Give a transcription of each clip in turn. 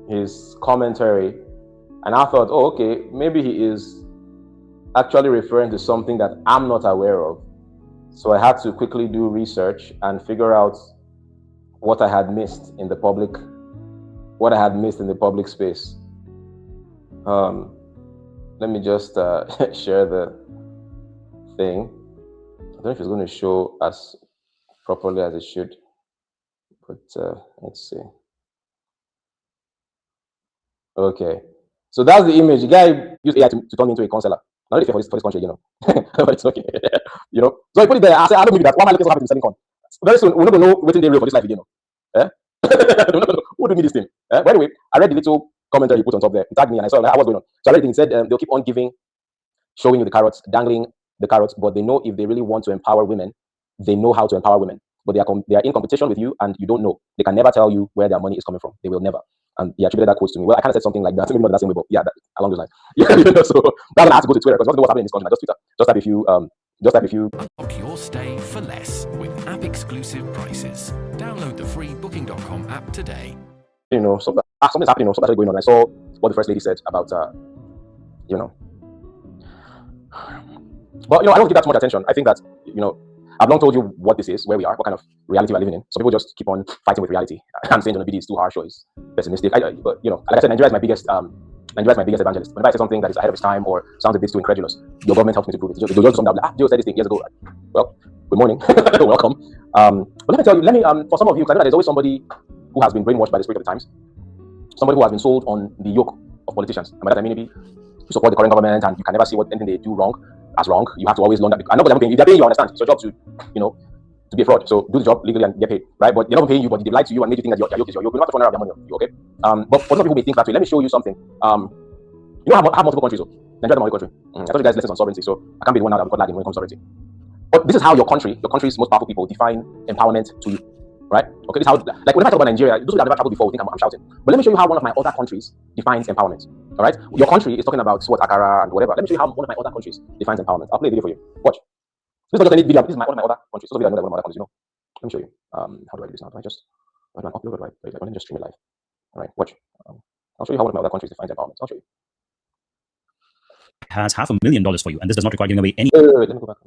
his commentary, and I thought, oh, okay, maybe he is actually referring to something that I'm not aware of. So I had to quickly do research and figure out what I had missed in the public space. Let me just share the thing. I don't know if it's going to show as properly as it should, but let's see. Okay, so that's the image. The guy used AI to turn me into a counselor. Not really fair for this country, but it's okay. So I put it there. I said, I don't believe that. Why am I looking so happy to be selling corn? Very soon, we're not going to know what they real for this life again. Eh? Who do me this thing? By the way, I read the little commentary you put on top there. It tagged me and I saw like, what's going on. So I read it. It said they'll keep on showing you the carrots, dangling the carrots, but they know if they really want to empower women, they know how to empower women. But they are in competition with you, and you don't know. They can never tell you where their money is coming from. They will never. And he attributed that quote to me. Well, I kind of said something like that. Maybe not that same way, but yeah, along those lines. So that's when I had to go to Twitter because what's happening in this country. I just Twitter. Just type if you. Book your stay for less with app-exclusive prices. Download the free Booking.com app today. Something's happening. Something's going on. I saw what the first lady said about, But I don't give that too much attention. I think that I've long told you what this is, where we are, what kind of reality we're living in. Some people just keep on fighting with reality. I'm saying the video is too harsh or is pessimistic. But like I said, Nigeria is my biggest evangelist. Whenever I say something that is ahead of its time or sounds a bit too incredulous, your government helps me to prove it. They'll just do something like, Joe said this thing years ago. Well, good morning, welcome. But let me tell you, for some of you, because I know that there's always somebody who has been brainwashed by the spirit of the times, somebody who has been sold on the yoke of politicians. And by that I mean, maybe you support the current government and you can never see what anything they do wrong as wrong. You have to always learn that. I'm not going to pay you. If they're paying you, understand. It's your job to, to be a fraud. So do the job legally and get paid, right? But they're not paying you, but they lied to you and made you think that your yoke is your yoke. You don't have to run around their money. Okay. But for some people may think that way. Let me show you something. I have multiple countries. So Nigeria is my country. I told you guys lessons on sovereignty, so I can't be the one now that got lagging when it comes to sovereignty. But this is how your country's most powerful people define empowerment to you, right? Okay, this is how, like whenever I talk about Nigeria, those who have never traveled before will think I'm shouting. But let me show you how one of my other countries defines empowerment. All right, your country is talking about SWOT, Akara, and whatever. Let me show you how one of my other countries defines empowerment. I'll play a video for you. Watch. This is not just any video. This is one of my other countries. This is a video I know that one of my other countries. Let me show you. How do I do this now? Do I upload or do I let me just stream it live? All right, watch. I'll show you how one of my other countries defines empowerment. I'll show you. Has $500,000 for you, and this does not require giving away any. Let me go back.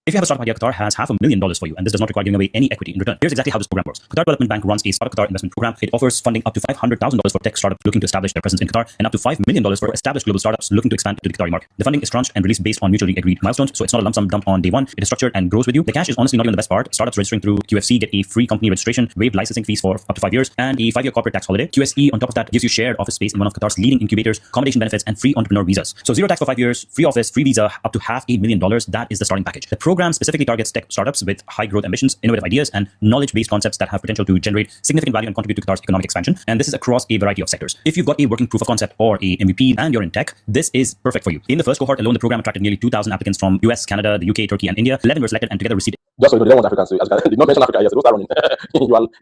If you have a startup idea, Qatar has $500,000 for you, and this does not require giving away any equity in return. Here's exactly how this program works. Qatar Development Bank runs a Startup Qatar investment program. It offers funding up to $500,000 for tech startups looking to establish their presence in Qatar, and up to $5 million for established global startups looking to expand to the Qatari market. The funding is tranched and released based on mutually agreed milestones, so it's not a lump sum dump on day one. It is structured and grows with you. The cash is honestly not even the best part. Startups registering through QFC get a free company registration, waived licensing fees for up to 5 years, and a 5-year corporate tax holiday. QSE, on top of that, gives you shared office space in one of Qatar's leading incubators, accommodation benefits, and free entrepreneur visas. So zero tax for 5 years, free office, free visa, up to $500,000. That is the starting package. The program specifically targets tech startups with high growth ambitions, innovative ideas, and knowledge-based concepts that have potential to generate significant value and contribute to Qatar's economic expansion. And this is across a variety of sectors. If you've got a working proof of concept or a MVP and you're in tech, this is perfect for you. In the first cohort alone, the program attracted nearly 2,000 applicants from US, Canada, the UK, Turkey, and India. 11 were selected and together received. Just so you know, they don't want Africans. So I did not mention Africa. Yes, they don't start running.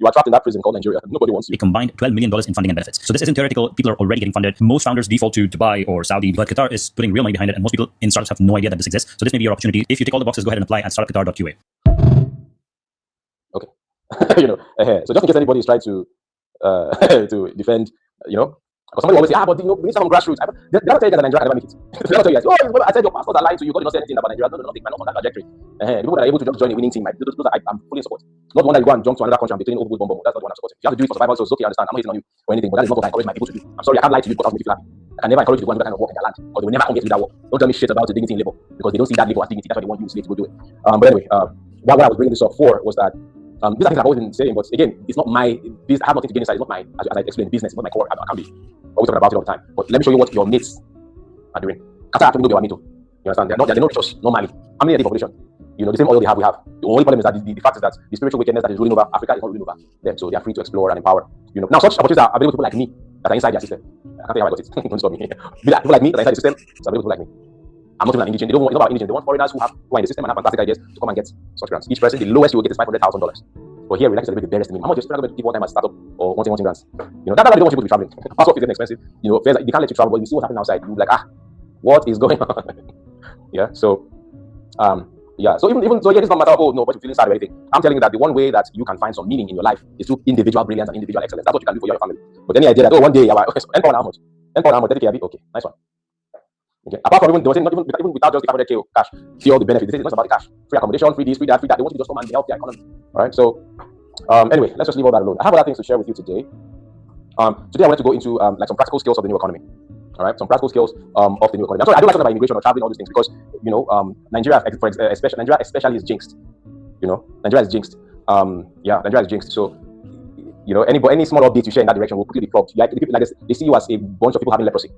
you are trapped in that prison called Nigeria. Nobody wants you. A combined $12 million in funding and benefits. So this isn't theoretical. People are already getting funded. Most founders default to Dubai or Saudi, but Qatar is putting real money behind it, and most people in startups have no idea that this exists. So this may be your opportunity. If you tick all the boxes, go ahead and apply at startupqatar.qa. Okay. So just in case anybody is trying to to defend, because somebody always say, but we need some grassroots. They never tell you that Nigeria can never make it. They never tell you, I said your pastors are lying to you. God did not say anything about Nigeria. No, nothing. Not on that trajectory. The people that are able to just join a winning team, those I'm fully in support. Not the one that you go and jump to another country and be training over bomb. That's not the one I'm supporting. If you have to do it for survival, so it's okay, I understand. I'm not hating on you or anything, but that is not what I encourage my people to do. I'm sorry, I can't lie to you because I make you happy. I can never encourage you to go and do that kind of work in their land because they will never come here to do that work. Don't tell me shit about the dignity in labor because they don't see that labor as dignity. That's why they want you to go do it. But anyway, what I was bringing this up for was that these are things I've always been saying, but again, it's not my business. I have nothing to gain inside. It's not my, as I explained, business. It's not my core. I can't be always talking about it all the time. But let me show you what your mates are doing. Qatar actually know they are NATO. You understand? They're not rich normally. How many are the population? The same oil they have, we have. The only problem is that the fact is that the spiritual wickedness that is ruling over Africa is not ruling over them. So they are free to explore and empower. Now such opportunities are available to people like me that are inside their system. I can't tell you how I got it. Don't stop me. People like me that are inside the system, it's available to people like me. I'm not even an indigent. They don't want indigent. They want foreigners who are in the system and have fantastic ideas to come and get such grants. Each person, the lowest you will get is $500,000. But here we like to celebrate the barest minimum. How much is going to give one time as a startup or wanting grants? That's why they don't want people to be traveling. Passport is expensive. Fares, they can't let you travel, but you see what's happening outside. You're like, what is going on? Yeah. So Yeah. So even so, yeah, it's not matter of, oh no, but you're feeling sad or anything. I'm telling you that the one way that you can find some meaning in your life is through individual brilliance and individual excellence. That's what you can do for your family. But any idea that, oh, one day, N how much? N how much? Okay, nice one. Okay. Apart from even, they were saying not even without just the 500K cash, see all the benefits. They say it's not about the cash. Free accommodation, free this, free that, free that. They want you to just come and help the economy. All right. So anyway, let's just leave all that alone. I have other things to share with you today. Today I wanted to go into like some practical skills of the new economy. All right, some practical skills of the new economy. I'm sorry, I don't like talking about immigration or traveling, all these things, because Nigeria, Nigeria especially is jinxed. Nigeria is jinxed. Nigeria is jinxed. So any small update you share in that direction will quickly be plugged. Like they see you as a bunch of people having leprosy.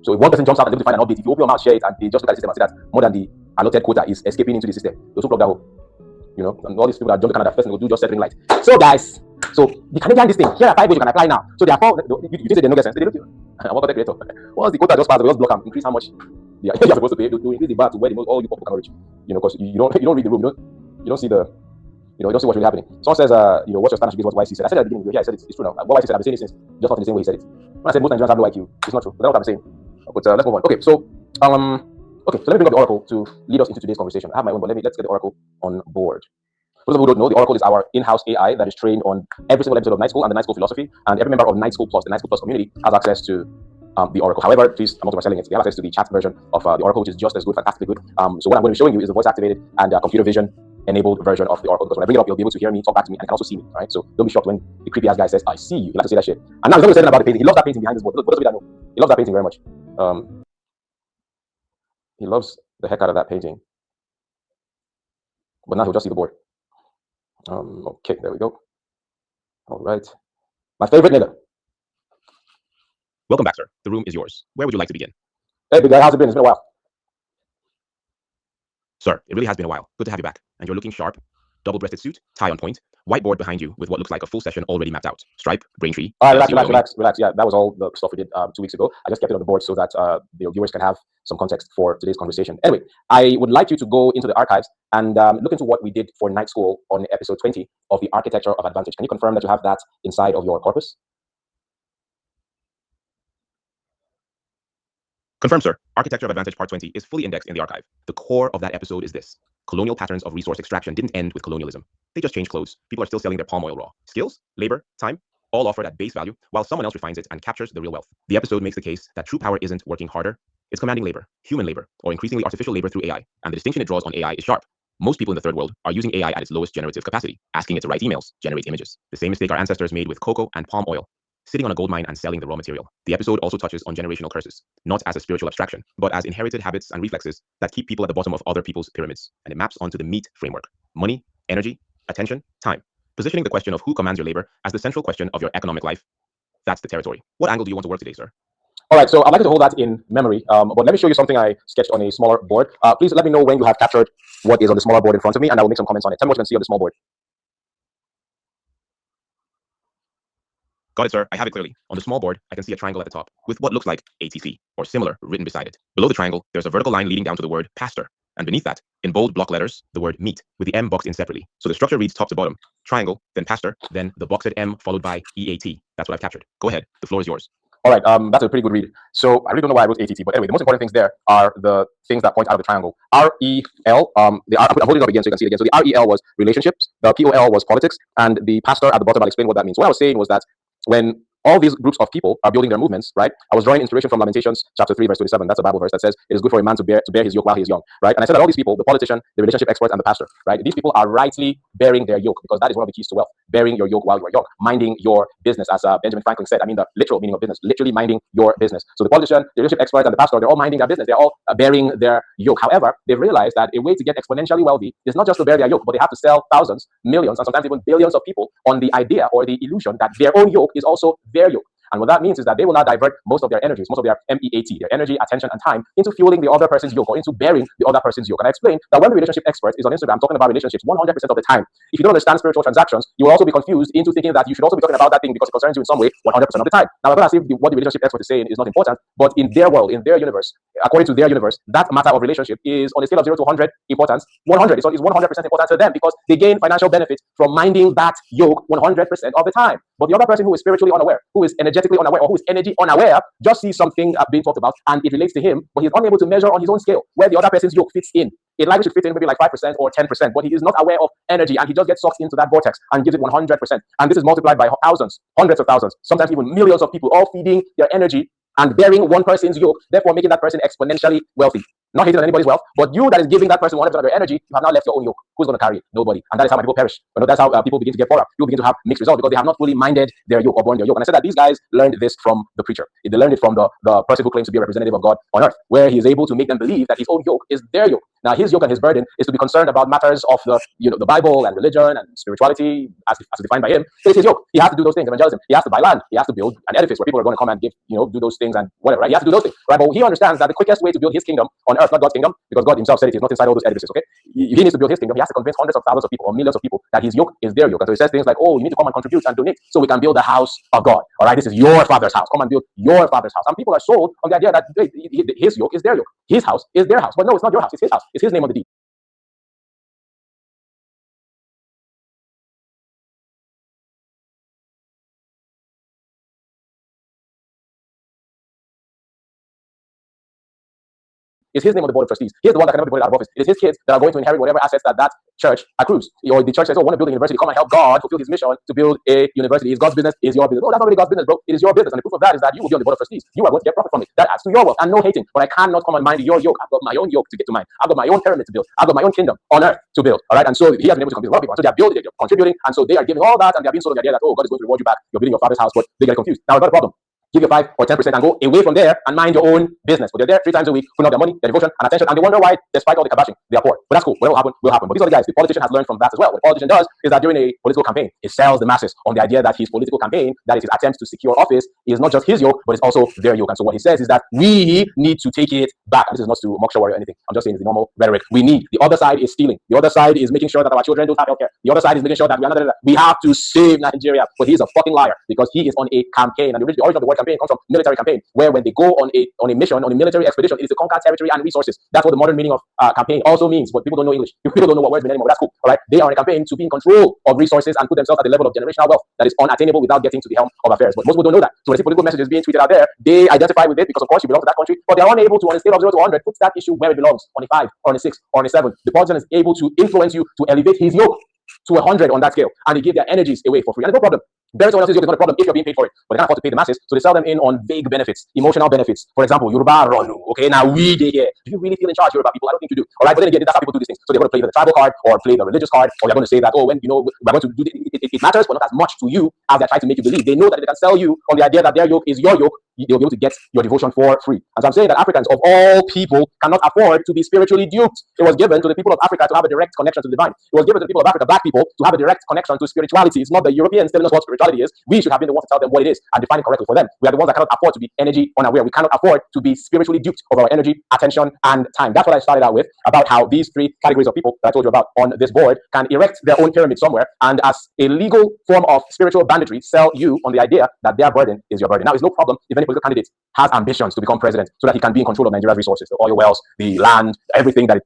So if one person jumps out and able to find an update, if you open your mouth, share it, and they just look at the system and see that more than the allotted quota is escaping into the system, they'll plug that hole. And all these people that jump to Canada first will do just settling light. So guys, so the Canadian this thing, here are 5 ways you can apply now. So there are 4, you think they don't get sense. They don't. I'm what creator. Once the quota just passed, they just block them, increase how much you're supposed to pay, to increase the VAT to where all you people can reach. Because you don't read the room, you don't see the you don't see what's really happening. Someone says, what's your Spanish? What YC said. I said at the beginning, yeah, I said it's true now. What YC said, I've been saying it since, just not in the same way he said it. When I said most Nigerians have low IQ, it's not true. That's what I'm saying. But let's move on. Okay, so let me bring up the Oracle to lead us into today's conversation. I have my own, but let's get the Oracle on board. For those of you who don't know, the Oracle is our in-house AI that is trained on every single episode of Night School and the Night School philosophy, and every member of Night School Plus, the Night School Plus community, has access to the Oracle. However, please, I'm not selling it. You have access to the chat version of the Oracle, which is just as good, fantastically good. So what I'm going to be showing you is the voice-activated and computer vision enabled version of the Oracle, because when I bring it up, you'll be able to hear me, talk back to me, and you can also see me. All right, so don't be shocked when the creepy ass guy says, "I see you." You like to say that shit. And now he's going to say about the painting. He loves that painting behind his board. Look, those of you that know, he loves that painting very much. He loves the heck out of that painting. But now he'll just see the board. Okay, there we go. All right, my favorite nigga. Welcome back, sir. The room is yours. Where would you like to begin? Hey, big guy, how's it been? It's been a while. Sir, it really has been a while. Good to have you back. And you're looking sharp. Double-breasted suit, tie on point, whiteboard behind you with what looks like a full session already mapped out. Stripe, Braintree. All right, relax. Yeah, that was all the stuff we did 2 weeks ago. I just kept it on the board so that the viewers can have some context for today's conversation. Anyway, I would like you to go into the archives and look into what we did for Night School on episode 20 of the Architecture of Advantage. Can you confirm that you have that inside of your corpus? Confirm, sir. Architecture of Advantage Part 20 is fully indexed in the archive. The core of that episode is this. Colonial patterns of resource extraction didn't end with colonialism. They just changed clothes. People are still selling their palm oil raw. Skills, labor, time, all offered at base value, while someone else refines it and captures the real wealth. The episode makes the case that true power isn't working harder, it's commanding labor, human labor, or increasingly artificial labor through AI. And the distinction it draws on AI is sharp. Most people in the third world are using AI at its lowest generative capacity, asking it to write emails, generate images. The same mistake our ancestors made with cocoa and palm oil, sitting on a gold mine and selling the raw material. The episode also touches on generational curses, not as a spiritual abstraction, but as inherited habits and reflexes that keep people at the bottom of other people's pyramids. And it maps onto the MEAT framework: money, energy, attention, time. Positioning the question of who commands your labor as the central question of your economic life. That's the territory. What angle do you want to work today, sir? All right, so I'd like you to hold that in memory, but let me show you something I sketched on a smaller board. Please let me know when you have captured what is on the smaller board in front of me, and I will make some comments on it. Tell me what you can see on the small board. Got it, sir. I have it clearly. On the small board, I can see a triangle at the top with what looks like ATC or similar written beside it. Below the triangle, there's a vertical line leading down to the word pastor. And beneath that, in bold block letters, the word meat with the M boxed in separately. So the structure reads top to bottom: triangle, then pastor, then the boxed M followed by EAT. That's what I've captured. Go ahead. The floor is yours. All right, that's a pretty good read. So I really don't know why I wrote ATT, but anyway, the most important things there are the things that point out of the triangle. REL, I'm holding it up again so you can see it again. So the REL was relationships, the POL was politics, and the pastor at the bottom, I'll explain what that means. What I was saying was that when all these groups of people are building their movements, right? I was drawing inspiration from Lamentations chapter 3, verse 27. That's a Bible verse that says it is good for a man to bear his yoke while he is young, right? And I said that all these people, the politician, the relationship expert, and the pastor, right? These people are rightly bearing their yoke, because that is one of the keys to wealth: bearing your yoke while you are young, minding your business, as Benjamin Franklin said. I mean, the literal meaning of business, literally minding your business. So the politician, the relationship expert, and the pastor, they're all minding their business. They're all bearing their yoke. However, they've realized that a way to get exponentially wealthy is not just to bear their yoke, but they have to sell thousands, millions, and sometimes even billions of people on the idea or the illusion that their own yoke is also their yoke. And what that means is that they will now divert most of their energies, most of their MEAT, their energy, attention, and time, into fueling the other person's yoke, or into bearing the other person's yoke. And I explained that when the relationship expert is on Instagram talking about relationships 100% of the time, if you don't understand spiritual transactions, you will also be confused into thinking that you should also be talking about that thing because it concerns you in some way 100% of the time. Now, I'm not as if what the relationship expert is saying is not important, but in their world, in their universe, according to their universe, that matter of relationship is on a scale of 0 to 100 importance. 100 is 100% important to them because they gain financial benefit from minding that yoke 100% of the time. But the other person who is spiritually unaware, who is energetically unaware, or who is energy unaware, just sees something being talked about and it relates to him, but he's unable to measure on his own scale where the other person's yoke fits in. it likely should fit in maybe like 5% or 10%, but he is not aware of energy and he just gets sucked into that vortex and gives it 100%. And this is multiplied by thousands, hundreds of thousands, sometimes even millions of people all feeding their energy and bearing one person's yoke, therefore making that person exponentially wealthy. Not hating on anybody's wealth, but you that is giving that person 100% of your energy, you have now left your own yoke. Who's going to carry it? Nobody. And that is how my people perish. That's how people begin to get poorer. People begin to have mixed results because they have not fully minded their yoke or borne their yoke. And I said that these guys learned this from the preacher. They learned it from the person who claims to be a representative of God on earth, where he is able to make them believe that his own yoke is their yoke. Now, his yoke and his burden is to be concerned about matters of the Bible and religion and spirituality as defined by him. It is his yoke. He has to do those things, evangelism. He has to buy land. He has to build an edifice where people are going to come and give, do those things and whatever, right? He has to do those things, right? But he understands that the quickest way to build his kingdom on earth, not God's kingdom, because God himself said it is not inside all those edifices, okay? He needs to build his kingdom. He has to convince hundreds of thousands of people or millions of people that his yoke is their yoke. And so he says things like, oh, you need to come and contribute and donate so we can build the house of God. All right, this is your father's house. Come and build your father's house. And people are sold on the idea that his yoke is their yoke. His house is their house. But no, it's not your house. It's his house. It's his name on the deed. It's his name on the board of trustees. He's the one that can never be voted out of office. It is his kids that are going to inherit whatever assets that church accrues. Or the church says, oh, I want to build a university. Come and help God fulfill his mission to build a university. It's God's business. Is your business. No, that's not really God's business, bro. It is your business. And the proof of that is that you will be on the board of trustees. You are going to get profit from it. That adds to your wealth. And no hating. But I cannot come and mind your yoke. I've got my own yoke to get to mine. I've got my own pyramid to build. I've got my own kingdom on earth to build. All right. And so he has been able to convince a lot of people. And so they are building, they're contributing. And so they are giving all that. And they are being sold on the idea that, oh, God is going to reward you back. You're building your father's house. But they get confused. Now, I've got a problem. Give your 5 or 10% and go away from there and mind your own business. But they're there 3 times a week, putting out their money, their devotion, and attention, and they wonder why, despite all the kabashing, they are poor. But that's cool. Whatever will happen, will happen. But these other guys, the politician has learned from that as well. What the politician does is that during a political campaign, he sells the masses on the idea that his political campaign, that is his attempt to secure office, is not just his yoke, but it's also their yoke. And so what he says is that we need to take it back. And this is not to mock show or anything. I'm just saying it's the normal rhetoric. We need. The other side is stealing. The other side is making sure that our children don't have healthcare. The other side is making sure that we have to save Nigeria. But he's a fucking liar because he is on a campaign. And the origin of the word campaign comes from military campaign, where when they go on a mission, on a military expedition, it is to conquer territory and resources. That's what the modern meaning of campaign also means. But people don't know English. People don't know what words mean anymore. That's cool. All right. They are on a campaign to be in control of resources and put themselves at the level of generational wealth that is unattainable without getting to the helm of affairs. But most people don't know that. So when they see political messages being tweeted out there, they identify with it because of course you belong to that country, but they are unable to, on a scale of 0 to 100, put that issue where it belongs, on a 5 or on a 6 or on a 7. The politician is able to influence you to elevate his yoke to 100 on that scale, and they give their energies away for free. And there's no problem. Bearing someone else's yoke is not a problem if you're being paid for it, but they can't afford to pay the masses, so they sell them in on vague benefits, emotional benefits. For example, Yoruba Ronu. Okay, now we dey here. Do you really feel in charge, Yoruba people? I don't think you do. All right, but then again, that's how people do these things. So they're going to play the tribal card or play the religious card, or they're going to say that, oh, when we're going to do it matters, but not as much to you as they're trying to make you believe. They know that they can sell you on the idea that their yoke is your yoke. They'll be able to get your devotion for free. And so I'm saying that Africans of all people cannot afford to be spiritually duped. It was given to the people of Africa to have a direct connection to the divine. It was given to the people of Africa, black people, to have a direct connection to spirituality. It's not the Europeans telling us what spirituality is. We should have been the ones to tell them what it is and define it correctly for them. We are the ones that cannot afford to be energy unaware. We cannot afford to be spiritually duped of our energy, attention, and time. That's what I started out with, about how these 3 categories of people that I told you about on this board can erect their own pyramid somewhere and as a legal form of spiritual banditry sell you on the idea that their burden is your burden. Now, it's no problem if any political candidate has ambitions to become president so that he can be in control of Nigeria's resources, the oil wells, the land, everything that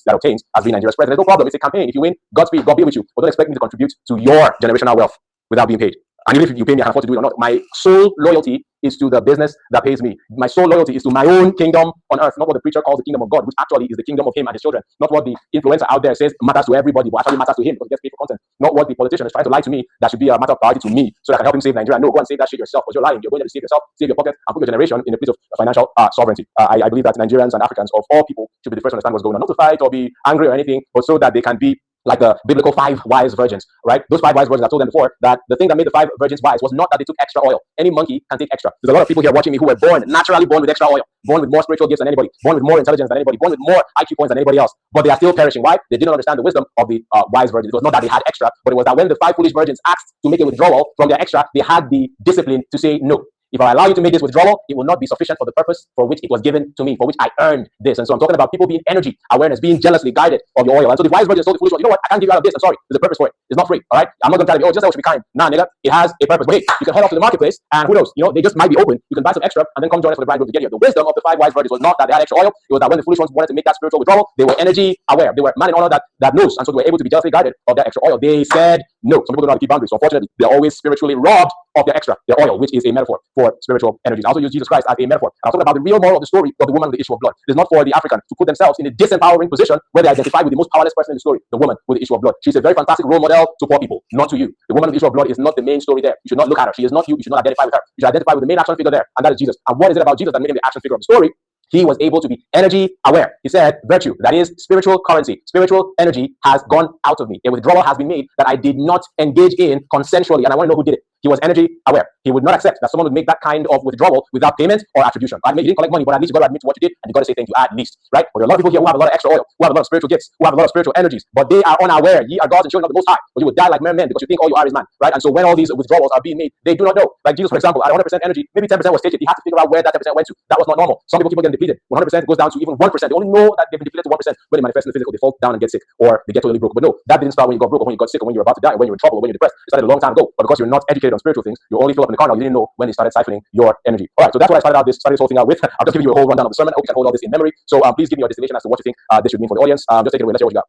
obtains as being Nigeria's president. There's no problem. It's a campaign. If you win, Godspeed, God be with you. But don't expect me to contribute to your generational wealth without being paid. And even if you pay me, I can afford to do it or not. My sole loyalty is to the business that pays me. My sole loyalty is to my own kingdom on earth, not what the preacher calls the kingdom of God, which actually is the kingdom of him and his children. Not what the influencer out there says matters to everybody, but actually matters to him because he gets paid for content. Not what the politician is trying to lie to me that should be a matter of priority to me so that I can help him save Nigeria. No, go and save that shit yourself because you're lying. You're going to save yourself, save your pocket, and put your generation in a place of financial sovereignty. I believe that Nigerians and Africans of all people should be the first to understand what's going on. Not to fight or be angry or anything, but so that they can be like the biblical 5 wise virgins, right? Those 5 wise virgins, I told them before that the thing that made the 5 virgins wise was not that they took extra oil. Any monkey can take extra. There's a lot of people here watching me who were naturally born with extra oil, born with more spiritual gifts than anybody, born with more intelligence than anybody, born with more IQ points than anybody else, but they are still perishing. Why? They didn't understand the wisdom of the wise virgins. It was not that they had extra, but it was that when the 5 foolish virgins asked to make a withdrawal from their extra, they had the discipline to say no. If I allow you to make this withdrawal, it will not be sufficient for the purpose for which it was given to me, for which I earned this. And so I'm talking about people being energy, awareness, being jealously guided of your oil. And so the wise virgin told the foolish one, you know what? I can't give you out of this. I'm sorry. There's a purpose for it. It's not free. All right. I'm not going to tell you, oh, just say we should be kind. Nah, nigga. It has a purpose. But hey, you can head off to the marketplace and who knows? You know, they just might be open. You can buy some extra and then come join us for the bridegroom to get here. The wisdom of the 5 wise virgins was not that they had extra oil. It was that when the foolish ones wanted to make that spiritual withdrawal, they were energy aware. They were man in honor that knows. And so they were able to be jealously guided of that extra oil. They said No, some people don't know how to keep boundaries. So unfortunately, they're always spiritually robbed of their oil, which is a metaphor for spiritual energies. I also use Jesus Christ as a metaphor. And I'm talking about the real moral of the story of the woman with the issue of blood. It is not for the African to put themselves in a disempowering position where they identify with the most powerless person in the story, the woman with the issue of blood. She's a very fantastic role model to poor people, not to you. The woman with the issue of blood is not the main story there. You should not look at her. She is not you. You should not identify with her. You should identify with the main action figure there, and that is Jesus. And what is it about Jesus that made him the action figure of the story? He was able to be energy aware. He said, virtue, that is spiritual currency, spiritual energy has gone out of me. A withdrawal has been made that I did not engage in consensually, and I want to know who did it. He was energy aware. He would not accept that someone would make that kind of withdrawal without payment or attribution. I admit you didn't collect money, but at least you got to admit to what you did, and you got to say thank you at least, right? But there are a lot of people here who have a lot of extra oil, who have a lot of spiritual gifts, who have a lot of spiritual energies, but they are unaware. Ye are gods and children of the Most High, but you would die like mere men because you think all you are is man, right? And so when all these withdrawals are being made, they do not know. Like Jesus, for example, at 100% energy, maybe 10% was taken. He had to figure out where that 10% went to. That was not normal. Some people keep on getting depleted. 100% goes down to even 1%. They only know that they've been depleted to 1% when they manifest in the physical. They fall down and get sick, or they get totally broke. But no, that didn't start when you got broke, or when you got sick, or when you were about to die, or when you were in trouble, or when you're depressed. It started a long time ago. But because you're not educated on spiritual things, you only fill up in the car now. You didn't know when they started siphoning your energy. All right, so that's what I started this whole thing out with. I'm just giving you a whole rundown of the sermon. I hope you can hold all this in memory. So please give me your destination as to what you think this should mean for the audience. Just take it away. Let's hear what you got.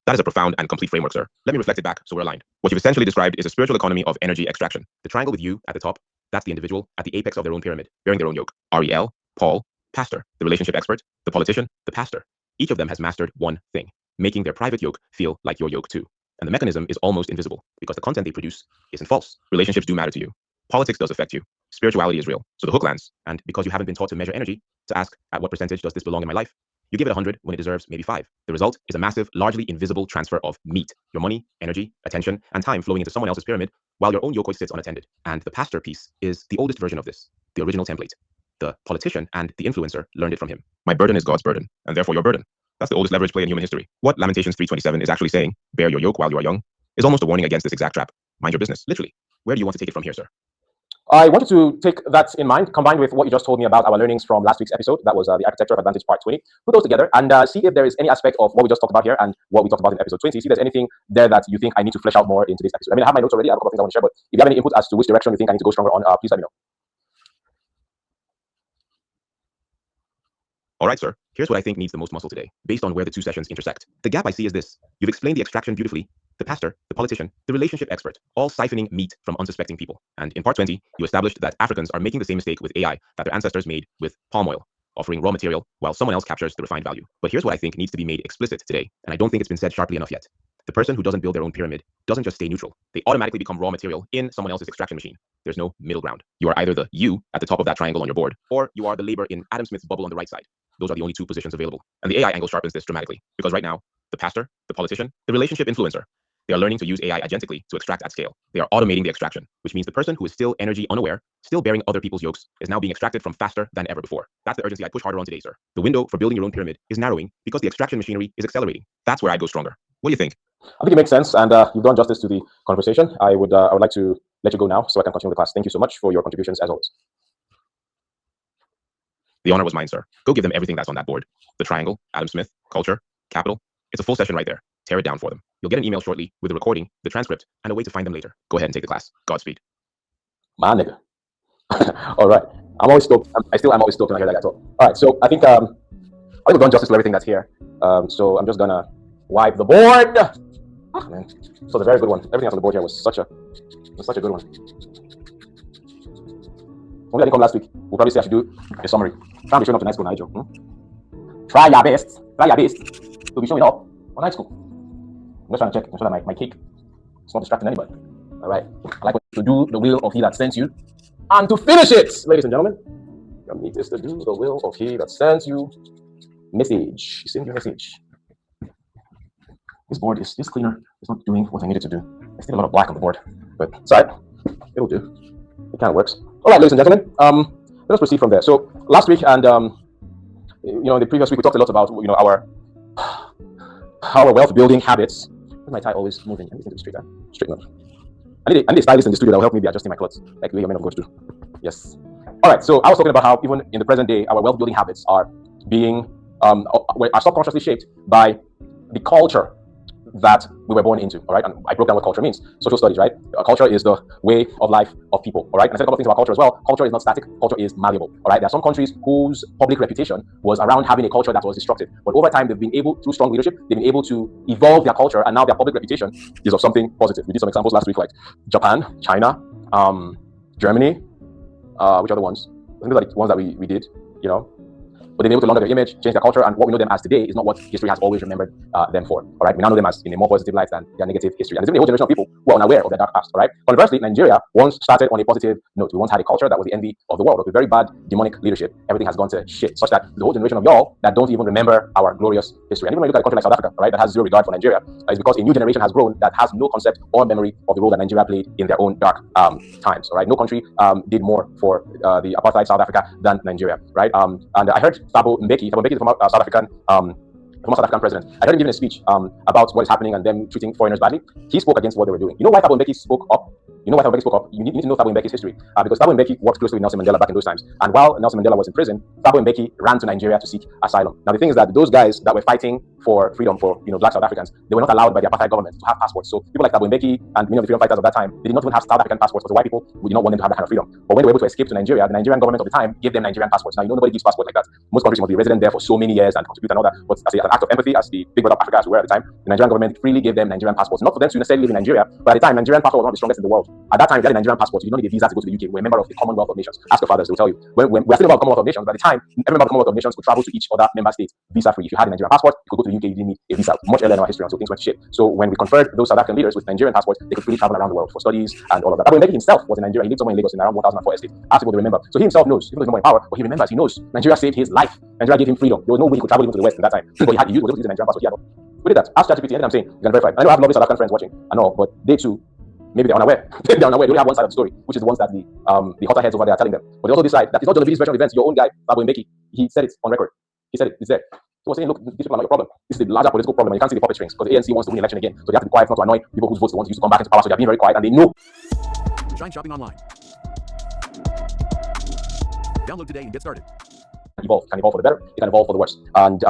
That is a profound and complete framework, sir. Let me reflect it back so we're aligned. What you've essentially described is a spiritual economy of energy extraction. The triangle with you at the top, that's the individual at the apex of their own pyramid, bearing their own yoke. REL, Paul, pastor, the relationship expert, the politician, the pastor. Each of them has mastered one thing, making their private yoke feel like your yoke too. And the mechanism is almost invisible because the content they produce isn't false. Relationships do matter to you. Politics does affect you. Spirituality is real. So the hook lands. And because you haven't been taught to measure energy, to ask at what percentage does this belong in my life, you give it 100 when it deserves maybe 5. The result is a massive, largely invisible transfer of meat, your money, energy, attention, and time flowing into someone else's pyramid while your own yokoi sits unattended. And the pastor piece is the oldest version of this, the original template. The politician and the influencer learned it from him. My burden is God's burden, and therefore your burden. That's the oldest leverage play in human history. What Lamentations 3:27 is actually saying, bear your yoke while you are young, is almost a warning against this exact trap. Mind your business, literally. Where do you want to take it from here, sir? I wanted to take that in mind, combined with what you just told me about our learnings from last week's episode. That was the Architecture of Advantage Part 20. Put those together and see if there is any aspect of what we just talked about here and what we talked about in episode 20. See if there's anything there that you think I need to flesh out more in today's episode. I mean, I have my notes already. I have a couple of things I want to share, but if you have any input as to which direction you think I need to go stronger on, please let me know. All right, sir. Here's what I think needs the most muscle today, based on where the two sessions intersect. The gap I see is this. You've explained the extraction beautifully. The pastor, the politician, the relationship expert, all siphoning meat from unsuspecting people. And in part 20, you established that Africans are making the same mistake with AI that their ancestors made with palm oil, offering raw material while someone else captures the refined value. But here's what I think needs to be made explicit today, and I don't think it's been said sharply enough yet. The person who doesn't build their own pyramid doesn't just stay neutral. They automatically become raw material in someone else's extraction machine. There's no middle ground. You are either the you at the top of that triangle on your board, or you are the labor in Adam Smith's bubble on the right side. Those are the only two positions available. And the AI angle sharpens this dramatically, because right now, the pastor, the politician, the relationship influencer, they are learning to use AI agentically to extract at scale. They are automating the extraction, which means the person who is still energy unaware, still bearing other people's yokes, is now being extracted from faster than ever before. That's the urgency I push harder on today, sir. The window for building your own pyramid is narrowing because the extraction machinery is accelerating. That's where I go stronger. What do you think? I think it makes sense, and you've done justice to the conversation. I would like to let you go now so I can continue the class. Thank you so much for your contributions, as always. The honor was mine, sir. Go give them everything that's on that board. The triangle, Adam Smith, culture, capital. It's a full session right there. Tear it down for them. You'll get an email shortly with the recording, the transcript, and a way to find them later. Go ahead and take the class. Godspeed. My nigga. All right. I'm always stoked. I'm always stoked when I hear that guy talk. All right. So I think we've done justice to everything that's here. So I'm just gonna wipe the board. Oh, man. So the very good one. Everything else on the board here was such a good one. Only I didn't come last week. We'll probably say I should do a summary. Try to be showing up to night school, Nigel. Try your best to be showing up on night school. I'm just trying to check, ensure that my cake is not distracting anybody. All right. I like to do the will of he that sends you and to finish it, ladies and gentlemen. Your meat is to do the will of he that sends you. Message. Send your message. This board is this cleaner. It's not doing what I needed to do. There's still a lot of black on the board, but it's all right. It'll do. It kind of works. All right, ladies and gentlemen. Let us proceed from there. So last week and the previous week we talked a lot about our wealth building habits. Why is my tie always moving? I need to straighten up. I need a stylist in the studio that will help me be adjusting my clothes, like the way your men of God do. Yes. All right. So I was talking about how even in the present day, our wealth building habits are being are subconsciously shaped by the culture that we were born into, all right? And I broke down what culture means. Social studies, right? Culture is the way of life of people, all right? And I said a couple of things about culture as well. Culture is not static. Culture is malleable, all right? There are some countries whose public reputation was around having a culture that was destructive. But over time, they've been able, through strong leadership, they've been able to evolve their culture, and now their public reputation is of something positive. We did some examples last week, like Japan, China, Germany, which are the ones? I think those are the ones that we did, you know? But they've been able to launder their image, change their culture, and what we know them as today is not what history has always remembered them for. All right, we now know them as in a more positive light than their negative history. And there's even a whole generation of people who are unaware of their dark past. All right. Conversely, Nigeria once started on a positive note. We once had a culture that was the envy of the world, with very bad demonic leadership. Everything has gone to shit, such that the whole generation of y'all that don't even remember our glorious history. And even when you look at a country like South Africa, right, that has zero regard for Nigeria, is because a new generation has grown that has no concept or memory of the role that Nigeria played in their own dark times. All right. No country did more for the apartheid South Africa than Nigeria. Right. And I heard Thabo Mbeki, the former South African president. I heard him giving a speech about what is happening and them treating foreigners badly. He spoke against what they were doing. You know why Thabo Mbeki spoke up? You know why Thabo Mbeki spoke up? You need to know Thabo Mbeki's history because Thabo Mbeki worked closely with Nelson Mandela back in those times. And while Nelson Mandela was in prison, Thabo Mbeki ran to Nigeria to seek asylum. Now the thing is that those guys that were fighting for freedom for black South Africans, they were not allowed by the apartheid government to have passports. So people like Thabo Mbeki and many of the freedom fighters of that time, they did not even have South African passports because the white people did not want them to have that kind of freedom. But when they were able to escape to Nigeria, the Nigerian government of the time gave them Nigerian passports. Now you know nobody gives passports like that. Most countries must be resident there for so many years and contribute and all that. But as an act of empathy, as the big brother of Africa as we were at the time, the Nigerian government freely gave them Nigerian passports. Not for them to necessarily live in Nigeria, but at the time, Nigerian passport was one of the strongest in the world. At that time, if you had a Nigerian passport, you don't need a visa to go to the UK. We're a member of the Commonwealth of Nations. Ask your fathers, they'll tell you. When we're still about the Commonwealth of Nations, by the time every member of the Commonwealth of Nations could travel to each other member state visa free. If you had a Nigerian passport, you could go to the UK, you didn't need a visa. Much earlier in our history, until things went to shit. So when we conferred those South African leaders with Nigerian passports, they could freely travel around the world for studies and all of that. Thabo Mbeki himself was in Nigeria. He lived somewhere in Lagos in around 1004 estate. Ask people to remember. So he himself knows, even though he's not more in power, but he remembers, he knows Nigeria saved his life. Nigeria gave him freedom. There was no way he could travel even to the West in that time. So he had to use the Nigerian passport. He had we did that. Ask ChatGPT, anything I'm saying, you can verify. I know I have lovely South African friends watching, I know, but they too, maybe they're unaware. They're unaware. They only have one side of the story, which is the ones that the hotter heads over there are telling them. But they also decide that it's not John Obidi's version of events. Your own guy, Thabo Mbeki, he said it on record. He said it. It's there. He was saying, look, these people are not your problem. This is the larger political problem. And you can't see the puppet strings because the ANC wants to win the election again. So they have to be quiet, not to annoy people whose votes they want to use to come back into power. So they're being very quiet and they know. Shine shopping online. Download today and get started. Can evolve for the better, it can evolve for the worse. And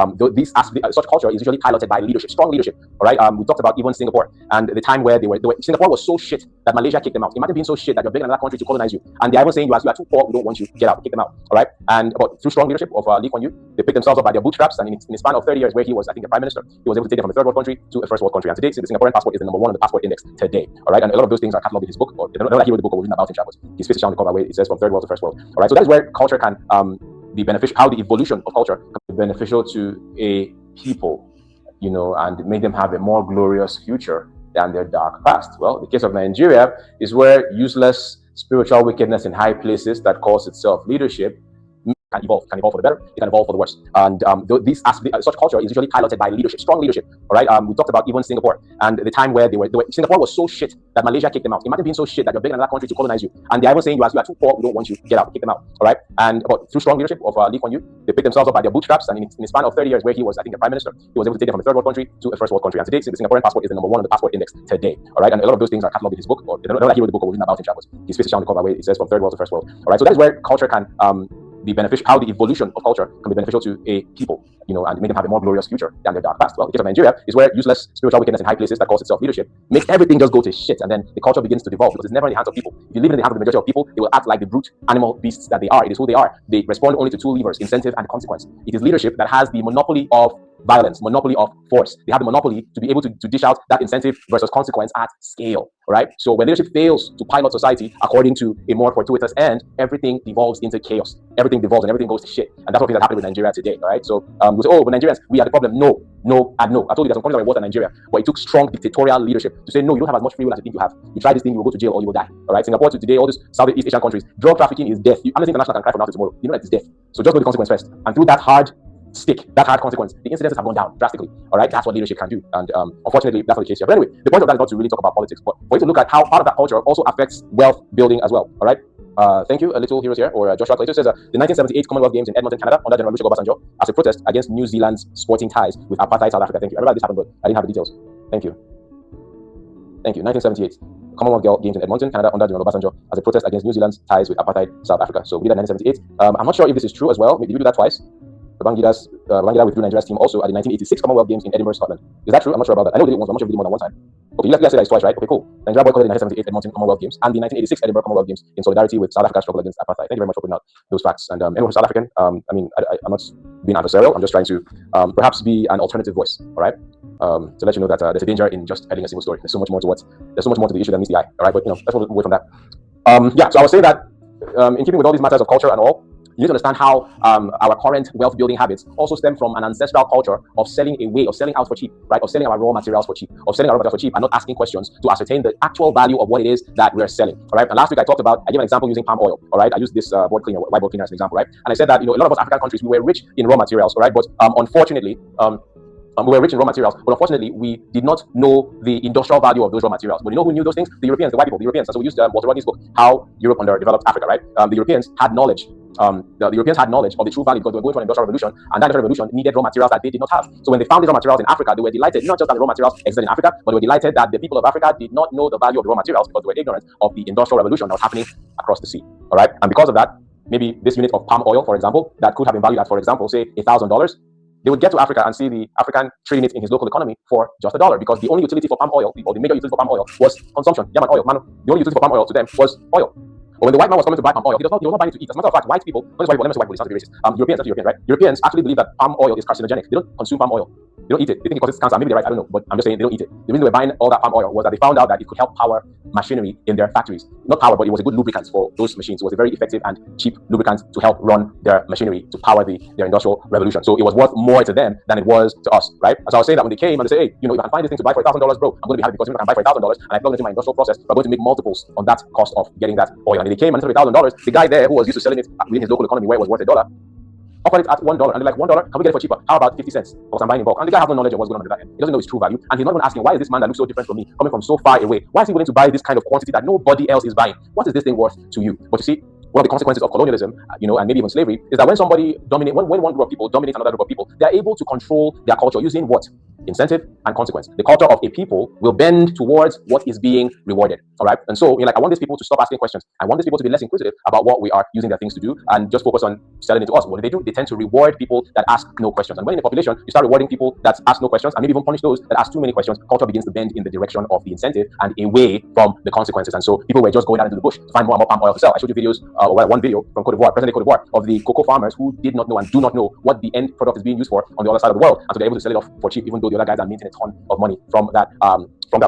such culture is usually piloted by leadership, strong leadership. All right. We talked about even Singapore and the time where Singapore was so shit that Malaysia kicked them out. Imagine being so shit that you're begging another country to colonize you. And they're even saying you are too poor, we don't want you, get out, kick them out. All right. But through strong leadership of Lee Kuan Yew, they picked themselves up by their bootstraps. And in a span of 30 years, where he was, I think, the prime minister, he was able to take them from a third world country to a first world country. And today, the Singaporean passport is the #1 on the passport index today. All right. And a lot of those things are cataloged in his book. Or I don't know that he wrote the book or reading about him, but his face is on the cover where it says from third world to first world. All right. So that's where culture can be beneficial, how the evolution of culture can be beneficial to a people, and make them have a more glorious future than their dark past. Well, the case of Nigeria is where useless spiritual wickedness in high places that calls itself leadership can evolve for the better, it can evolve for the worse. And such culture is usually piloted by leadership, strong leadership. All right. We talked about even Singapore and the time where Singapore was so shit that Malaysia kicked them out. Imagine being so shit that you're begging another country to colonize you. And they're even saying you are too poor, we don't want you, get out, kick them out. All right. But through strong leadership of Lee Kuan Yew, they picked themselves up by their bootstraps. And in a span of 30 years, where he was, I think, the prime minister, he was able to take them from a third world country to a first world country. And today, the Singaporean passport is the #1 on the passport index today. All right. And a lot of those things are cataloged in his book. Or I don't know that he wrote the book or reading about him, but his face is on the cover where it says from third world to first world. All right. So that is where culture can be beneficial, how the evolution of culture can be beneficial to a people, and make them have a more glorious future than their dark past. Well, the case of Nigeria is where useless spiritual wickedness in high places that calls itself leadership makes everything just go to shit, and then the culture begins to devolve because it's never in the hands of people. If you leave it in the hands of the majority of people, they will act like the brute animal beasts that they are. It is who they are. They respond only to two levers: incentive and consequence. It is leadership that has the monopoly of violence, monopoly of force. They have the monopoly to be able to dish out that incentive versus consequence at scale. All right. So when leadership fails to pilot society according to a more fortuitous end, everything devolves into chaos. Everything devolves and everything goes to shit. And that's what is happening with Nigeria today. All right. So we say, but Nigerians, we are the problem. No. I told you there's some countries that were worse than Nigeria, but it took strong dictatorial leadership to say, no, you don't have as much free will as you think you have. You try this thing, you will go to jail or you will die. All right. Singapore to today, all these Southeast Asian countries, drug trafficking is death. Amnesty International can cry from now to tomorrow. You know that it's death. So just know the consequence first. And through that hard consequence, the incidences have gone down drastically. All right, that's what leadership can do, and unfortunately, that's not the case here. But anyway, the point of that is not to really talk about politics, but for you to look at how part of that culture also affects wealth building as well. All right. Thank you, a little heroes here, or Joshua Clayton says the 1978 Commonwealth Games in Edmonton, Canada, under General Olusegun Obasanjo, as a protest against New Zealand's sporting ties with apartheid South Africa. Thank you. I remember this happened, but I didn't have the details. Thank you. 1978 Commonwealth Games in Edmonton, Canada, under General Obasanjo, as a protest against New Zealand's ties with apartheid South Africa. So we did that in 1978. I'm not sure if this is true as well. Maybe we do that twice. Babangida's Babangida withdrew Nigeria's team also at the 1986 Commonwealth Games in Edinburgh, Scotland. Is that true? I'm not sure about that. I know they did it once, I'm not sure if they did more than one time. Okay, let's say that it's twice, right? Okay, cool. Nigeria boycotted the 1978 Edmonton Commonwealth Games and the 1986 Edinburgh Commonwealth Games in solidarity with South Africa's struggle against apartheid. Thank you very much for putting out those facts. And anyone who's South African, I'm not being adversarial. I'm just trying to perhaps be an alternative voice, all right? To let you know that there's a danger in just telling a single story. There's so much more to the issue that meets the eye, all right? But let's move away from that. So I was saying that in keeping with all these matters of culture and all, you need to understand how our current wealth building habits also stem from an ancestral culture of selling away, of selling out for cheap, right? Of selling our raw materials for cheap, and not asking questions to ascertain the actual value of what it is that we're selling, all right? And last week I gave an example using palm oil, all right? I used this white board cleaner as an example, right? And I said that, a lot of us African countries, we were rich in raw materials, all right? But unfortunately, we were rich in raw materials, but unfortunately, we did not know the industrial value of those raw materials. But you know who knew those things? The Europeans, the white people, the Europeans. And so we used Walter Rodney's book, How Europe Underdeveloped Africa, right? The Europeans had knowledge. The Europeans had knowledge of the true value because they were going through an industrial revolution, and that industrial revolution needed raw materials that they did not have. So when they found these raw materials in Africa, they were delighted, not just that the raw materials existed in Africa, but they were delighted that the people of Africa did not know the value of the raw materials because they were ignorant of the industrial revolution that was happening across the sea. All right, and because of that, maybe this unit of palm oil, for example, that could have been valued at, for example, say $1,000. They would get to Africa and see the African trading it in his local economy for just $1 because the only utility for palm oil, or the major utility for palm oil, was consumption. Yeah, man, oil, man. The only utility for palm oil to them was oil. But when the white man was coming to buy palm oil, he was not buying it to eat. As a matter of fact, white people, not just white people, let me say white people, it's not to be racist. Europeans, that's European, right? Europeans actually believe that palm oil is carcinogenic. They don't consume palm oil. They don't eat it. They think it causes cancer. Maybe they're right, I don't know. But I'm just saying they don't eat it. The reason they were buying all that palm oil was that they found out that it could help power machinery in their factories. Not power, but it was a good lubricant for those machines. It was a very effective and cheap lubricant to help run their machinery, to power their industrial revolution. So it was worth more to them than it was to us, right? And so I was saying that when they came and they say, hey, if I can find this thing to buy for $1,000, bro, I'm going to be happy because if I can buy for $1,000 and I plug it into my industrial process, we're going to make multiples on that cost of getting that oil. And they came and instead of $1,000, the guy there who was used to selling it within his local economy where it was worth $1, offered it at $1, and they're like, $1, can we get it for cheaper? How about 50 cents? Because I'm buying in bulk. And the guy has no knowledge of what's going on at that end. He doesn't know its true value, and he's not even asking, why is this man that looks so different from me, coming from so far away? Why is he willing to buy this kind of quantity that nobody else is buying? What is this thing worth to you? But you see, one of the consequences of colonialism, and maybe even slavery, is that when when one group of people dominates another group of people, they are able to control their culture using what? Incentive and consequence. The culture of a people will bend towards what is being rewarded. All right. And so, I want these people to stop asking questions. I want these people to be less inquisitive about what we are using their things to do and just focus on selling it to us. What do? They tend to reward people that ask no questions. And when in a population you start rewarding people that ask no questions and maybe even punish those that ask too many questions, culture begins to bend in the direction of the incentive and away from the consequences. And so people were just going out into the bush to find more and more palm oil to sell. I showed you videos, one video from Cote d'Ivoire, present-day Cote d'Ivoire, of the cocoa farmers who did not know and do not know what the end product is being used for on the other side of the world, and so they're able to sell it off for cheap, even though the other guys are making a ton of money from that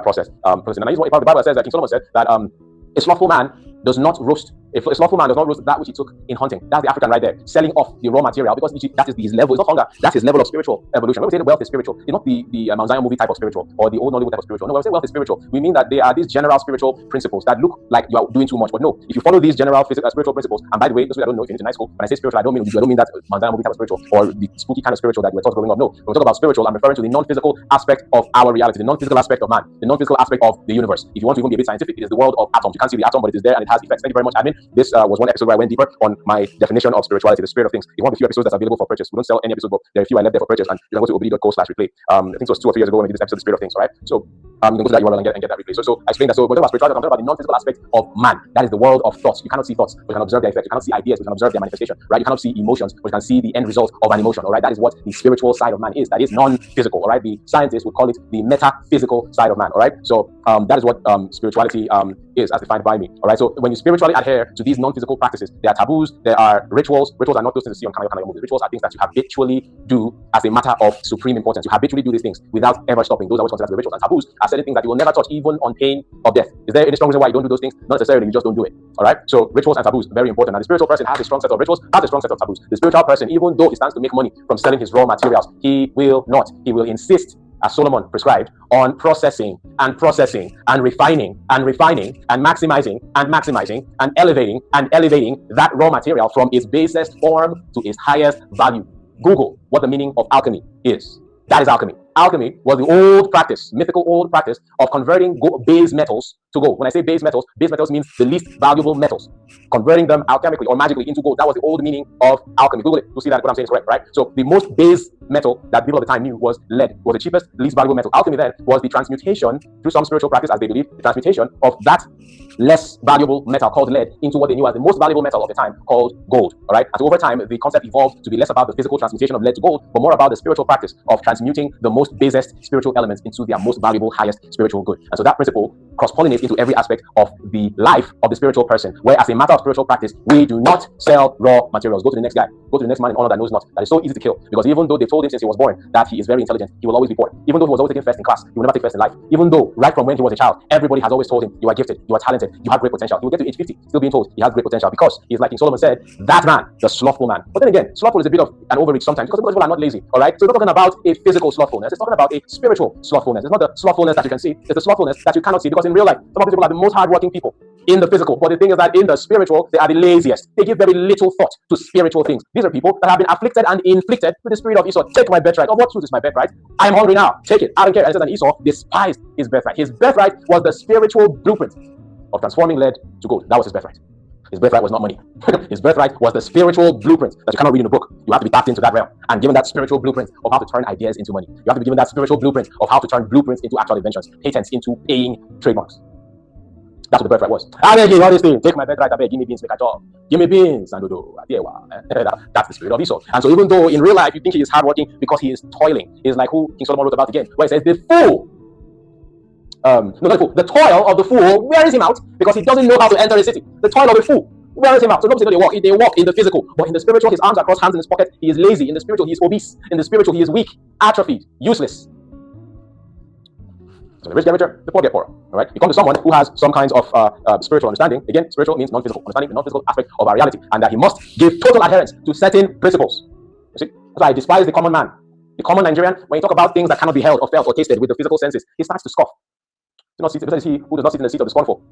process. And I use what the Bible says that King Solomon said that a slothful man does not roast. If a slothful man does not roast that which he took in hunting, that's the African right there, selling off the raw material because that is his level. It's not hunger. That's his level of spiritual evolution. When we say wealth is spiritual, it's not the Mount Zion movie type of spiritual or the old Nollywood type of spiritual. No, when we say wealth is spiritual, we mean that they are these general spiritual principles that look like you are doing too much. But no, if you follow these general spiritual principles, and by the way, those of you that don't know, if you're into night school, when I say spiritual, I don't mean that Mount Zion movie type of spiritual or the spooky kind of spiritual that we were taught growing up. No, when we talk about spiritual, I'm referring to the non-physical aspect of our reality, the non-physical aspect of man, the non-physical aspect of the universe. If you want to even be a bit scientific, it is the world of atoms. You can't see the atom, but it is there and it has effects. Thank you very much, admin. This was one episode where I went deeper on my definition of spirituality, the spirit of things. If you want a few episodes that's available for purchase, we don't sell any episode book. There are a few I left there for purchase, and you can go to obidi.co/replay. I think it was 2 or 3 years ago when we did this episode, the spirit of things. All right, so you can go to that URL and get that replay. So I explained that. So we're talking about spirituality. I'm talking about the non-physical aspect of man. That is the world of thoughts. You cannot see thoughts, but you can observe their effects. You cannot see ideas, but you can observe their manifestation. Right? You cannot see emotions, but you can see the end result of an emotion. All right, that is what the spiritual side of man is. That is non-physical. All right, the scientists would call it the metaphysical side of man. All right, so that is what spirituality is as defined by me. All right, so when you spiritually adhere to these non-physical practices, there are taboos, there are rituals. Rituals are not those things you see on Kanayo movies. Rituals are things that you habitually do as a matter of supreme importance. You habitually do these things without ever stopping. Those are what's considered the rituals. And taboos are certain things that you will never touch, even on pain of death. Is there any strong reason why you don't do those things? Not necessarily. You just don't do it. All right. So rituals and taboos, very important. And the spiritual person has a strong set of rituals, has a strong set of taboos. The spiritual person, even though he stands to make money from selling his raw materials, he will not. He will insist, as Solomon prescribed, on processing and refining and maximizing and elevating that raw material from its basest form to its highest value. Google what the meaning of alchemy is. That is alchemy. Alchemy was the old practice, mythical old practice of converting base metals to gold. When I say base metals means the least valuable metals. converting them alchemically or magically into gold. That was the old meaning of alchemy. Google it. You'll see that what I'm saying is correct, right? So the most base metal that people of the time knew was lead. It was the cheapest, least valuable metal. Alchemy then was the transmutation through some spiritual practice, as they believe, the transmutation of that less valuable metal called lead into what they knew as the most valuable metal of the time called gold. All right. And so over time, the concept evolved to be less about the physical transmutation of lead to gold, but more about the spiritual practice of transmuting the most basest spiritual elements into their most valuable, highest spiritual good. And so that principle cross-pollinates into every aspect of the life of the spiritual person, where as a matter of spiritual practice, we do not sell raw materials. Go to the next guy. Go to the next man in honor that knows not. That is so easy to kill, because even though they told him since he was born that he is very intelligent, he will always be poor. Even though he was always taking first in class, he will never take first in life. Even though right from when he was a child, everybody has always told him, you are gifted, you are talented, you have great potential. He will get to age 50 still being told he has great potential, because he is, like King Solomon said, that man, the slothful man. But then again, slothful is a bit of an overreach sometimes, because people are not lazy. All right. So we're not talking about a physical slothfulness. It's talking about a spiritual slothfulness. It's not the slothfulness that you can see. It's the slothfulness that you cannot see, because in real life, some of these people are the most hardworking people in the physical, but the thing is that in the spiritual, they are the laziest. They give very little thought to spiritual things. These are people that have been afflicted and inflicted with the spirit of Esau. Take my birthright. Of what truth is my birthright? I am hungry now. Take it. I don't care. And it says that Esau despised his birthright. His birthright was the spiritual blueprint of transforming lead to gold. That was his birthright. His birthright was not money. His birthright was the spiritual blueprint that you cannot read in a book. You have to be tapped into that realm and given that spiritual blueprint of how to turn ideas into money. You have to be given that spiritual blueprint of how to turn blueprints into actual inventions, patents into paying trademarks. That's what the birthright was. I beg you, all these things. Take my birthright, I beg. Give me beans, make a job. Give me beans, and that's the spirit of Esau. And so even though in real life you think he is hardworking because he is toiling, he is like who King Solomon wrote about again, where he says the fool. No, not the fool. The toil of the fool wears him out because he doesn't know how to enter a city. The toil of the fool wears him out. So nobody knows they walk in the physical, but in the spiritual, his arms are crossed, hands in his pocket. He is lazy. In the spiritual, he is obese. In the spiritual, he is weak, atrophied, useless. So the rich get richer, the poor get poorer. All right. You come to someone who has some kinds of spiritual understanding. Again, spiritual means non-physical, understanding the non-physical aspect of our reality, and that he must give total adherence to certain principles. You see, that's why I despise the common man. The common Nigerian, when you talk about things that cannot be held or felt or tasted with the physical senses, he starts to scoff. Do not see, because he who does not sit in the seat of the scornful.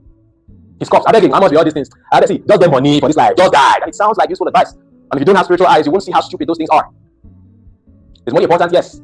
He scoffs. I beg him, I must be all these things. I see, just get money for this life, just die. And it sounds like useful advice. And if you don't have spiritual eyes, you won't see how stupid those things are. It's more important, yes.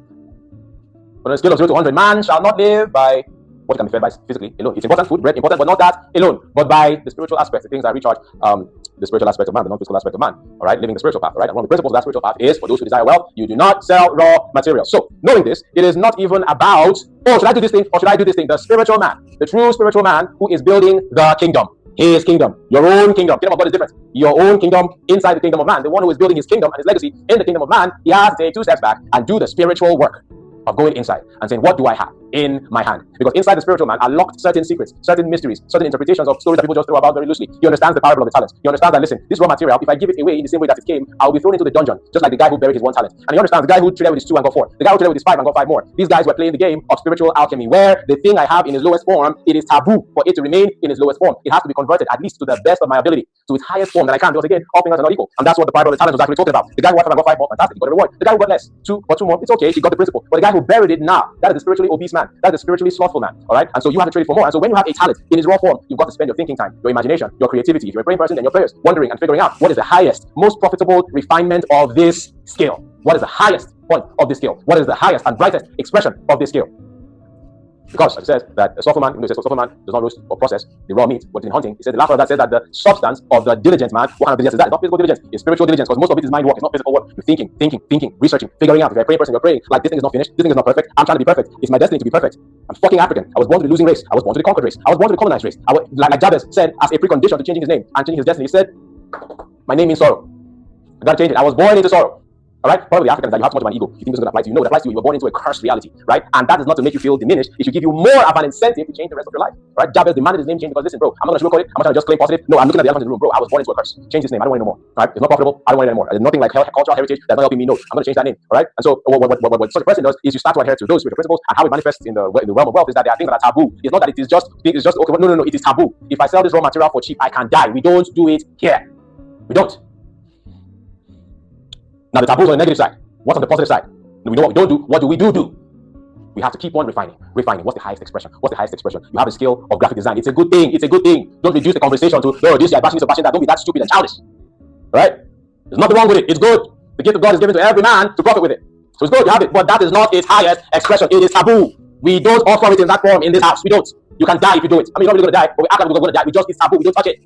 But on a scale of 0 to 100, man shall not live by what can be fed by physically alone. It's important, food, bread, important, but not that alone, but by the spiritual aspects, the things that recharge the spiritual aspect of man, the non-physical aspect of man. All right, living the spiritual path. All right, and one of the principles of that spiritual path is for those who desire wealth, you do not sell raw materials. So, knowing this, it is not even about, oh, should I do this thing or should I do this thing? The spiritual man, the true spiritual man who is building the kingdom, his kingdom, your own kingdom. Kingdom of God is different. Your own kingdom inside the kingdom of man. The one who is building his kingdom and his legacy in the kingdom of man, he has to take 2 steps back and do the spiritual work of going inside and saying, what do I have in my hand? Because inside the spiritual man are locked certain secrets, certain mysteries, certain interpretations of stories that people just throw about very loosely. He understands the parable of the talents. He understands that, listen, this raw material, if I give it away in the same way that it came, I will be thrown into the dungeon, just like the guy who buried his 1 talent. And he understands the guy who traded with his 2 and got 4, the guy who traded with his 5 and got 5 more. These guys were playing the game of spiritual alchemy, where the thing I have in its lowest form, it is taboo for it to remain in its lowest form. It has to be converted at least to the best of my ability, to its highest form that I can, because again, all things are not equal. And that's what the parable of the talent was actually talking about. The guy who got 5 and got 5 more, fantastic, he got a reward. The guy who got less, 2 got 2 more, it's okay, he got the principle. But the guy who buried it, that is the spiritually obese man. That is the spiritually slothful man. All right. And so you have to trade for more. And so when you have a talent in its raw form, you've got to spend your thinking time, your imagination, your creativity. If you're a brain person, then your prayers, wondering and figuring out what is the highest, most profitable refinement of this skill. What is the highest point of this skill? What is the highest and brightest expression of this skill? Because it says that a slothful man, it says a slothful man does not roast or process the raw meat, but in hunting, it says the last one that says that the substance of the diligent man, what kind of diligence is that? It's not physical diligence, it's spiritual diligence, because most of it is mind work, it's not physical work. You're thinking, researching, figuring out. If you're a praying person, you're praying, like this thing is not finished, this thing is not perfect, I'm trying to be perfect, it's my destiny to be perfect. I'm fucking African. I was born to the losing race, I was born to the conquered race, I was born to the colonized race. Like Jabez said, as a precondition to changing his name and changing his destiny, he said, my name means sorrow. I gotta change it. I was born into sorrow. All right, part of the African is that you have too much of an ego. You think this is going to apply to you. No, it applies to you. You were born into a cursed reality, right? And that is not to make you feel diminished. It should give you more of an incentive to change the rest of your life, right? Jabez demanded his name changed because, listen, bro, I'm not going to sugarcoat it. I'm not going to just claim positive. No, I'm looking at the elephant in the room, bro. I was born into a curse. Change this name. I don't want it no more. All right, it's not profitable. I don't want it anymore. There's nothing like cultural heritage that's not helping me. No, I'm going to change that name. All right, and so what such a person does is you start to adhere to those spiritual principles, and how it manifests in the realm of wealth is that there are things that are taboo. It's not that it is just okay. No, it is taboo. If I sell this raw material for cheap, I can die. We don't do it here. We don't. Now the taboos on the negative side. What's on the positive side? We know what we don't do. What do we do? We have to keep on refining. What's the highest expression? You have a skill of graphic design. It's a good thing. Don't reduce the conversation to, no, this, you're bashing that. Don't be that stupid and childish. Right? There's nothing wrong with it. It's good. The gift of God is given to every man to profit with it. So it's good, you have it. But that is not its highest expression. It is taboo. We don't offer it in that form in this house. We don't. You can die if you do it. I mean, you're not really going to die, but we act like we're going to die. It's taboo. We don't touch it.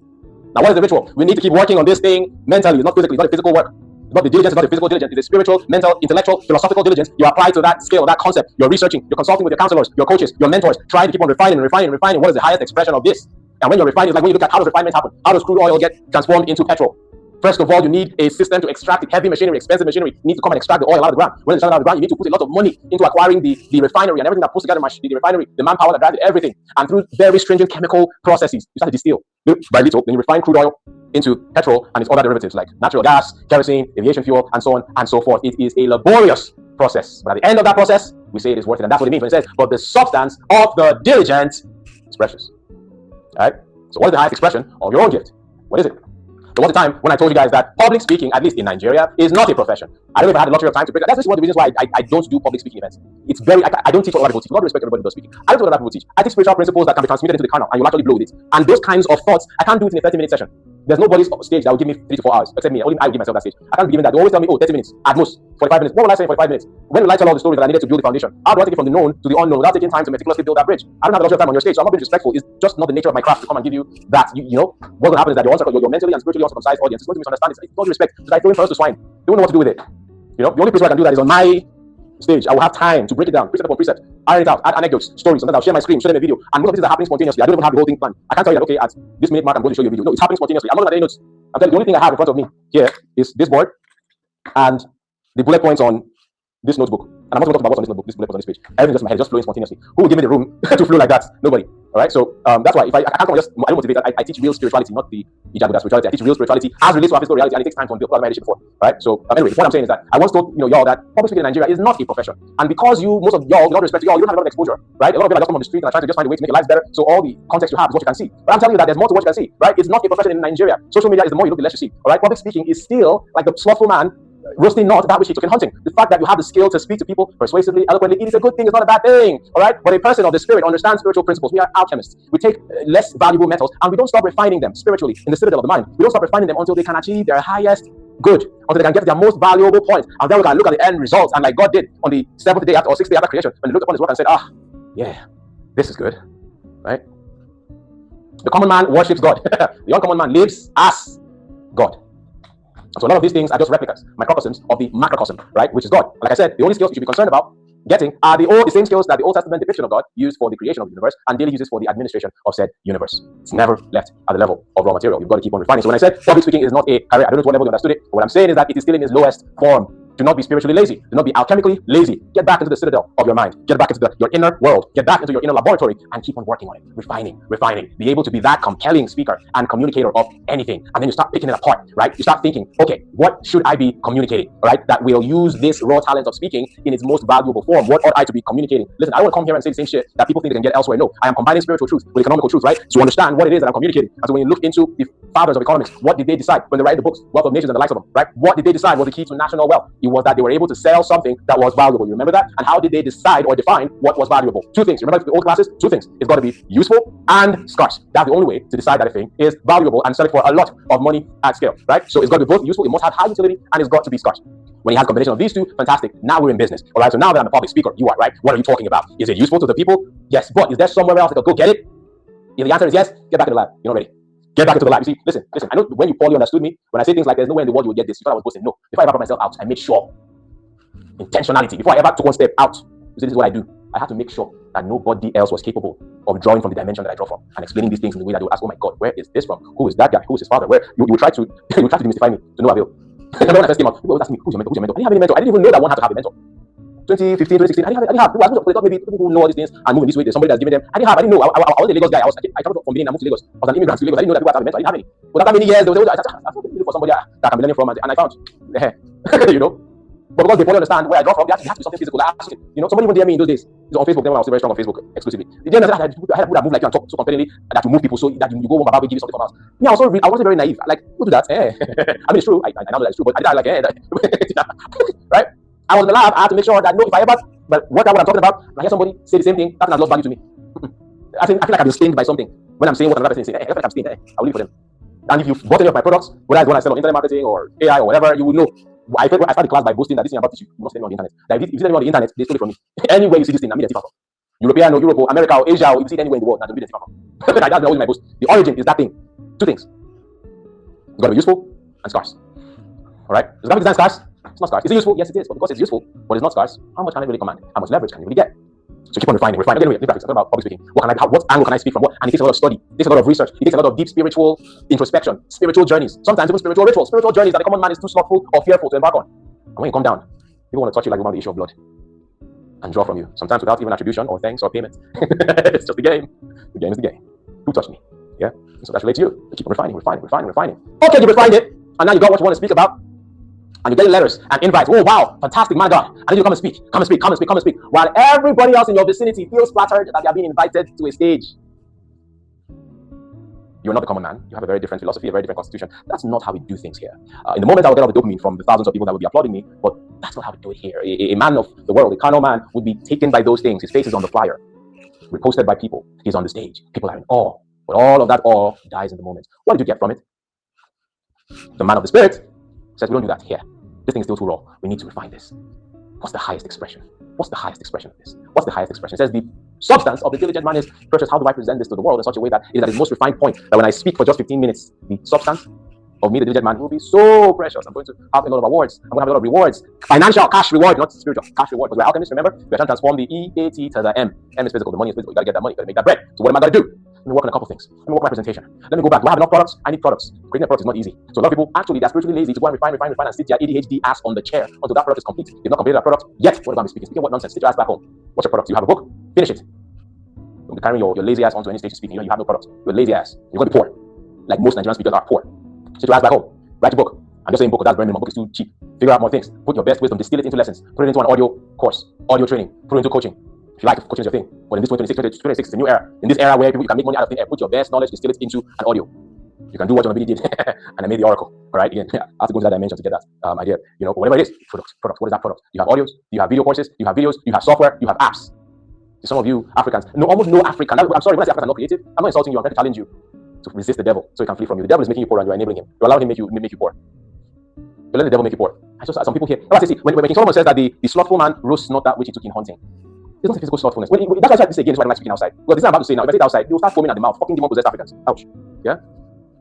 Now, what is the ritual? We need to keep working on this thing mentally, not physically. It's not a physical work. It's not the diligence, it's not a physical diligence. It's a spiritual, mental, intellectual, philosophical diligence. You apply to that skill, that concept. You're researching, you're consulting with your counselors, your coaches, your mentors, trying to keep on refining and refining and refining. What is the highest expression of this? And when you're refining, it's like when you look at how does refinement happen? How does crude oil get transformed into petrol? First of all, you need a system to extract it. Heavy machinery, expensive machinery. You need to come and extract the oil out of the ground. When it's out of the ground, you need to put a lot of money into acquiring the refinery and everything that puts together the refinery, the manpower that drives it, everything. And through very stringent chemical processes, you start to distill little by little. Then you refine crude oil into petrol and its other derivatives like natural gas, kerosene, aviation fuel, and so on and so forth. It is a laborious process. But at the end of that process, we say it is worth it. And that's what it means when it says, but the substance of the diligent is precious. All right? So what is the highest expression of your own gift? What is it? There was a time when I told you guys that public speaking, at least in Nigeria, is not a profession. I don't know if I had a luxury of time to break that. That's just one of the reasons why I don't do public speaking events. It's very, I don't teach what other people teach. With all respect, everybody does speaking. I don't do what other people teach. I teach spiritual principles that can be transmitted into the carnal, and you'll actually blow with it. And those kinds of thoughts, I can't do it in a 30-minute session. There's nobody's stage that will give me 3 to 4 hours, except me. Only I will give myself that stage. I can't be given that. They always tell me, oh, 30 minutes, at most, 45 minutes. What will I say in 45 minutes? When will I tell all the stories that I needed to build the foundation? How do I take it from the known to the unknown without taking time to meticulously build that bridge? I don't have a luxury of time on your stage, so I'm not being disrespectful. It's just not the nature of my craft to come and give you that. You know, what's going to happen is that your mentally and spiritually uncircumcised audience is going to misunderstand it. It's all respect. It's like throwing first to swine. They don't know what to do with it. You know, the only place where I can do that is on my stage. I will have time to break it down, precept upon precept, iron it out, add anecdotes, stories. Sometimes I'll share my screen, show them a video, and most of these are happening spontaneously. I don't even have the whole thing planned. I can't tell you that, okay, at this minute mark, I'm going to show you a video. No, it's happening spontaneously. I'm not looking at any notes. I'm telling you, the only thing I have in front of me here is this board and the bullet points on this notebook. And I'm not going to talk about what's on this notebook, this bullet points on this page. Everything's just in my head, just flowing spontaneously. Who will give me the room to flow like that? Nobody. All right, so that's why if I can't come just, I don't motivate. I teach real spirituality, not the Ijabuda spirituality. I teach real spirituality as relates to our physical reality, and it takes time to unveil. I've before. All right, so anyway, what I'm saying is that I once told y'all that public speaking in Nigeria is not a profession, and because most of y'all, with all respect to y'all, you don't have a lot of exposure, right? A lot of people are just come on the street and are trying to just find a way to make your lives better. So all the context you have is what you can see. But I'm telling you that there's more to what you can see, right? It's not a profession in Nigeria. Social media is the more you look, the less you see. All right, public speaking is still like the slothful man roasting not that which he took in hunting. The fact that you have the skill to speak to people persuasively, eloquently, it is a good thing. It's not a bad thing. All right, but a person of the spirit understands spiritual principles. We are alchemists. We take less valuable metals and we don't stop refining them spiritually in the citadel of the mind. We don't stop refining them until they can achieve their highest good, until they can get to their most valuable point, and then we can look at the end results. And like God did on the 7th day after or 6th day after creation, when he looked upon his work and said, yeah, this is good, right? The common man worships God. The uncommon man lives as God. So a lot of these things are just replicas, microcosms of the macrocosm, right? Which is God. Like I said, the only skills you should be concerned about getting are the same skills that the Old Testament depiction of God used for the creation of the universe and daily uses for the administration of said universe. It's never left at the level of raw material. You've got to keep on refining. So when I said public speaking is not a career, I don't know to what level you understood it, but what I'm saying is that it is still in its lowest form. Do not be spiritually lazy. Do not be alchemically lazy. Get back into the citadel of your mind. Get back into your inner world. Get back into your inner laboratory and keep on working on it. Refining. Be able to be that compelling speaker and communicator of anything. And then you start picking it apart, right? You start thinking, okay, what should I be communicating, right? That will use this raw talent of speaking in its most valuable form. What ought I to be communicating? Listen, I don't want to come here and say the same shit that people think they can get elsewhere. No, I am combining spiritual truth with economical truth, right? To understand what it is that I'm communicating. And so when you look into the fathers of economics, what did they decide when they write the books, Wealth of Nations and the likes of them, right? What did they decide was the key to national wealth? It was that they were able to sell something that was valuable. You remember that? And how did they decide or define what was valuable? 2 things. Remember the old classes? 2 things. It's got to be useful and scarce. That's the only way to decide that a thing is valuable and sell it for a lot of money at scale, right? So it's got to be both useful, it must have high utility, and it's got to be scarce. When you have a combination of these 2, fantastic. Now we're in business. All right. So now that I'm a public speaker, you are, right? What are you talking about? Is it useful to the people? Yes. But is there somewhere else I could go get it? If the answer is yes, get back in the lab. You're not ready. Get back into the lab. You see, listen. I know when you poorly understood me, when I say things like there's no way in the world you will get this, you thought I was boasting. No. Before I ever brought myself out, I made sure. Intentionality. Before I ever took one step out, you see, this is what I do. I have to make sure that nobody else was capable of drawing from the dimension that I draw from and explaining these things in the way that they will ask, oh my God, where is this from? Who is that guy? Who is his father? Where you try to demystify me to no avail. Remember when I first came out, people always ask me, who's your mentor? I didn't have any mentor. I didn't even know that one had to have a mentor. 2015, 2016, I didn't have. They thought maybe people who know all these things and move in this way, there's somebody that's giving them. I didn't know. I was a Lagos guy. I traveled from Benin and moved to Lagos. I was an immigrant to Lagos. I didn't know that people had to have a mentor. I didn't have any. But after many years, I was looking for somebody that I can be learning from, and I found, you know. But because they probably understand where I draw from, it has to be something physical. Somebody even DM me in those days. It was on Facebook, then when I was very strong on Facebook exclusively. They didn't understand I had people that move like you and talk so compellingly that you move people so that you go home about give you something from us. Me, I wasn't very naive. Like, who do that? I mean, it's true. I know that it's true, but I did right? I was in the lab. I had to make sure that if I ever work out what I'm talking about, and I hear somebody say the same thing, that has lost value to me. I feel like I've been stained by something when I'm saying what another person is saying. I feel like I'm stained. I'll leave for them. And if you've bought any of my products, whether it's one I sell on internet marketing or AI or whatever, you will know. I started the class by boasting that this thing about you must sell on the internet. Like if you see anyone on the internet, they stole it from me. Anywhere you see this thing, I mean, it's from European or Europe or America or Asia, or you see it anywhere in the world, that's where it's from. That's always my boast. The origin is that thing. 2 things. It's got to be useful and scarce. All right? Is the graphic design scarce? It's not scarce. Is it useful? Yes, it is. But because it's useful, but it's not scarce, how much can I really command? How much leverage can you really get? So keep on refining. Anyway, I'm talking about public speaking. What angle can I speak from? What? And it takes a lot of study. It takes a lot of research. It takes a lot of deep spiritual introspection, spiritual journeys. Sometimes even spiritual rituals, spiritual journeys that the common man is too slothful or fearful to embark on. And when you come down, people want to touch you like you want the issue of blood and draw from you. Sometimes without even attribution or thanks or payment. It's just the game. The game is the game. Who touched me? Yeah. So that's related to you. You keep on refining. Okay, you refined it, and now you got what you want to speak about. And you get letters and invites. Oh, wow, fantastic, my God. I need you to come and speak. While everybody else in your vicinity feels flattered that they are being invited to a stage. You're not the common man. You have a very different philosophy, a very different constitution. That's not how we do things here. In the moment, I will get all the dopamine from the thousands of people that will be applauding me, but that's not how we do it here. A man of the world, a carnal man, would be taken by those things. His face is on the flyer, reposted by people. He's on the stage. People are in awe. But all of that awe dies in the moment. What did you get from it? The man of the spirit says, we don't do that here. This thing is still too raw. We need to refine this. What's the highest expression? What's the highest expression of this? What's the highest expression? It says the substance of the diligent man is precious. How do I present this to the world in such a way that it is at its most refined point? That when I speak for just 15 minutes, the substance of me, the diligent man, will be so precious. I'm going to have a lot of awards. I'm going to have a lot of rewards. Financial, cash reward, not spiritual. Cash reward. Because we're alchemists, remember? We're trying to transform the E-A-T to the M. M is physical. The money is physical. You got to get that money. You got to make that bread. So what am I going to do? Let me work on a couple things. Let me work on my presentation. Let me go back. Do I have enough products? I need products. Creating a product is not easy. So a lot of people actually they're spiritually lazy to go and refine and sit their ADHD ass on the chair until that product is complete. They've not completed that product yet. What about me speaking? Speaking what nonsense? Sit your ass back home. What's your product? You have a book? Finish it. Don't be carrying your lazy ass onto any stage to speak. You have no product. You're a lazy ass. You're going to be poor. Like most Nigerian speakers are poor. Sit your ass back home. Write your book. I'm just saying book, that's very minimum. Book is too cheap. Figure out more things. Put your best wisdom, distill it into lessons. Put it into an audio course, audio training. Put it into coaching. If you like, coaching is your thing. But in this 2026, it's a new era. In this era where you can make money out of thin air, put your best knowledge, distill it into an audio. You can do what John Obidi did, and I made the oracle. All right, again, I have to go into that dimension to get that idea. You know, whatever it is, product. What is that product? You have audios, you have video courses, you have videos, you have software, you have apps. Some of you Africans, almost no African. I'm sorry, when I say African, not creative, I'm not insulting you. I'm trying to challenge you to resist the devil so he can flee from you. The devil is making you poor, and you're enabling him. You're allowing him to make you poor. You let the devil make you poor. I just some people here. When King Solomon says that the slothful man roasts not that which he took in hunting. It's not a physical slothfulness. That's why I try to say again, is why I don't like speaking outside. Because this is what I'm about to say now. If I say it outside, you'll start foaming at the mouth. Fucking demon-possessed Africans. Ouch. Yeah?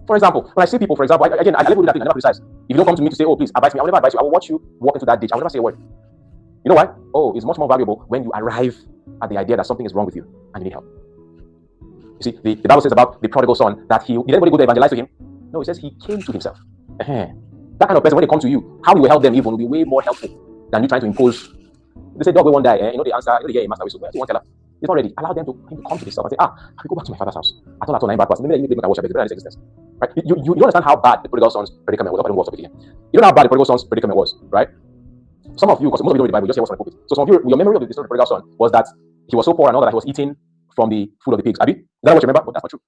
For example, when I see people, I never do that thing. I never criticize. If you don't come to me to say, oh, please, advise me, I will never advise you. I will watch you walk into that ditch. I will never say a word. You know why? Oh, it's much more valuable when you arrive at the idea that something is wrong with you and you need help. You see, the Bible says about the prodigal son that did anybody go to evangelize to him? No, it says he came to himself. That kind of person, when they come to you, how you will help them even will be way more helpful than you trying to impose. They say, dog will one die. You know the answer. You know the yeah, master whistle. You won't tell her. It's not ready. Allow them to come to themselves and say, I will go back to my father's house. I told 9 bad parts. Maybe you can wash up because existence. Right? You understand how bad the prodigal son's predicament was. You know how bad the prodigal son's predicament was, right? Some of you, because most of you know the Bible, you just hear what's on the pulpit. So some of you, your memory of the story of the prodigal son was that he was so poor and all that he was eating from the food of the pigs. Abi? Is that what you remember? But that's not true.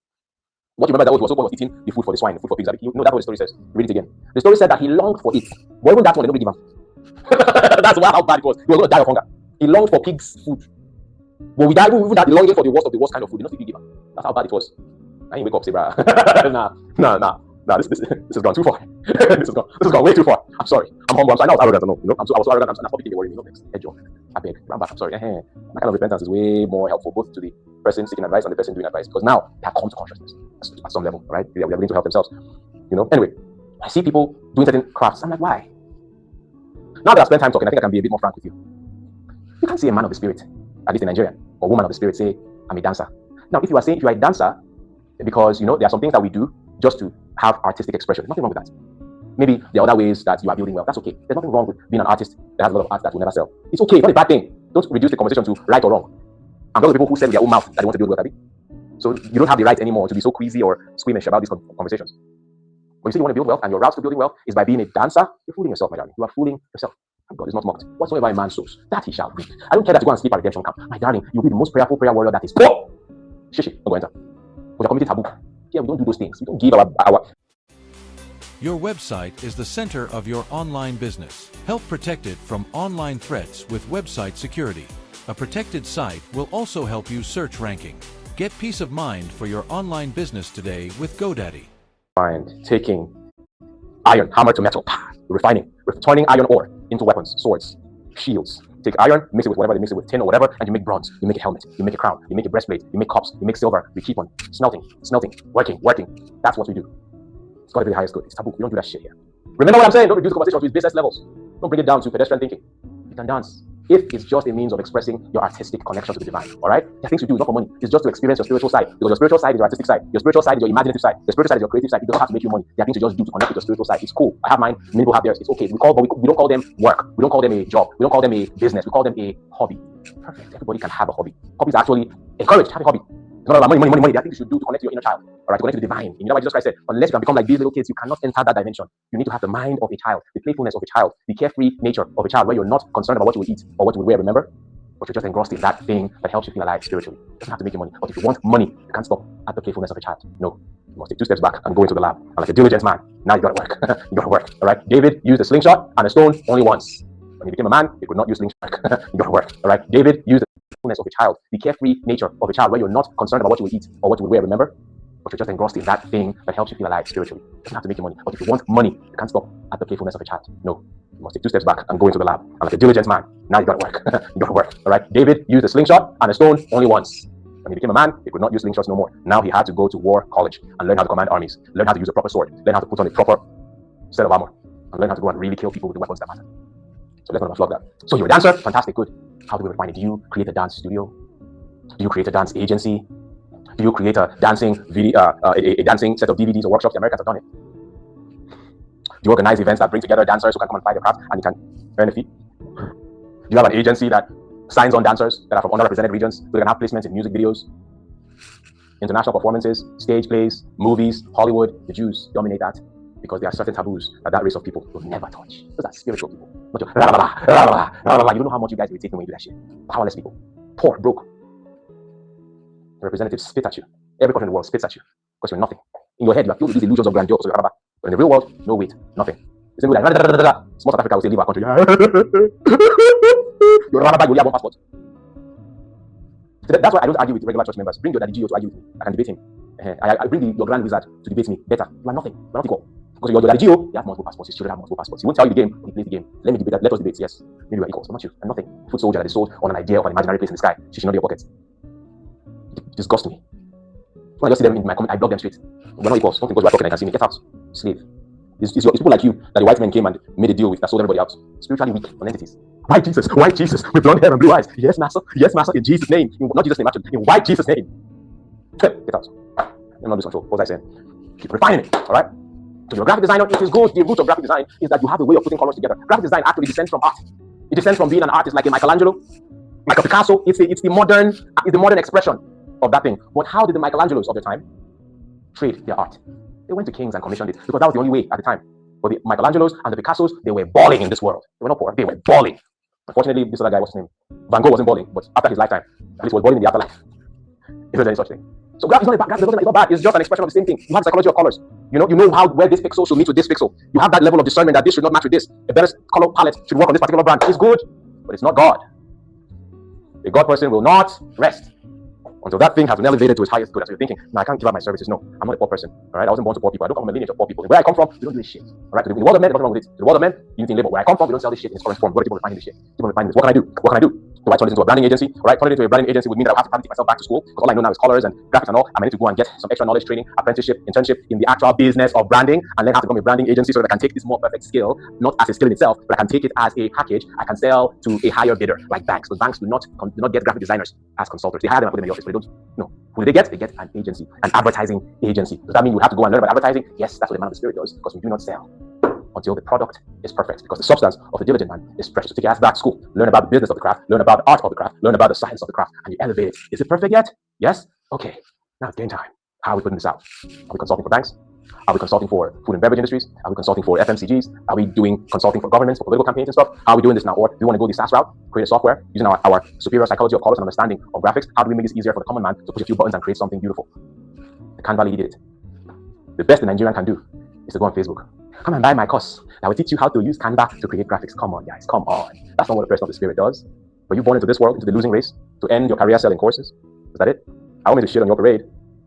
What you remember that he was so poor, he was eating the food for the swine, the food for pigs. Abi? You know that's what the story says. Read it again. The story said that he longed for it. But even that one, they don't give him. That's how bad it was. He was going to die of hunger. He longed for pigs' food. But we died even that longing for the worst kind of food. He did not give him. That's how bad it was. I ain't wake up, say, brah. Nah, this has gone too far. this has gone way too far. I'm sorry. I'm humble. I know I was arrogant. I was so arrogant. I'm not thinking they worry me. Next, head job. I beg. I'm back. I'm sorry. That kind of repentance is way more helpful both to the person seeking advice and the person doing advice, because now they have come to consciousness at some level, right? They are willing to help themselves. Anyway, I see people doing certain crafts. I'm like, why? Now that I've spent time talking, I think I can be a bit more frank with you. You can't say a man of the spirit, at least in Nigeria, or woman of the spirit, say, I'm a dancer. Now, if you are a dancer, because there are some things that we do just to have artistic expression. There's nothing wrong with that. Maybe there are other ways that you are building wealth. That's okay. There's nothing wrong with being an artist that has a lot of art that will never sell. It's okay. It's not a bad thing. Don't reduce the conversation to right or wrong. I'm talking to people who say with their own mouth that they want to build wealth. So you don't have the right anymore to be so queasy or squeamish about these conversations. When you say you want to build wealth and your route to building wealth is by being a dancer, you're fooling yourself, my darling. You are fooling yourself. God is not mocked. Whatsoever a man sows, that he shall reap. I don't care that you go and sleep at redemption camp. My darling, you'll be the most prayerful prayer warrior that is. Oh! Shishi, don't go enter. Because you're committing taboo. Yeah, we don't do those things. We don't give our. Your website is the center of your online business. Help protect it from online threats with website security. A protected site will also help you search ranking. Get peace of mind for your online business today with GoDaddy. Taking iron, hammer to metal, refining, turning iron ore into weapons, swords, shields. Take iron, mix it with whatever, they mix it with tin or whatever, and you make bronze, you make a helmet, you make a crown, you make a breastplate, you make cups, you make silver, you keep on smelting, working. That's what we do. It's got to be the highest good. It's taboo. We don't do that shit here. Remember what I'm saying? Don't reduce the conversation to its business levels. Don't bring it down to pedestrian thinking. You can dance if it's just a means of expressing your artistic connection to the divine. All right? There are things you do, not for money. It's just to experience your spiritual side. Because your spiritual side is your artistic side. Your spiritual side is your imaginative side. Your spiritual side is your creative side. It doesn't have to make you money. There are things you just do to connect with your spiritual side. It's cool. I have mine. Many people have theirs. It's okay. We don't call them work. We don't call them a job. We don't call them a business. We call them a hobby. Perfect. Everybody can have a hobby. Hobbies are actually encouraged. Have a hobby. It's not about money. There are things you should do to connect to your inner child. All right, to connect to the divine. You know what Jesus Christ said? Unless you can become like these little kids, you cannot enter that dimension. You need to have the mind of a child, the playfulness of a child, the carefree nature of a child, where you're not concerned about what you will eat or what you will wear, remember? But you're just engrossed in that thing that helps you feel alive spiritually. It doesn't have to make you money. But if you want money, you can't stop at the playfulness of a child. No. You must take 2 steps back and go into the lab. And like a diligent man, now you gotta work. You gotta work. All right. David used a slingshot and a stone only once. When he became a man, he could not use slingshot. You gotta work. All right. David used the playfulness of a child, the carefree nature of a child, where you're not concerned about what you will eat or what you will wear, remember? But you're just engrossed in that thing that helps you feel alive spiritually. It doesn't have to make you money. But if you want money, you can't stop at the playfulness of a child. No. You must take 2 steps back and go into the lab. And like a diligent man, now you gotta work. You gotta work. All right. David used a slingshot and a stone only once. When he became a man, he could not use slingshots no more. Now he had to go to war college and learn how to command armies, learn how to use a proper sword, learn how to put on a proper set of armor, and learn how to go and really kill people with the weapons that matter. So let's not overflog that. So you're a dancer, fantastic, good. How do we refine it? Do you create a dance studio? Do you create a dance agency? Do you create a dancing video, a dancing set of DVDs or workshops? The Americans have done it. Do you organize events that bring together dancers who can come and apply their craft and you can earn a fee? Do you have an agency that signs on dancers that are from underrepresented regions so they can have placements in music videos, international performances, stage plays, movies, Hollywood? The Jews dominate that because there are certain taboos that race of people will never touch. Those are spiritual people. Not your You don't know how much you guys irritate me when you do that shit. Powerless people. Poor, broke. The representatives spit at you. Every country in the world spits at you because you're nothing. In your head, you are filled with these illusions of grandeur. So but in the real world, no weight, nothing. The same way like small South Africa will say leave our country. You're you only have one passport. So that's why I don't argue with regular church members. Bring your daddy Gio to argue with me. I can debate him. I bring your grand wizard to debate me. Better. You are nothing. You are not equal. Because your daddy Gio, he has multiple passports. His children have multiple passports. He won't tell you the game, but he plays the game. Let me debate that. Let us debate. Yes. Maybe we are equals, but not you. I'm nothing. Foot soldier that is sold on an idea of an imaginary place in the sky. She should not be your pocket. It disgusts me. When I just see them in my comment, I block them straight. We're not equals. Something goes, we're talking, I can see me. Get out. Slave. It's people like you that the white men came and made a deal with that sold everybody out. Spiritually weak entities. White Jesus with blonde hair and blue eyes. Yes, master, in Jesus' name. Not Jesus' name, actually. In white Jesus' name. Get out. I'm not lose control. What was I saying? Keep refining it. Alright? So you're a graphic designer, it is good. The root of graphic design is that you have a way of putting colors together. Graphic design actually descends from art. It descends from being an artist like a Michelangelo, like a Picasso. It's the modern expression of that thing. But how did the Michelangelos of the time trade their art? They went to kings and commissioned it because that was the only way at the time. But the Michelangelos and the Picassos, they were balling in this world. They were not poor, they were balling. Unfortunately, this other guy, what's his name? Van Gogh wasn't balling, but after his lifetime, at least was balling in the afterlife. If there's any such thing. So graphics is not bad. It's just an expression of the same thing. You have psychology of colors. You know where this pixel should meet with this pixel. You have that level of discernment that this should not match with this. A better color palette should work on this particular brand. It's good, but it's not God. A God person will not rest until that thing has been elevated to its highest good. As you're thinking, no, I can't give up my services. No, I'm not a poor person. All right, I wasn't born to poor people. I don't come from a lineage of poor people. Where I come from, we don't do this shit. All right, to the world of men, there's nothing wrong with it. To the world of men, you need to labor. Where I come from, we don't sell this shit in its current form. What are people finding this shit? People finding this. What can I do? Do I turn it into a branding agency? All right, turning it into a branding agency would mean that I have to take myself back to school because all I know now is colors and graphics and all. I need to go and get some extra knowledge, training, apprenticeship, internship in the actual business of branding, and learn how to become a branding agency so that I can take this more perfect skill, not as a skill in itself, but I can take it as a package. I can sell to a higher bidder, like banks. Because banks do not get graphic designers as consultants. They hire them and put them in the office, but they don't. No. Who do they get? They get an agency, an advertising agency. Does that mean you have to go and learn about advertising? Yes, that's what the man of the spirit does, because we do not sell until the product is perfect, because the substance of the diligent man is precious. So take your ass back to school, learn about the business of the craft, learn about the art of the craft, learn about the science of the craft, and you elevate it. Is it perfect yet? Yes? Okay, now it's game time. How are we putting this out? Are we consulting for banks? Are we consulting for food and beverage industries? Are we consulting for FMCGs? Are we doing consulting for governments, for political campaigns and stuff? How are we doing this now? Or do we want to go the SaaS route, create a software using our superior psychology of colors and understanding of graphics? How do we make this easier for the common man to push a few buttons and create something beautiful? The Canva lady did it. The best the Nigerian can do is to go on Facebook. Come and buy my course. I will teach you how to use Canva to create graphics. Come on, guys, come on. That's not what a person of the spirit does. Were you born into this world, into the losing race, to end your career selling courses? Is that it? I want me to shit on your parade,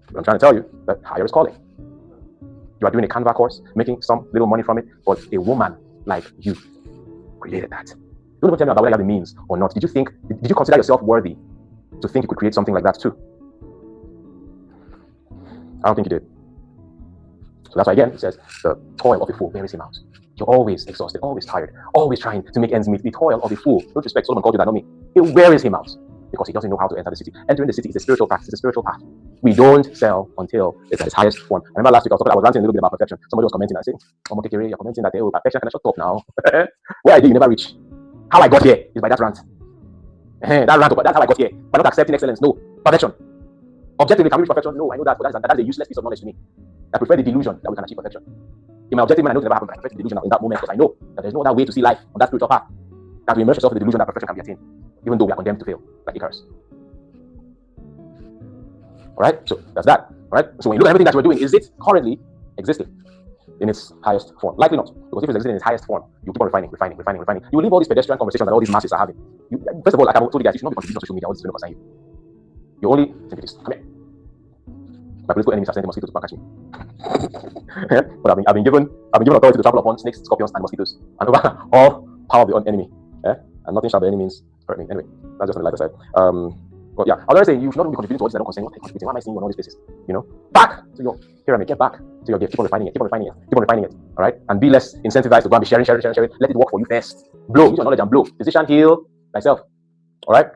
but I'm trying to tell you that higher is calling. You are doing a Canva course, making some little money from it, but a woman like you created that. Don't even tell me about whether you have the means or not. Did you consider yourself worthy to think you could create something like that too? I don't think you did. So that's why again it says the toil of a fool wearies him out. You're always exhausted, always tired, always trying to make ends meet. The toil of a fool. Don't respect Solomon called you that, not me. It wearies him out because he doesn't know how to enter the city. Entering the city is a spiritual practice, it's a spiritual path. We don't sell until it's at its highest form. I remember last week I was ranting a little bit about perfection. Somebody was commenting and saying, "Oh, Mokekere, you're commenting that perfection can I shut up now? Where I did, you never reach. How I got here is by that rant. That's how I got here. By not accepting excellence, no. Perfection. Objectively, can we reach perfection? No, I know that, but that's a useless piece of knowledge to me. I prefer the delusion that we can achieve perfection. In my objective mind, I know it never happened, but I prefer the delusion in that moment because I know that there's no other way to see life on that spiritual path. That we immerse yourself in the delusion that perfection can be attained, even though we are condemned to fail, like Icarus. Alright, so that's that. Alright, so when you look at everything that you're doing, is it currently existing in its highest form? Likely not, because if it's existing in its highest form, you keep on refining. You will leave all these pedestrian conversations that all these masses are having. First of all, like I told you guys, you should not be contributing on social media. All this is going to concern you. You only think this. Come here. My political enemies have sent mosquitoes to catch me. But I've been given authority to trample upon snakes, scorpions, and mosquitoes, and over all power of the enemy. And nothing shall by any means hurt me. Anyway, that's just on the lighter side. But yeah, I was saying you should not be contributing to what that don't concern you. What are you contributing? Why am I seeing you in all these places? You know, back to your pyramid. Get back to your gift. Keep on refining it. All right, and be less incentivized to go and be sharing. Let it work for you first. Blow. Use your knowledge and blow. Decision, heal thyself. All right.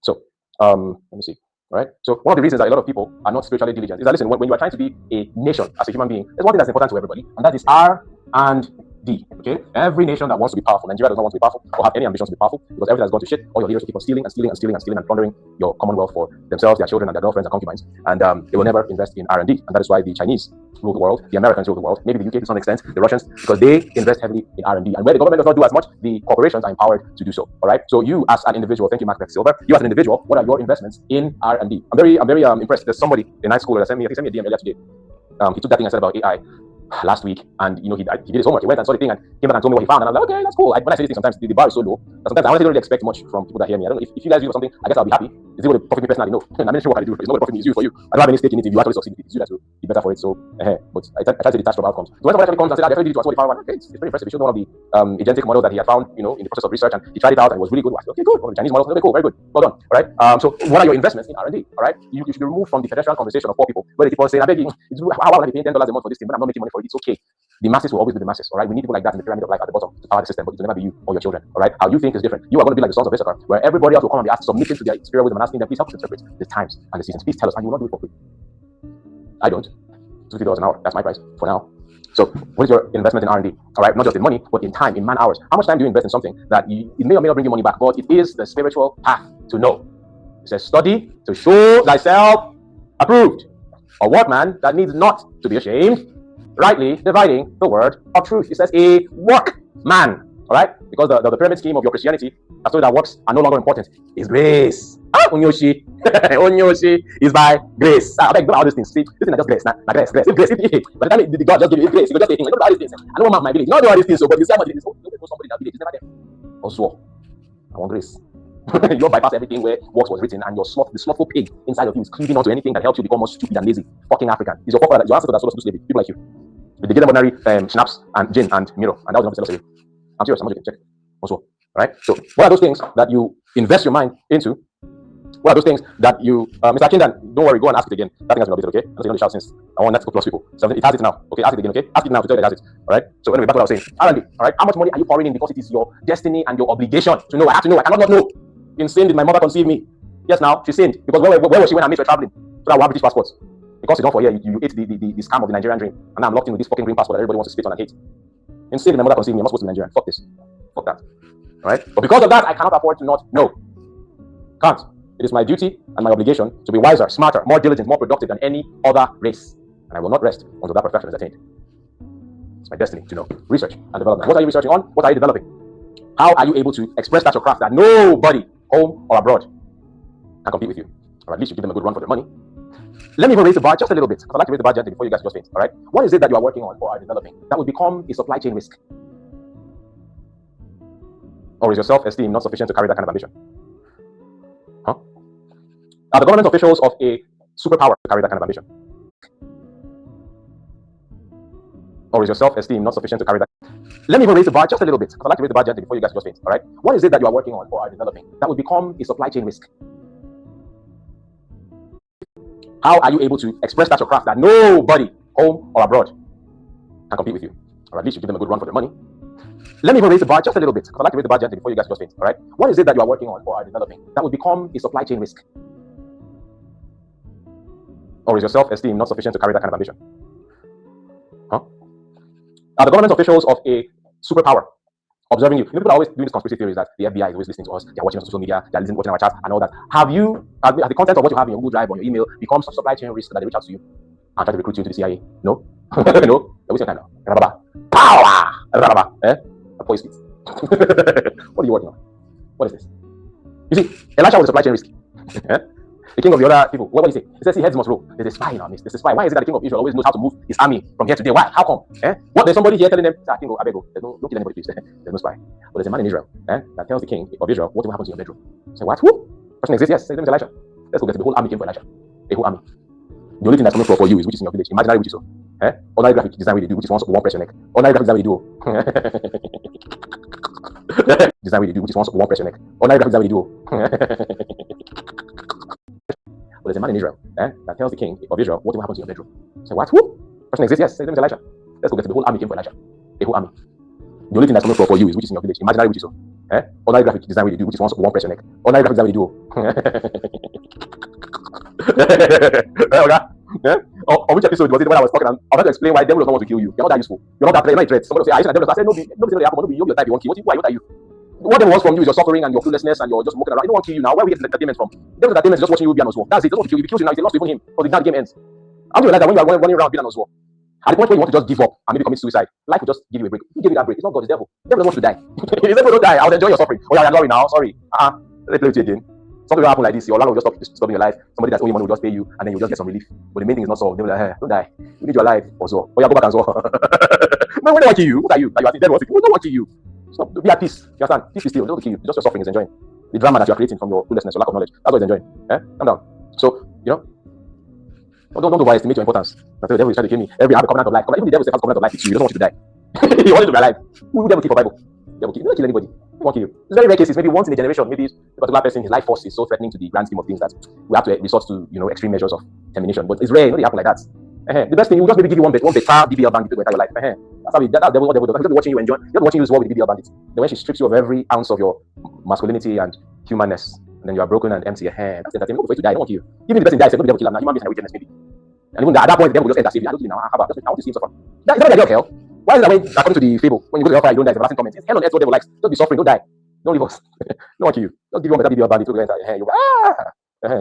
So let me see. All right. So one of the reasons that a lot of people are not spiritually diligent is that, listen, when you are trying to be a nation as a human being, there's one thing that's important to everybody, and that is R and D. Okay. Every nation that wants to be powerful, Nigeria does not want to be powerful or have any ambitions to be powerful, because everything has gone to shit. All your leaders will keep on stealing and plundering your commonwealth for themselves, their children, and their girlfriends and concubines, and they will never invest in R&D. And that is why the Chinese rule the world, the Americans rule the world, maybe the UK to some extent, the Russians, because they invest heavily in R&D. And where the government does not do as much, the corporations are empowered to do so. All right. So you, as an individual, thank you, Mark Silver. You as an individual, what are your investments in R&D? I'm very impressed. There's somebody in high school that sent me a DM earlier today. He took that thing I said about AI last week, and he did his homework. He went and saw the thing and came back and told me what he found, and I was like, okay, that's cool. When I say this thing, sometimes the bar is so low that sometimes I honestly don't really expect much from people that hear me. I don't know if you guys do something, I guess I'll be happy. Is it what profit me personally? No. I'm not sure what I do. It's not what profit me is you for you. I don't have any stake in it. If you actually succeed, it's you that will be better for it. So, but I try to detach from outcomes. So when somebody actually comes and says, I definitely did what he found, okay, it's very impressive. He showed one of the agentic models that he had found, in the process of research, and he tried it out and it was really good. I said, okay, good. One of the Chinese models, okay, cool, very good, well done. All right. So what are your investments in R&D? All right. You should be removed from the pedestrian conversation of poor people where they keep on saying, I beg you, how will I be paying $10 a month for this thing when I'm not making money for it? It's okay. The masses will always be the masses, all right? We need people like that in the pyramid of life at the bottom to power the system, but it will never be you or your children, all right? How you think is different. You are going to be like the sons of Issachar, where everybody else will come and be asked, submitting to their spirit wisdom and asking them, please help us interpret the times and the seasons. Please tell us, and you will not do it for free. I don't. $50 an hour, that's my price for now. So what is your investment in R&D? All right, not just in money, but in time, in man hours. How much time do you invest in something that it may or may not bring you money back, but it is the spiritual path to know. It says, study to show thyself approved, a workman that needs not to be ashamed, rightly dividing the word of truth. It says a workman, all right? Because the pyramid scheme of your Christianity has told that works are no longer important. It's grace. Onyoshi. Onyoshi is by grace. I beg, don't all these things. See, this thing is just grace. Grace. It's grace. By the time the God just give you grace, you go just say, don't do all these things. I don't want my village. You don't do all these things, so but you say somebody in that village, it's never there. Also, I want grace. You don't bypass everything where works was written, and the slothful pig inside of you is cleaving onto anything that helps you become more stupid and lazy. Fucking African. Is your answer to that sort of slavery. People like you. They give them ordinary schnapps and gin and mirror, and that was enough to sell. I'm serious. I'm not check. Also, right? So, what are those things that you invest your mind into? What are those things that you, Mr. Kindan, don't worry, go and ask it again. That thing has been updated, okay? I'm not going to shout since I want that to plus people. So it has it now, okay? Ask it again, okay? Ask it now to tell you that it has it, all right? So anyway, that's what I was saying. R&D, all right? How much money are you pouring in because it is your destiny and your obligation to know? I have to know. I cannot not know. In sin did my mother conceive me? Yes, now she sinned because where was she when her mates were traveling? So that I have British passports. Because it's not for here, you ate the scam of the Nigerian dream, and now I'm locked in with this fucking green passport that everybody wants to spit on and hate. In sin did my mother conceive me? I'm not supposed to be Nigerian. Fuck this. Fuck that. All right? But because of that, I cannot afford to not know. Can't. It is my duty and my obligation to be wiser, smarter, more diligent, more productive than any other race. And I will not rest until that perfection is attained. It's my destiny to know. Research and development. What are you researching on? What are you developing? How are you able to express that your craft that nobody, home or abroad, can compete with you? Or at least you give them a good run for their money. Let me even raise the bar just a little bit. I'd like to raise the bar gently before you guys just faint. All right? What is it that you are working on or are developing that will become a supply chain risk? Or is your self-esteem not sufficient to carry that kind of ambition? Huh? Are the government officials of a superpower to carry that kind of ambition? Or is your self-esteem not sufficient to carry that? Let me even raise the bar just a little bit. I'd like to raise the bar gently before you guys just faint. All right? What is it that you are working on or are developing that will become a supply chain risk? How are you able to express that your craft that nobody, home or abroad, can compete with you, or at least you give them a good run for their money. Let me even raise the bar just a little bit, because I like to raise the bar gently before you guys just faint. All right, what is it that you are working on or are developing that would become a supply chain risk? Or is your self-esteem not sufficient to carry that kind of ambition? Are the government officials of a superpower observing you? People are always doing this conspiracy theories that the FBI is always listening to us, they're watching us on social media, they're listening, watching our chats and all that. Have the content of what you have in your Google Drive or your email become such supply chain risk that they reach out to you and try to recruit you into the CIA? No? No? They're wasting your time now. Power! A poise feet. What are you working on? What is this? You see, Elisha was a supply chain risk. The king of the other people, what did he say? He says, heads must roll. There's a spy in our midst. There's a spy. Why is it that the king of Israel always knows how to move his army from here to there? Why? How come? What? There's somebody here telling them, I think, I beg, there's no kill anybody, please. There's no spy. But there's a man in Israel that tells the king of Israel what will happen to your bedroom. Say, what? Who? Person exists? Yes. Say, name is Elisha. Let's go get the whole army came for Elisha. A whole army. The only thing that's coming for you is which is in your village. Imaginary which is so. Ordinary graphic design we do, which is one press your neck. Ordinary graphic design we do. Design we do, which is one press your neck. Ordinary graphic design we do. But there's a man in Israel that tells the king of Israel what will happen to your bedroom. Say, what? Who? Person exists? Yes. Say, name is Elisha. Let's go get the whole army came for Elisha. A whole army. The only thing that's coming for you is which is in your village. Imaginary which is so. Ordinary graphic design we do, which is one press your neck. Ordinary graphic design we do. On which episode was it when I was talking? I'm about to explain why the devil does not want to kill you. You're not that useful. You're not that player. You're not a threat. Somebody will say, I said, no, nobody happen. Nobody, you're type. You won't kill. What are you? What they want from you is your suffering and your cluelessness and you're just walking around. They don't want to kill you now. Where we get the entertainment from? The entertainment is just watching you be an Oswald. That's it. They don't want to kill you. If he kills you now, it's a loss to even him. Because the game ends. How do you realize that when you are running around being an Oswald, at the point where you want to just give up and maybe commit suicide, life will just give you a break. Who gave you that break? It's not God, it's the devil. The devil doesn't want you to die. The devil don't die. I'll enjoy your suffering. Oh yeah, I'm sorry now. Sorry. Let's play with you again. Something will happen like this. Your landlord will just stop your life. Somebody that's owing money will just pay you and then you'll just get some relief. But the main thing is not solved. They will like, hey, don't die. You need your life also. Oh yeah, go back and so. No, we don't want to kill you. Who are you? Are you the devil wants to kill you? We don't want to kill you. Stop. Be at peace. You understand? Peace is still. Don't kill you. Just your suffering is enjoying. The drama that you are creating from your cluelessness, your lack of knowledge. That's what it's enjoying. Calm down. So, don't overestimate your importance. The devil is trying to kill me. Every I have a covenant of life. Even the devil has a covenant of life with you. He doesn't want you to die. He wants you to be alive. Who devil kill for Bible? Devil kill. He doesn't kill anybody. He won't kill you. It's very rare cases. Maybe once in a generation. Maybe a particular person, his life force is so threatening to the grand scheme of things that we have to resort to extreme measures of termination. But it's rare. They happen like that. The best thing, you just maybe give you one better BBL bandit to go entire life. That's how that's what devil does. He's just watching you enjoy. He's just watching you war with the BBL bandit. Then when she strips you of every ounce of your masculinity and humanness, and then you are broken and empty. That's entertainment. For you to die. Don't want you. Even the person dies, the devil kill him now. Human beings are wickedness maybe. And even at that point, the devil will just enter save you. I don't see now. I want to see him suffer. That's not like hell. Why is that when according to the fable, when you go to hellfire, you don't die? It's a lasting comment. It's hell on earth. What devil likes. Just be suffering. Don't die. Don't leave us. Don't want you. Just give you one better BBL bandit to go enter. You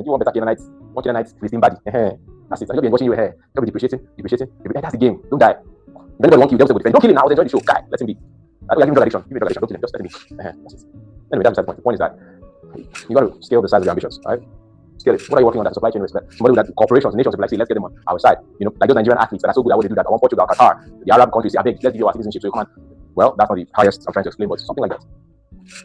want better Canaanite. One Canaanite Philistine body. That's it. I'll be watching you here. You'll be depreciating. That's the game. Don't die. If anybody wants you, they'll say, don't kill him now. Enjoy the show. Guy, let him be. I don't give him drug addiction. Give him drug addiction. Don't kill him. Just let him be. That's it. Anyway, that's the point. The point is that you got to scale the size of your ambitions. Right? Scale it. What are you working on? That supply chain risk. Somebody that corporations, nations will be like, say, let's get them on our side. Like those Nigerian athletes that are so good at what they do that. I want Portugal, Qatar, the Arab countries. Say, let's give you our citizenship so you come. Well, that's not the highest I'm trying to explain, but something like that.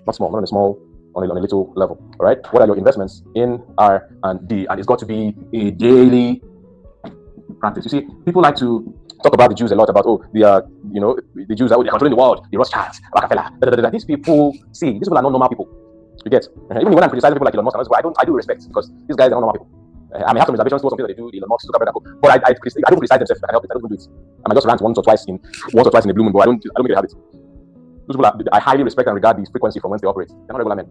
Not small, not on a small. On a little level. All right. What are your investments in R&D? And it's got to be a daily practice. You see, people like to talk about the Jews a lot about the Jews are controlling the world, the Rothschilds, Rockefeller. These people are not normal people. You get even when I'm criticizing people like Elon Musk, I do respect because these guys are not normal people. I may have some reservations towards something that they do, Elon Musk, Zuckerberg, but I don't criticize them. I can help it. I don't do it. I might just rant once or twice in a blue moon, but I don't make it a habit. Those people I highly respect and regard the frequency from whence they operate. They're not regular men.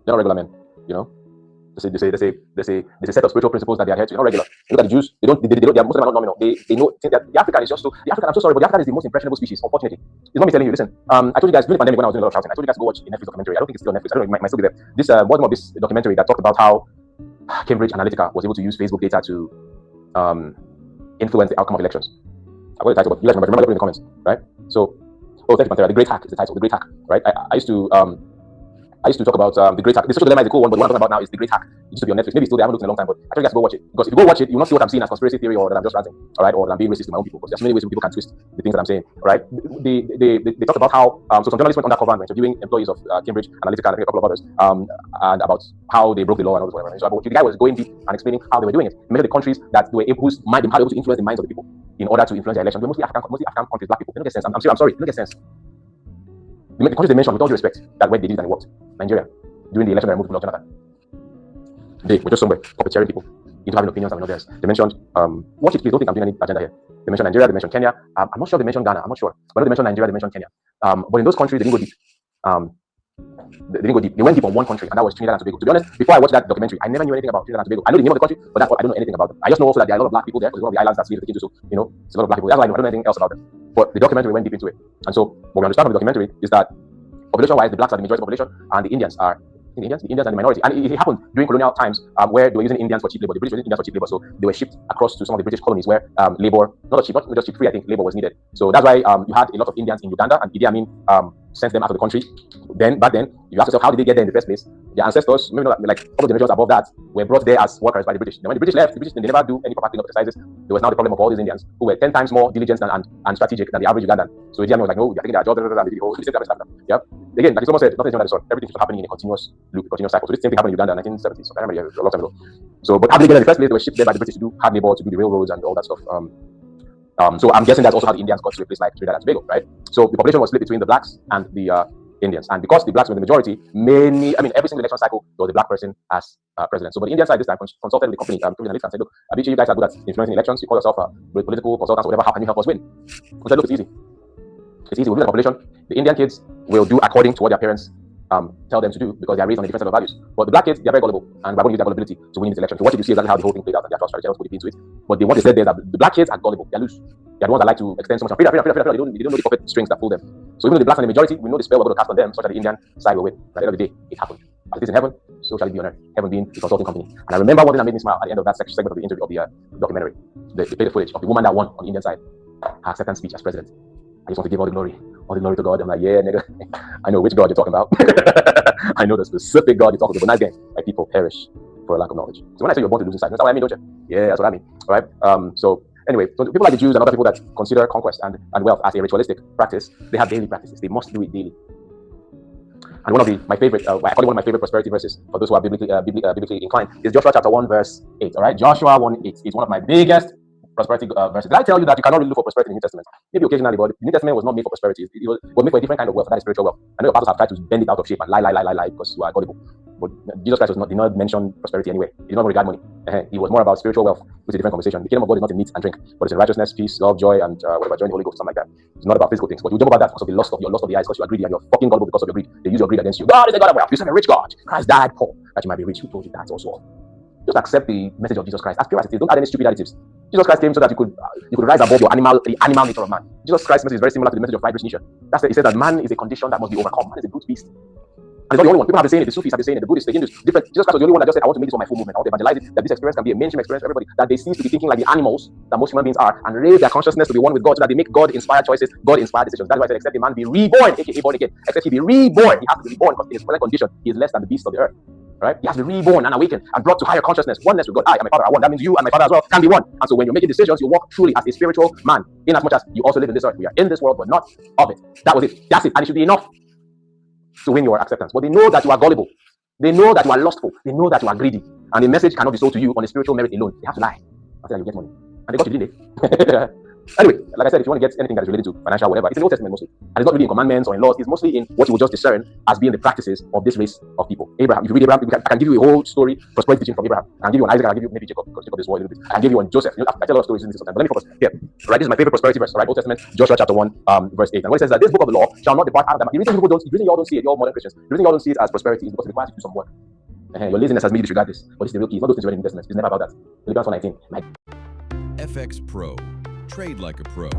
They're not regular men. They say a set of spiritual principles that they adhere to. They're not regular. Look at the Jews. Most of them are not nominal. They think that the African is just so. The African, I'm so sorry, but the African is the most impressionable species. Unfortunately, it's not me telling you. Listen, I told you guys during the pandemic when I was doing a lot of shouting. I told you guys to go watch a Netflix documentary. I don't think it's still on Netflix. I don't know. It might still be there. This bottom of this documentary that talked about how Cambridge Analytica was able to use Facebook data to influence the outcome of elections. I got the title, but you guys remember put it in the comments, right? So, thank you, Pantera. The Great Hack is the title. The Great Hack, right? I used to talk about the Great Hack. The social dilemma is the cool one, but what I'm talking about now is the Great Hack. It used to be on Netflix. Maybe it's still there. I haven't looked in a long time, but I told you guys to go watch it. Because if you go watch it, you will not see what I'm seeing as conspiracy theory or that I'm just ranting, all right, or that I'm being racist to my own people. Because there's so many ways people can twist the things that I'm saying, all right? They talked about how so some journalists went undercover and were interviewing employees of Cambridge Analytica and a couple of others, and about how they broke the law and all this whatever. So the guy was going deep and explaining how they were doing it. Many of the countries that they were able to influence the minds of the people in order to influence their elections. Mostly African countries, black people. They don't get sense. I'm sorry. They don't get sense. The countries they mentioned, with all due respect, that when they did it and it worked. Nigeria, during the election that removed Jonathan, they were just somewhere puppeteering people into having opinions that were not theirs. They mentioned, watch it please, don't think I'm doing any agenda here. They mentioned Nigeria, they mentioned Kenya. I'm not sure they mentioned Ghana, I'm not sure. But they mentioned Nigeria, they mentioned Kenya. But in those countries, they didn't go deep. They didn't go deep. They went deep on one country, and that was Trinidad and Tobago. To be honest, before I watched that documentary, I never knew anything about Trinidad and Tobago. I know the name of the country, but I don't know anything about them. I just know also that there are a lot of black people there because it's one of the islands that's taken to. So, it's a lot of black people. That's why I don't know anything else about them. But the documentary went deep into it. And so what we understand from the documentary is that population-wise, the blacks are the majority population, and the Indians are the Indians and the minority. And it happened during colonial times where they were using Indians for cheap labor. The British were using Indians for cheap labor, so they were shipped across to some of the British colonies where labor, not just cheap, free, I think, labor was needed. So that's why you had a lot of Indians in Uganda, and Idi Amin sent them out of the country. Back then, you ask yourself, how did they get there in the first place? Their ancestors, maybe not like a couple of generations above that, were brought there as workers by the British. Then when the British left, they never do any proper thing of exercises. There was now the problem of all these Indians who were 10 times more diligent and strategic than the average Ugandan. So Idi Amin was like, no, you're taking their jobs, and the whole system is yeah. Again, like someone said, nothing is under the sun. Everything is happening in a continuous loop, a continuous cycle. So this same thing happened in Uganda in the 1970s. So I remember a long time ago. So, but how did they get there in the first place? They were shipped there by the British to do hard labor, to do the railroads and all that stuff. So I'm guessing that's also how the Indians got to a place like Trinidad and Tobago, right? So the population was split between the blacks and the Indians, and because the blacks were the majority, every single election cycle there was a black person as president. So, but the Indian side this time consulted with the company, and said, look, I bet you guys are good at influencing elections. You call yourself political consultants or whatever. How can you help us win? I said, look, it's easy. It's easy. We look at the population. The Indian kids will do according to what their parents tell them to do because they are raised on a different set of values. But the black kids, they are very gullible, and we're going to use their gullibility to win this election. So what you see exactly how the whole thing played out and their trust strategy. I don't put it into it. But what they said there is that the black kids are gullible. They're loose. They're the ones that like to extend so much. They don't know the puppet strings that pull them. So even though the blacks are the majority, we know the spell we're going to cast on them, such that the Indian side will win. At the end of the day, it happened. As it is in heaven, so shall it be on earth. Heaven being the consulting company. And I remember one thing that made me smile at the end of that segment of the interview of the documentary. They played the footage of the woman that won on the Indian side, her acceptance speech as president. I just want to give all the glory to God. I'm like, yeah, nigga, I know which God you're talking about. I know the specific God you're talking about. But not again, like people perish for a lack of knowledge. So when I say you're born to lose inside, that's what I mean, don't you? Yeah, that's what I mean. All right. So anyway, so people like the Jews and other people that consider conquest and wealth as a ritualistic practice, they have daily practices. They must do it daily. And one of my favorite, I call it one of my favorite prosperity verses for those who are biblically inclined, is Joshua chapter 1 verse 8. All right, Joshua 1:8 is one of my biggest prosperity verses. Did I tell you that you cannot really look for prosperity in the New Testament? Maybe occasionally, but the New Testament was not made for prosperity. It was made for a different kind of wealth, that is spiritual wealth. I know your pastors have tried to bend it out of shape and lie because you are gullible. But Jesus Christ did not mention prosperity anyway. He did not regard money. It was more about spiritual wealth, which is a different conversation. The kingdom of God is not in meat and drink, but it's in righteousness, peace, love, joy, and joy in the Holy Ghost, something like that. It's not about physical things. But you jump about that because of the lust of the eyes, because you are greedy and you're fucking gullible because of your greed. They use your greed against you. God is a God of wealth. You serve a rich God. Christ died poor that you might be rich. Who told you that also? Just accept the message of Jesus Christ as pure as it is. Don't add any stupid additives. Jesus Christ came so that you could rise above the animal nature of man. Jesus Christ's message is very similar to the message of Friedrich Nietzsche. That's it. He says that man is a condition that must be overcome. Man is a brute beast. And it's not the only one. People have been saying it. The Sufis have been saying it. The Buddhists, the Hindus, different. Jesus Christ was the only one that just said, I want to make this on my full movement. I want to evangelize it, that this experience can be a mainstream experience for everybody. That they cease to be thinking like the animals that most human beings are and raise their consciousness to be one with God so that they make God-inspired choices, God-inspired decisions. That's why I said, except a man be reborn, aka born again. Except he be reborn. He has to be reborn because in his present condition, he is less than the beasts of the earth. Right? He has to be reborn and awakened and brought to higher consciousness, oneness with God. I and my Father are one. That means you and my Father as well can be one. And so when you're making decisions, you walk truly as a spiritual man, in as much as you also live in this earth. We are in this world, but not of it. That was it. That's it. And it should be enough to win your acceptance. But they know that you are gullible. They know that you are lustful. They know that you are greedy. And the message cannot be sold to you on a spiritual merit alone. They have to lie until you get money. And they got you, didn't they? Anyway, like I said, if you want to get anything that is related to financial whatever, it's in the Old Testament mostly. And it's not really in commandments or in laws. It's mostly in what you will just discern as being the practices of this race of people. Abraham, if you read Abraham, I can give you a whole story, prosperity teaching from Abraham. I can give you on Isaac, I can give you maybe Jacob, because Jacob is war a little bit. I can give you on Joseph. I tell a lot of stories in this time. But let me focus here. Right, this is my favorite prosperity verse. Right, Old Testament, Joshua chapter 1, verse 8. And what it says that this book of the law shall not depart out of them. The reason y'all don't see it, y'all modern Christians, the reason y'all don't see it as prosperity is because it requires you to do some work. Your laziness has made you disregard this. But this is the real key. It's not those things you read in the New Testament. It's never about that. Philippians 1:19. FX Pro. Trade like a pro.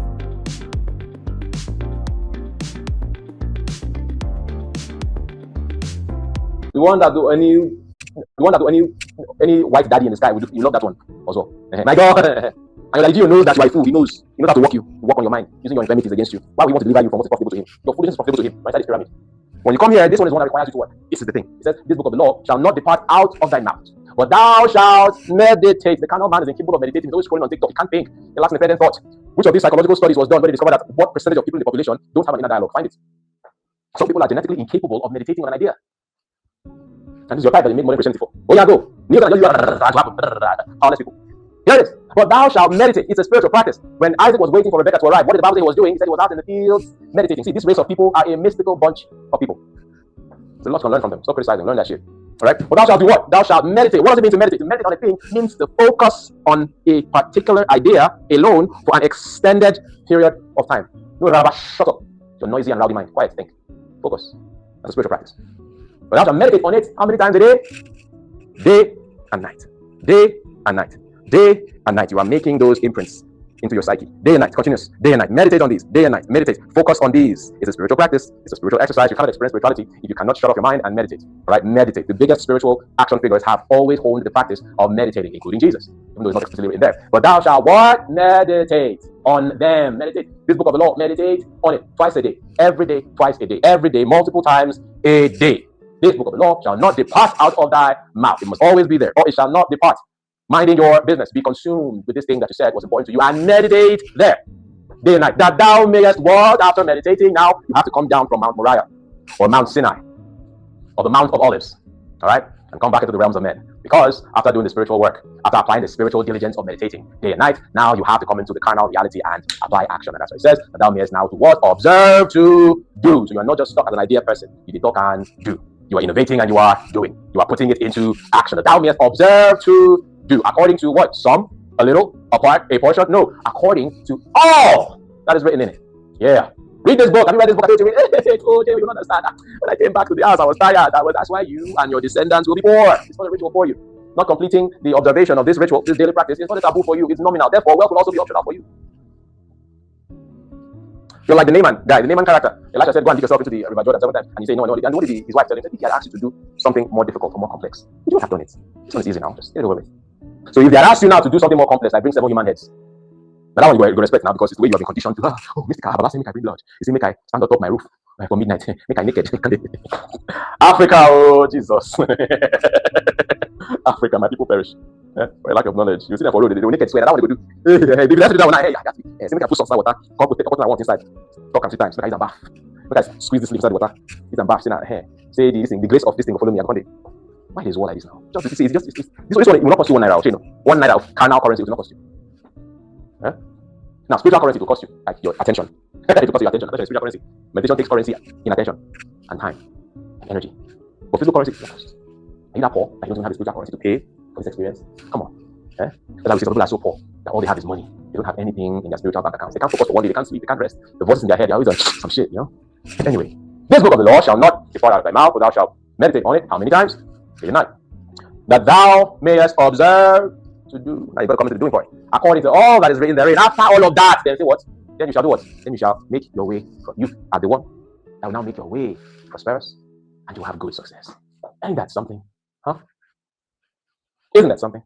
The one that do any white daddy in the sky, you love that one also. My God. And your Nigerian knows that you are a fool. He knows how to work on your mind, using your infirmities against you. Why would he want to deliver you from what's profitable to him? Your foolishness is profitable to him. Right, that is pyramid. When you come here, this one is one that requires you to work. This is the thing. It says, this book of the law shall not depart out of thy mouth, but thou shalt meditate. The carnal man is incapable of meditating. He's always scrolling on TikTok. He can't think. He lacks independent thought. Which of these psychological studies was done where they discovered that what percentage of people in the population don't have an inner dialogue? Find it. Some people are genetically incapable of meditating on an idea. And this is your type that you make modern Christianity for. Oh yeah, go. Honest people. Here it is. But thou shalt meditate. It's a spiritual practice. When Isaac was waiting for Rebecca to arrive, what did the Bible say he was doing? He said he was out in the fields meditating. See, this race of people are a mystical bunch of people. There's a lot to learn from them. Stop criticizing. Learn that shit. All right? But thou shalt do what? Thou shalt meditate. What does it mean to meditate? To meditate on a thing means to focus on a particular idea alone for an extended period of time. No, Rabba, shut up. Your noisy and rowdy mind. Quiet, think. Focus. That's a spiritual practice. But thou shalt meditate on it how many times a day? Day and night. Day and night. Day and night. You are making those imprints into your psyche. Day and night. Continuous. Day and night. Meditate on these. Day and night. Meditate. Focus on these. It's a spiritual practice. It's a spiritual exercise. You cannot experience spirituality if you cannot shut off your mind and meditate. All right? Meditate. The biggest spiritual action figures have always honed the practice of meditating, including Jesus, even though it's not explicitly in there. But thou shalt what? Meditate on them. Meditate. This book of the law. Meditate on it twice a day. Every day. Twice a day. Every day. Multiple times a day. This book of the law shall not depart out of thy mouth. It must always be there, or it shall not depart. Minding your business, be consumed with this thing that you said was important to you, and meditate there day and night, that thou mayest what? After meditating, now you have to come down from Mount Moriah or Mount Sinai or the Mount of Olives, all right, and come back into the realms of men. Because after doing the spiritual work, after applying the spiritual diligence of meditating day and night, now you have to come into the carnal reality and apply action. And that's what it says, that thou mayest now do what? Observe to do. So you are not just stuck as an idea person. You did talk and do. You are innovating and you are doing. You are putting it into action. That thou mayest observe to do. According to what? Some? A little? A part? A portion? No. According to all that is written in it. Yeah. Read this book. Have you read this book? I told you, oh, Jay, you don't understand. When I came back to the house, I was tired. That's why you and your descendants will be poor. It's not a ritual for you. Not completing the observation of this ritual, this daily practice, it's not a taboo for you. It's nominal. Therefore, wealth will also be optional for you. You're like the Naaman guy, the Naaman character. Elisha said, go and dig yourself into the river Jordan 7 times. And he said, no. And what did his wife tell him? He had asked you to do something more difficult or more complex. You don't have done it. This one is easy now. Just get it over with. So if they had asked you now to do something more complex, like bring 7 human heads, now that one you respect now, because it's the way you have been conditioned to. Oh, Mystica, but last time make I bring blood. You see, make I stand on top of my roof for midnight. Make I naked. Africa, oh Jesus. Africa, my people perish. For a lack of knowledge. You see them for road, they will naked swear. That one they go do. If you have to do that one, hey, I got to. See, make I put some water. Come put what I want inside. Talk and 3 times. Make I use a bath. Make I squeeze this leaf inside the water. Use a bath. Say the grace of this thing will follow me. Why is war like this now? Just see, this one will not cost you 1 naira. Okay, no, 1 naira of carnal currency will not cost you. Now, spiritual currency will cost you, like your attention. It will cost you your attention. That's spiritual currency. Meditation takes currency in attention and time and energy. But physical currency will cost. Are you that poor that you don't have the spiritual currency to pay for this experience? Come on. That's why we see some people are so poor that all they have is money. They don't have anything in their spiritual bank accounts. They can't focus for one day. They can't sleep. They can't rest. The voices in their head, they're always on some shit, Anyway, this book of the law shall not depart out of thy mouth, but thou shalt meditate on it. How many times? Day and night. That thou mayest observe to do. Now you got to come into the doing part. According to all that is written therein. After all of that, then say what? Then you shall do what? Then you shall make your way. You are the one that will now make your way prosperous, and you will have good success. Ain't that something? Huh? Isn't that something?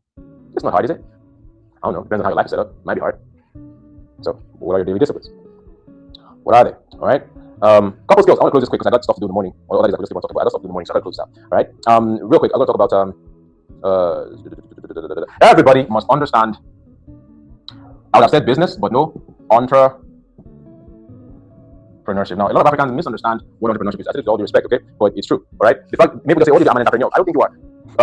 It's not hard, is it? I don't know. Depends on how your life is set up. It might be hard. So, what are your daily disciplines? What are they? All right. Couple skills. I want to close this quick because I got stuff to do in the morning. Or other days I just want to talk about. I got stuff to do in the morning, so I got to close this out. all right. Real quick, I'm going to talk about everybody must understand. I would have said business, but no, entrepreneurship. Now, a lot of Africans misunderstand what entrepreneurship is. I say it with all due respect, okay? But it's true, all right? Maybe they'll say, oh, I'm an entrepreneur. I don't think you are.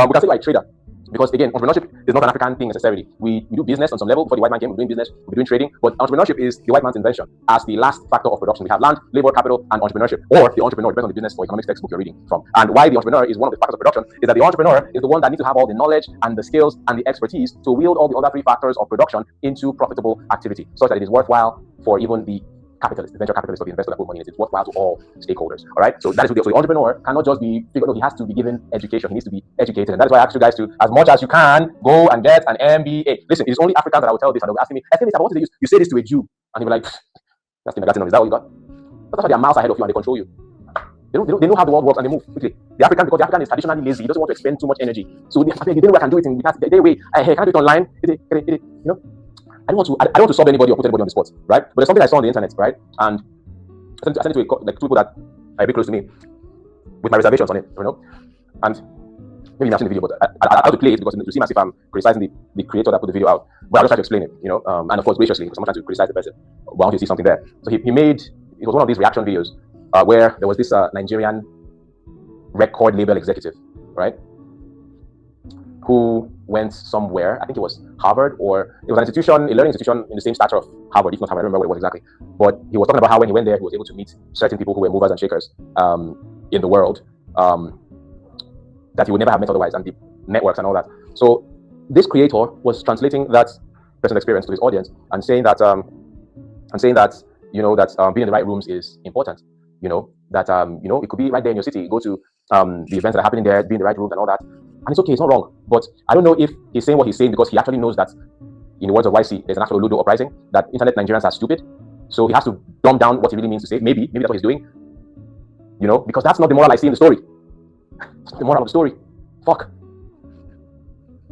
We can say you're a trader. Because again, entrepreneurship is not an African thing necessarily. We do business on some level. Before the white man came, we were doing business, we were doing trading. But entrepreneurship is the white man's invention as the last factor of production. We have land, labor, capital, and entrepreneurship. Or the entrepreneur, depends on the business or economics textbook you're reading from. And why the entrepreneur is one of the factors of production is that the entrepreneur is the one that needs to have all the knowledge and the skills and the expertise to wield all the other 3 factors of production into profitable activity, such that it is worthwhile for even the capitalist, the venture capitalist, or the investor that put money in it. It's worthwhile to all stakeholders. All right. So that is what so the entrepreneur cannot just be figured. No, he has to be given education. He needs to be educated, and that is why I ask you guys to, as much as you can, go and get an MBA. Listen, it is only Africans that I will tell this, and they'll be asking me, what did you say this to a Jew? And he'll be like, that's the negative. Is that what you got? That's why they are miles ahead of you and they control you. They know how the world works and they move quickly. Because the African is traditionally lazy. He doesn't want to expend too much energy. So they know I can do it in the way. Hey, can I do it online? I don't want to solve anybody or put anybody on the spot, right? But there's something I saw on the internet, right? And I sent it to 2 people that are very close to me with my reservations on it, And maybe you've seen the video, but I have to play it because it seems as if I'm criticizing the creator that put the video out. But I'll just try to explain it, and of course graciously, because I'm not trying to criticize the person. But I want you to see something there. So it was one of these reaction videos where there was this Nigerian record label executive, right? Who went somewhere, I think it was Harvard, or it was an institution, a learning institution in the same stature of Harvard, if not Harvard, I don't remember what it was exactly. But he was talking about how when he went there, he was able to meet certain people who were movers and shakers in the world. that he would never have met otherwise, and the networks and all that. So this creator was translating that person's experience to his audience and saying that being in the right rooms is important. It could be right there in your city. You go to the events that are happening there, be in the right rooms and all that, and it's okay. It's not wrong. But I don't know if he's saying what he's saying because he actually knows that, in the words of YC, there's an actual Ludo uprising, that internet Nigerians are stupid. So he has to dumb down what he really means to say. Maybe that's what he's doing. Because that's not the moral I see in the story. That's not the moral of the story. Fuck.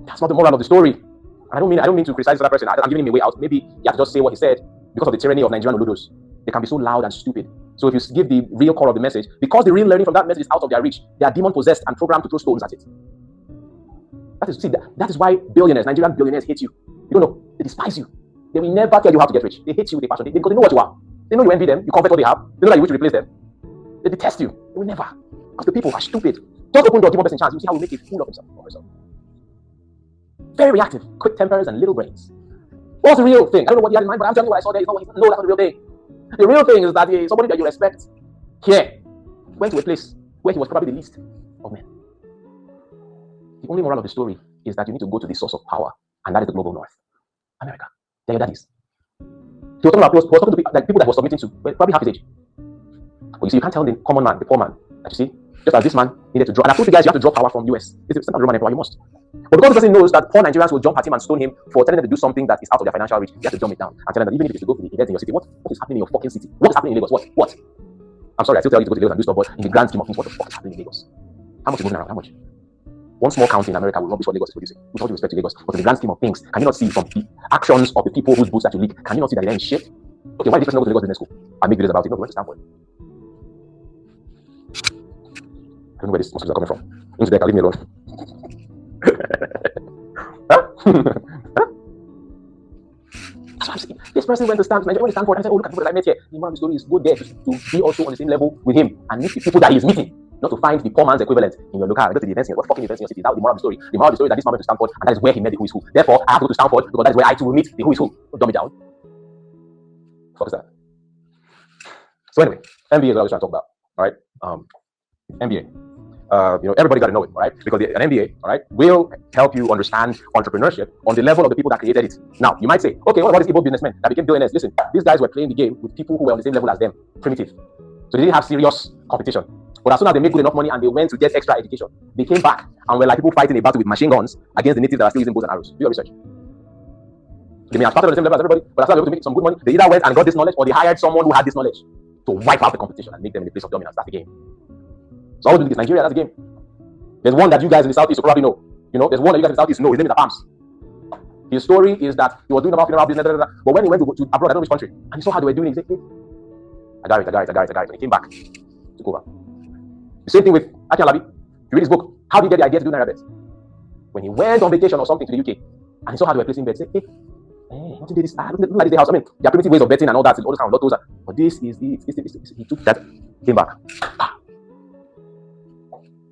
That's not the moral of the story. And I don't mean to criticize that person. I'm giving him a way out. Maybe he has to just say what he said because of the tyranny of Nigerian Ludos. They can be so loud and stupid. So if you give the real core of the message, because the real learning from that message is out of their reach, they are demon possessed and programmed to throw stones at it. That is why Nigerian billionaires hate you. You don't know. They despise you. They will never tell you how to get rich. They hate you. They passionate because they know what you are. They know you envy them. You covet what they have. They know that you wish to replace them. They detest you. They will never. Because the people are stupid. Just open door, give one person a chance. You see how we make a fool of himself or herself. Very reactive, quick tempers, and little brains. What's the real thing? I don't know what he had in mind, but I'm telling you what I saw there. It's not what he, no, that's not the real thing. The real thing is that somebody that you respect here went to a place where he was probably the least of men. The only moral of the story is that you need to go to the source of power, and that is the global north. America. There your daddies. He was talking to people that he was submitting to, probably half his age. But you see, you can't tell the common man, the poor man, that you see, just as this man needed to draw. And I told you guys, you have to draw power from US. It's sometimes Roman Empire, you must. But because the person knows that poor Nigerians will jump at him and stone him for telling them to do something that is out of their financial reach, you have to dumb it down and tell them that even if you go to the event in your city, what is happening in your fucking city? What is happening in Lagos? What? I'm sorry, I still tell you to go to Lagos and do stuff, but in the grand scheme of things, what the fuck is happening in Lagos? How much is moving around? How much? One small county in America will rubbish what Lagos is producing. With all due respect to Lagos, but in the grand scheme of things, can you not see from the actions of the people whose boots that you leak? Can you not see that they're in shit? Okay, why did this person go to Lagos Business School and make videos about it? No, we went to Stanford. I don't know where these Muslims are coming from. Into there, leave me alone. That's what I'm saying. This person went to Stanford and said, oh, look at the people that I met here. The moral of the story is go there to be also on the same level with him and meet the people that he is meeting. Not to find the poor man's equivalent in your local. Go to the events, what fucking events in your city. That's the moral of the story. The moral of the story is that this man went to Stanford and that is where he met the who is who. Therefore, I have to go to Stanford because that is where I too will meet the who is who. Don't dumb it down. What is that? So anyway, MBA is what I was trying to talk about. All right. MBA. Everybody got to know it, all right? Because an MBA, all right, will help you understand entrepreneurship on the level of the people that created it. Now, you might say, okay, what about these Igbo businessmen that became billionaires? Listen, these guys were playing the game with people who were on the same level as them, primitive. So they didn't have serious competition. But as soon as they made good enough money and they went to get extra education, they came back and were like people fighting a battle with machine guns against the natives that are still using bows and arrows. Do your research. They may have started on the same level as everybody, but as soon as they were able to make some good money, they either went and got this knowledge or they hired someone who had this knowledge to wipe out the competition and make them in a place of dominance. That's the game. So all we do is Nigeria, that's the game. There's one that you guys in the Southeast will probably know. There's one that you guys in the Southeast know. His name is Apams. His story is that he was doing about funeral business, but when he went to abroad, I don't know which country, and he saw how they were doing it, he said, hey, I got it. And he came back, took over. The same thing with Aki Alabi. If you read his book, how did he get the idea to do Naira bets? When he went on vacation or something to the UK, and he saw how they were placing bets, he said, hey, what did this? Look like this house. I mean, there are primitive ways of betting and all that, all those kind of lottos. But this is the. He took that, came back.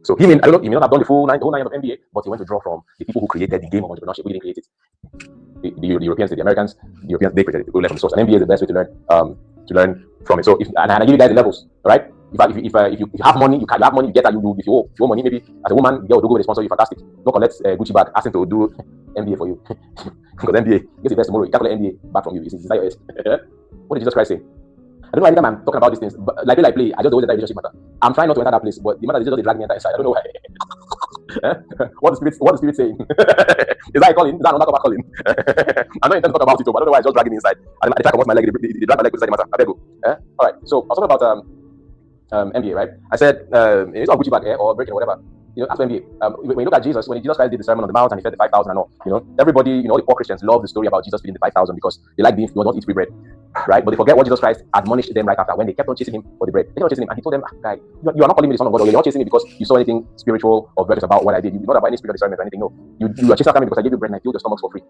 So he may not have done the whole nine of MBA, but he went to draw from the people who created the game of entrepreneurship. We didn't create it. The Europeans, the Americans, the Europeans, they created it. We learn from the source. And MBA is the best way to learn from it. So and I give you guys the levels, all right? If you have money, you have money, you get that you do. If you owe money, maybe as a woman, the girl will go with a sponsor you, fantastic. Don't collect Gucci bag, ask him to do MBA for you. Because MBA, get the best tomorrow, you can't collect MBA back from you. It's inside your head. What did Jesus Christ say? I don't know why I'm talking about these things, but like play, I just know the relationship matter. I'm trying not to enter that place, but the matter is just drag me inside. I don't know why. What the spirit saying? Is that a calling? Is that another calling? I'm not intending to talk about it, but I don't know why it's just dragging me inside. I try to come off my leg, they drag my leg inside the matter. I better go. All right. So I was talking about MBA, right? I said it's not Gucci bag or breaking or whatever. After MBA, when you look at Jesus, when Jesus Christ did the Sermon on the Mount and he fed the 5,000 and all, everybody, all the poor Christians love the story about Jesus feeding the 5,000 because they like being, they don't eat free bread, right? But they forget what Jesus Christ admonished them right after when they kept on chasing him for the bread. They kept on chasing him, and he told them, guy, you are not calling me the Son of God, or you're not chasing me because you saw anything spiritual or virtuous about what I did. You're not about any spiritual discernment or anything. No, you are chasing after me because I gave you bread and I filled your stomachs for free.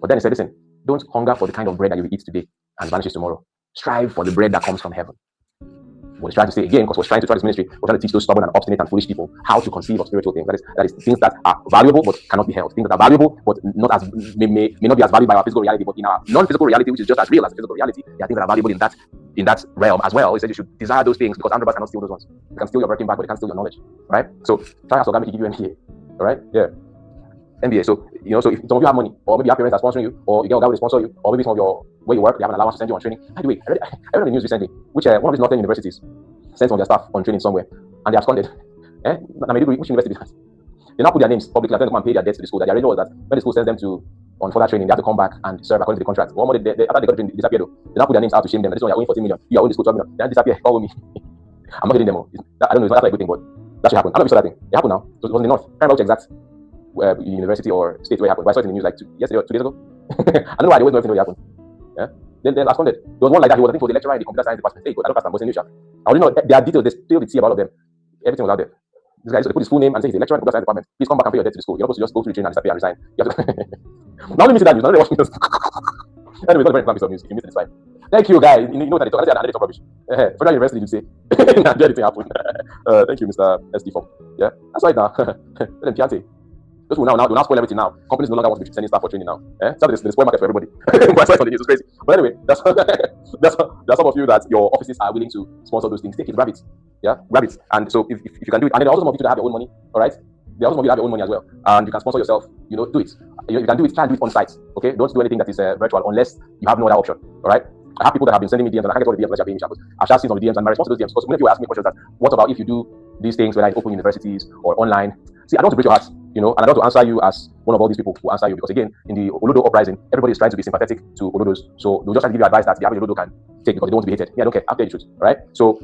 But then he said, listen, don't hunger for the kind of bread that you will eat today and vanishes tomorrow. Strive for the bread that comes from heaven. What he's trying to say again, because we're trying to try this ministry, we're trying to teach those stubborn and obstinate and foolish people how to conceive of spiritual things. That is things that are valuable but cannot be held. Things that are valuable but not may not be as valued by our physical reality, but in our non-physical reality, which is just as real as physical reality, there are things that are valuable in that in that realm as well. He said you should desire those things because armed robbers cannot steal those ones. They can steal your working bag, but they can't steal your knowledge, right? So try as organic to give you MBA, all right? Yeah, MBA. So so if some of you have money, or maybe your parents are sponsoring you, or you get a guy to sponsor you, or maybe some of your where you work, they have an allowance to send you on training. By the way, I read the news recently, which one of these northern universities sent some of their staff on training somewhere, and they absconded. Which university is that? They now put their names publicly and then come and pay their debts to the school. That they already know that when the school sends them on further training, they have to come back and serve according to the contract. One more, after they got training, disappear though. They now put their names out to shame them. This one, you're owing 14 million. You are owing the school 12 million. They disappear. Call me. I'm not getting them. I don't know. It's not like a good thing, but that should happen. I don't know if you saw that thing. It happened now. So it was in the north. I can't remember which exact university or state where it happened. But I saw it in the news like yesterday or 2 days ago. I don't know why they always know everything that happened. Yeah. Then absconded. There was one like that. He was, I think, the lecturer in the computer science department. Hey, I don't pass them. Was in news. I already know there are details. They spilled the tea about all of them. Everything was out there. This guy, so they put his full name and say he's a lecturer in the computer science department. Please come back and pay your debt to the school. You're not supposed to just go to the training and disappear and resign. You have to now let me see that news. Now let me watch news. Anyway, it's not a very fun piece of news. If you missed it, it's fine. Thank you, guys. You know that they talk. They talk rubbish. Federal University, you say. Anything happened. Thank you, Mr. SD Form. Yeah, that's right now. Let them Piante. Those will now do not spoil everything now. Companies no longer want to be sending staff for training now. So the spoil market for everybody. But I saw it on the news. It's crazy. But anyway, that's some of you that your offices are willing to sponsor those things. Take it, grab it. Yeah, grab it. And so if you can do it, and then also some of you that have your own money. All right. There are also some of you that have your own money as well, and you can sponsor yourself. Do it. You can do it. Try and do it on site. Okay. Don't do anything that is virtual unless you have no other option. All right. I have people that have been sending me DMs and I can't get all the DMs unless you're paying me. I've just seen some of the DMs and my response to those DMs, because many people ask me questions that what about if you do these things whether it's open universities or online. See, I don't want to break your heart, and I don't want to answer you as one of all these people who answer you, because again, in the Olodo uprising, everybody is trying to be sympathetic to Olodos, so they'll just try to give you advice that the average Olodo can take because they don't want to be hated. Yeah, I don't care. I'll tell you the truth. All right. So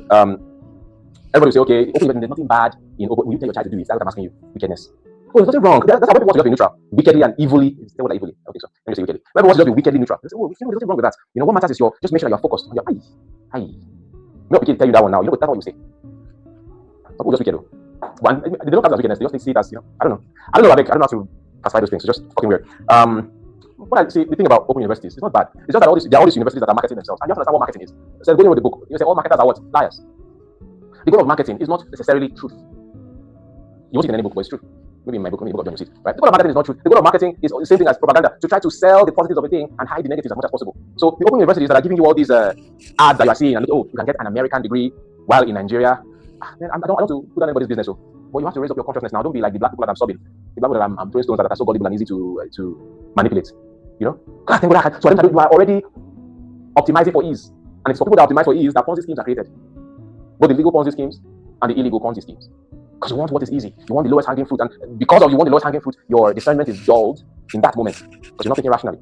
everybody will say, okay, there's nothing bad in open. Will you tell your child to do it? That's what I'm asking you. Wickedness. Oh, there's nothing wrong. That's how people want to just be neutral. Wickedly and evilly. Is that what evilly? I don't think so. Let me say wickedly. Everyone wants to just be wickedly neutral. They say, oh, there's nothing wrong with that. What matters is just make sure you're focused on your aye. No, we can tell you that one now. That's what you say. Some people just wicked though. One, they don't have that wickedness. They just see it as, I don't know. I don't know how to classify those things. It's just fucking weird. What I see, the thing about open universities, it's not bad. It's just that there are all these universities that are marketing themselves. And you have to understand what marketing is. So going with the book, you say all marketers are what? Liars. The goal of marketing is not necessarily truth. You won't see it in any book, but it's true. Maybe in my book, maybe in the book of John, you see it, right? The goal of marketing is not true. The goal of marketing is the same thing as propaganda, to try to sell the positives of a thing and hide the negatives as much as possible. So the open universities that are giving you all these ads that you are seeing, and you can get an American degree while in Nigeria. Man, I don't want to put on anybody's business, but you have to raise up your consciousness now. Don't be like the black people that I'm sobbing. The black people that I'm throwing stones that are so gullible and easy to manipulate. So you are already optimizing for ease, and it's for people that optimize for ease that Ponzi schemes are created. Both the legal Ponzi schemes and the illegal Ponzi schemes. Because you want what is easy. You want the lowest hanging fruit. And because you want the lowest hanging fruit, your discernment is dulled in that moment. Because you're not thinking rationally.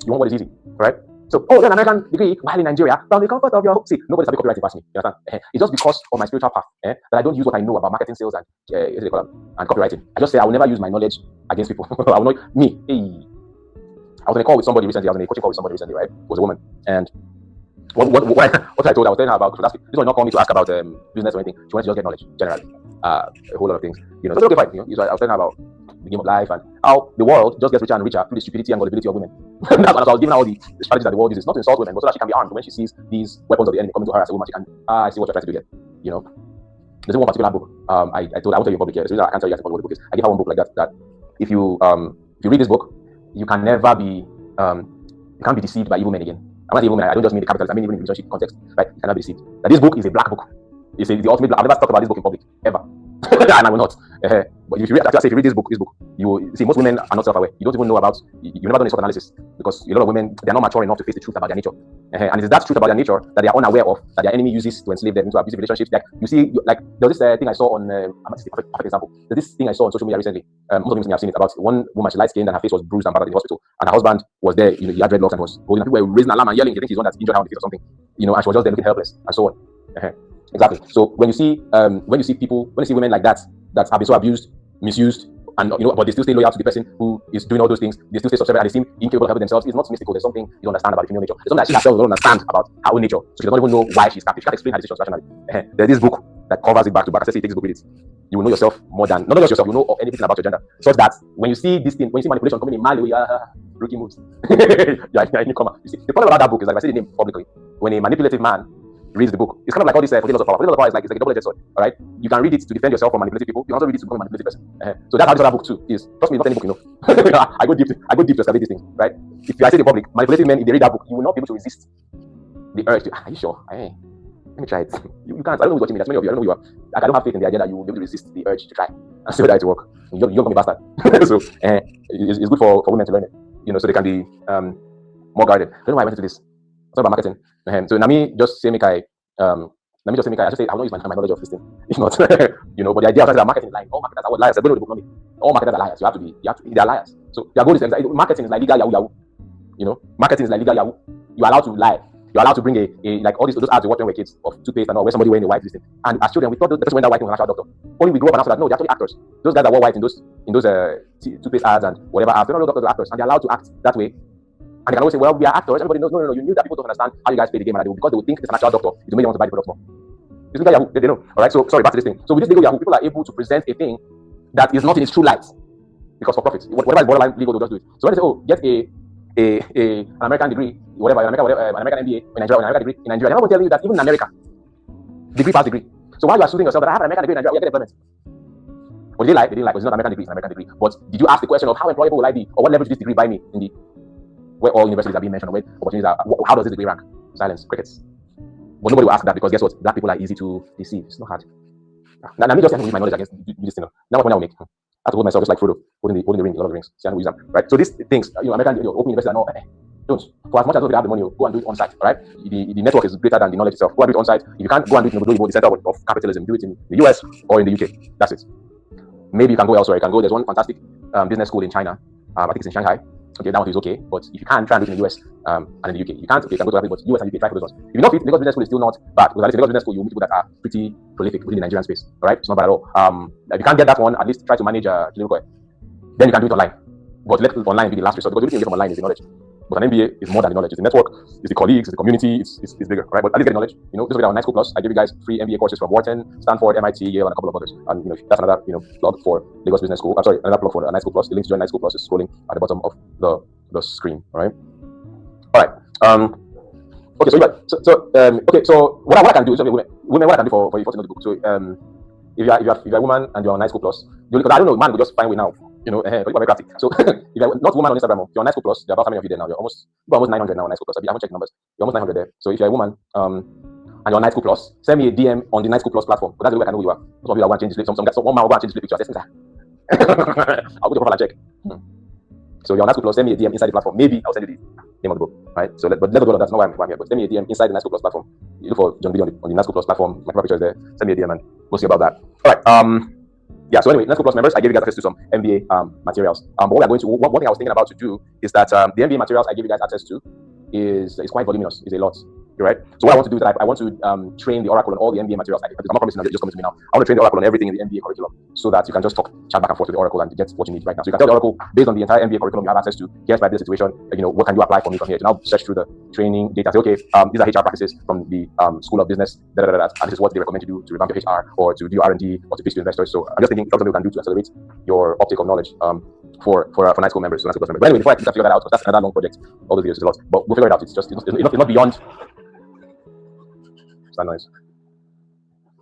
You want what is easy. Right? So, you're an American degree while in Nigeria, from the comfort of your home. See, nobody's having copywriting past me. You understand? It's just because of my spiritual path that I don't use what I know about marketing, sales, and copywriting. I just say I will never use my knowledge against people. I will not. Me. Hey. I was in a call with somebody recently. I was in a coaching call with somebody recently, right? It was a woman. And what I told her, I was telling her about, this was not calling me to ask about business or anything. She wanted to just get knowledge, generally. A whole lot of things. So okay, fine. So I was telling her about the game of life and how the world just gets richer and richer through the stupidity and gullibility of women. That's what I was giving her all the strategies that the world uses, not to insult women, but so that she can be armed when she sees these weapons of the enemy coming to her as a woman. She can, I see what you're trying to do here. There's one particular book. I won't tell you in public here. So I can't tell you exactly what the book is. I give her one book like that. That if you read this book, you can never be you can't be deceived by evil men again. I'm not evil men. I don't just mean the capitalists. I mean even in the relationship context. Right? You cannot be deceived. That this book is a black book. It's the ultimate black. I've never talked about this book in public ever. And I will not. But if you read this book, you will see most women are not self-aware. You don't even know about. You never done a SWOT analysis because a lot of women, they are not mature enough to face the truth about their nature. And it is that truth about their nature that they are unaware of, that their enemy uses to enslave them into abusive relationships. Like you see, there was this thing I saw on. Perfect example. There's this thing I saw on social media recently. Most of you may have seen it, about one woman. She light skinned and her face was bruised and battered in the hospital. And her husband was there. He had dreadlocks and was holding. And people were raising alarm and yelling. They think he's the one that's injured her on the face or something. And she was just there looking helpless and so on. Exactly. So when you see women like that have been so abused, misused, and but they still stay loyal to the person who is doing all those things, they still stay subservient and they seem incapable of helping themselves, it's not mystical. There's something you don't understand about the female nature. There's something that she herself doesn't understand about her own nature. So she doesn't even know why she's captive. She can't explain her decisions rationally. There's this book that covers it back to back. I say take this book with it. You will know yourself more than not just yourself, you know anything about your gender. Such that when you see this thing, when you see manipulation coming in Mali, rookie moves. You see, the problem about that book is like, if I say the name publicly, when a manipulative man reads the book, it's kind of like all this Formulas of Power. Formulas of Power is like a double-edged sword. All right, you can read it to defend yourself from manipulative people. You can also read it to become a manipulative person. So that's how this other book too is. Trust me, not any book, I go deep to excavate these things. Right? If I say the public, manipulative men, if they read that book, you will not be able to resist the urge to, are you sure? Hey, let me try it. You can't. I don't know who's watching me. There's many of you. I don't know who you are. Like, I don't have faith in the idea that you will be able to resist the urge to try and see whether it will work. You're going to be bastard. So it's good for women to learn it, so they can be more guarded. I don't know why I went into this. It's not about marketing. So Nami just say, I just say, I will not use my knowledge of this thing. If not, but the idea of that marketing is like, all marketers are liars. I don't know the book, all marketers are liars. They're liars. So their goal is marketing is like legal Yahoo. Marketing is like legal Yahoo. You're allowed to lie. You're allowed to bring like all those ads we watch when we're kids of toothpaste and all, where somebody wearing a white thing. And as children, we thought the person wearing that white thing was an actual doctor. Only we grew up and after that, no, they're actually actors. Those guys that wore white in those toothpaste ads and whatever ads, they're not doctors, they're actors, and they're allowed to act that way. And they can always say, well, we are actors. Everybody knows. No. You knew that people don't understand how you guys play the game, and because they would think it's an actual doctor, it will make them want to buy the product more. It's legal Yahoo. They know. All right. So sorry, back to this thing. So with this legal Yahoo, people are able to present a thing that is not in its true light because for profit. Whatever is borderline legal, they'll just do it. So when they say, oh, get an American degree, whatever, an American MBA in Nigeria, an American degree in Nigeria, they're not going to tell you that even in America, degree past degree. So while you are suing yourself that I have an American degree in Nigeria, we get employment. Well, they didn't lie, because it's not an American degree, it's an American degree. But did you ask the question of how employable will I be, or what level does this degree buy me in the where all universities are being mentioned, or where opportunities are? How does this degree rank? Silence, crickets. But nobody will ask that, because guess what? Black people are easy to deceive. It's not hard. Now me just have to use my knowledge against this thing. Now what point I will make? I have to hold myself just like Frodo, holding the ring, a lot of rings. See, I use them, right? So these things, American, open university, no, don't. For as much as you have the money, go and do it on site, right? The network is greater than the knowledge itself. Go and do it on site. If you can't go and do it in the center of capitalism, do it in the US or in the UK. That's it. Maybe you can go elsewhere. You can go. There's one fantastic business school in China. I think it's in Shanghai. Okay, that one is okay. But if you can't, try and do it in the US and in the UK. You can't. Okay, you can go to every, but US and UK, try for those ones. If you don't fit, Lagos Business School is still not bad. Because at least Lagos Business School, you meet people that are pretty prolific within the Nigerian space. All right, it's not bad at all. If you can't get that one, at least try to manage then you can do it online. But let online be the last resort, because everything you get from online is the knowledge. But an MBA is more than the knowledge. It's the network, it's the colleagues, it's the community, it's bigger, right? But at least get the knowledge. Just look at our Night School Plus. I give you guys free MBA courses from Wharton, Stanford, MIT, Yale, and a couple of others. And that's another plug for Lagos Business School. I'm sorry, another plug for Night School Plus. The link to join Night School Plus is scrolling at the bottom of the screen. All right. Okay. So what I can do is women what I can do for you to know the book. So if you're a woman and you're on Night School Plus, because I don't know, man will just find way now. People are very crafty. So if you're not woman on Instagram, if you're on Night School Plus, there are about how many of you there now? You're almost 900 now on Night School Plus. I haven't checked the numbers. You're almost 900 there. So if you're a woman and you're on Night School Plus, send me a DM on the Night School Plus platform. But that's the way I can know who you are. Some of you are want to change display. One man will want to change display picture. I'll go to profile and check. So you're on Night School Plus, send me a DM inside the platform. Maybe I'll send you the name of the book. Right? So but let's go on that. That's not why I'm here. But send me a DM inside the Night School Plus platform. You look for John B on the Night School Plus platform. My profile picture is there. Send me a DM and we'll see about that. All right. Yeah, so anyway, Night School Plus members, I gave you guys access to some MBA materials. But what we are going to, one thing I was thinking about to do is that the MBA materials I give you guys access to is quite voluminous, is a lot. Right? So what I want to do is that I want to train the Oracle on all the MBA materials. I'm not promising that just coming to me now. I want to train the Oracle on everything in the MBA curriculum so that you can just chat back and forth with the Oracle and get what you need right now. So you can tell the Oracle, based on the entire MBA curriculum you have access to, here's my business situation, what can you apply for me from here? To now search through the training data, say, okay, these are HR practices from the School of Business, and this is what they recommend you do to revamp your HR or to do R&D or to pitch to investors. So I'm just thinking something you can do to accelerate your uptake of knowledge for Night School members, so Night School Plus members. But anyway, before I figure that out, because that's another long project, all those videos is a lot, but we'll figure it out. It's not beyond. Noise.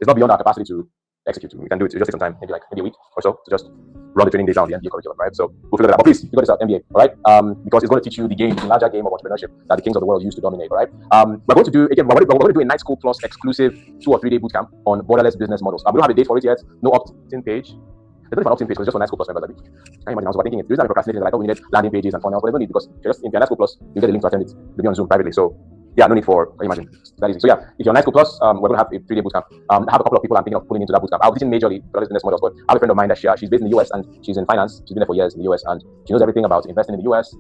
It's not beyond our capacity to execute. We can do it. It just take some time, maybe a week or so, to just run the training data on the MBA curriculum, right? So we'll figure that out. But please, you got this out, MBA, all right? Because it's going to teach you the larger game of entrepreneurship that the kings of the world used to dominate, all right? We're going to do a Night School Plus exclusive 2 or 3 day bootcamp on borderless business models. We don't have a date for it yet. No opt-in page. There's no opt-in page because it's just for Night School Plus members. I think. Can you imagine? I was thinking it. The reason I'm procrastinating is we needed landing pages and funnels, but I don't need, because if you're Night School Plus, you get a link to attend it. It'll be on Zoom privately. So yeah, no need for, can you imagine? That easy. So yeah, if you're on Night School Plus, we're going to have a 3 day bootcamp. I have a couple of people I'm thinking of pulling into that bootcamp. I'll be teaching majorly business models, but I have a friend of mine that she's based in the US and she's in finance. She's been there for years in the US and she knows everything about investing in the US.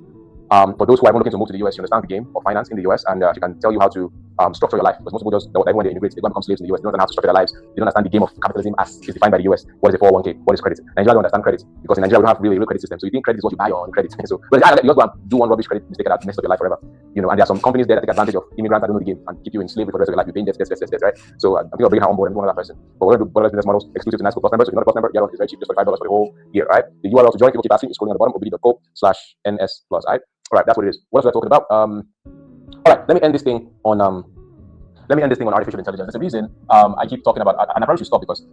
For those who are looking to move to the US, she understands the game of finance in the US and she can tell you how to structure your life. Because most people just, when they immigrate, they become slaves in the US. They don't know how to structure their lives. They don't understand the game of capitalism as is defined by the US. What is a 401k? What is credit? Nigeria don't understand credit because in Nigeria we don't have really a real credit system. So you think credit is what you buy on credit. So you just go and do one rubbish credit mistake that mess up your life forever. And there are some companies there that take advantage of immigrants that don't know the game and keep you in slavery for the rest of your life. You're paying debts, right? So I'm thinking of bringing her on board and one other person. But we're going to do borderless business models exclusive to Night School Plus members. So if you're not a Plus member, it's very cheap, just $45 for the whole year, right? The URL to join, people keep asking, is scrolling at the bottom, obidi.co/NS Plus, right? All right, that's what it is. What else are we talking about? All right, let me end this thing on artificial intelligence. There's a reason I keep talking about, and I probably should stop because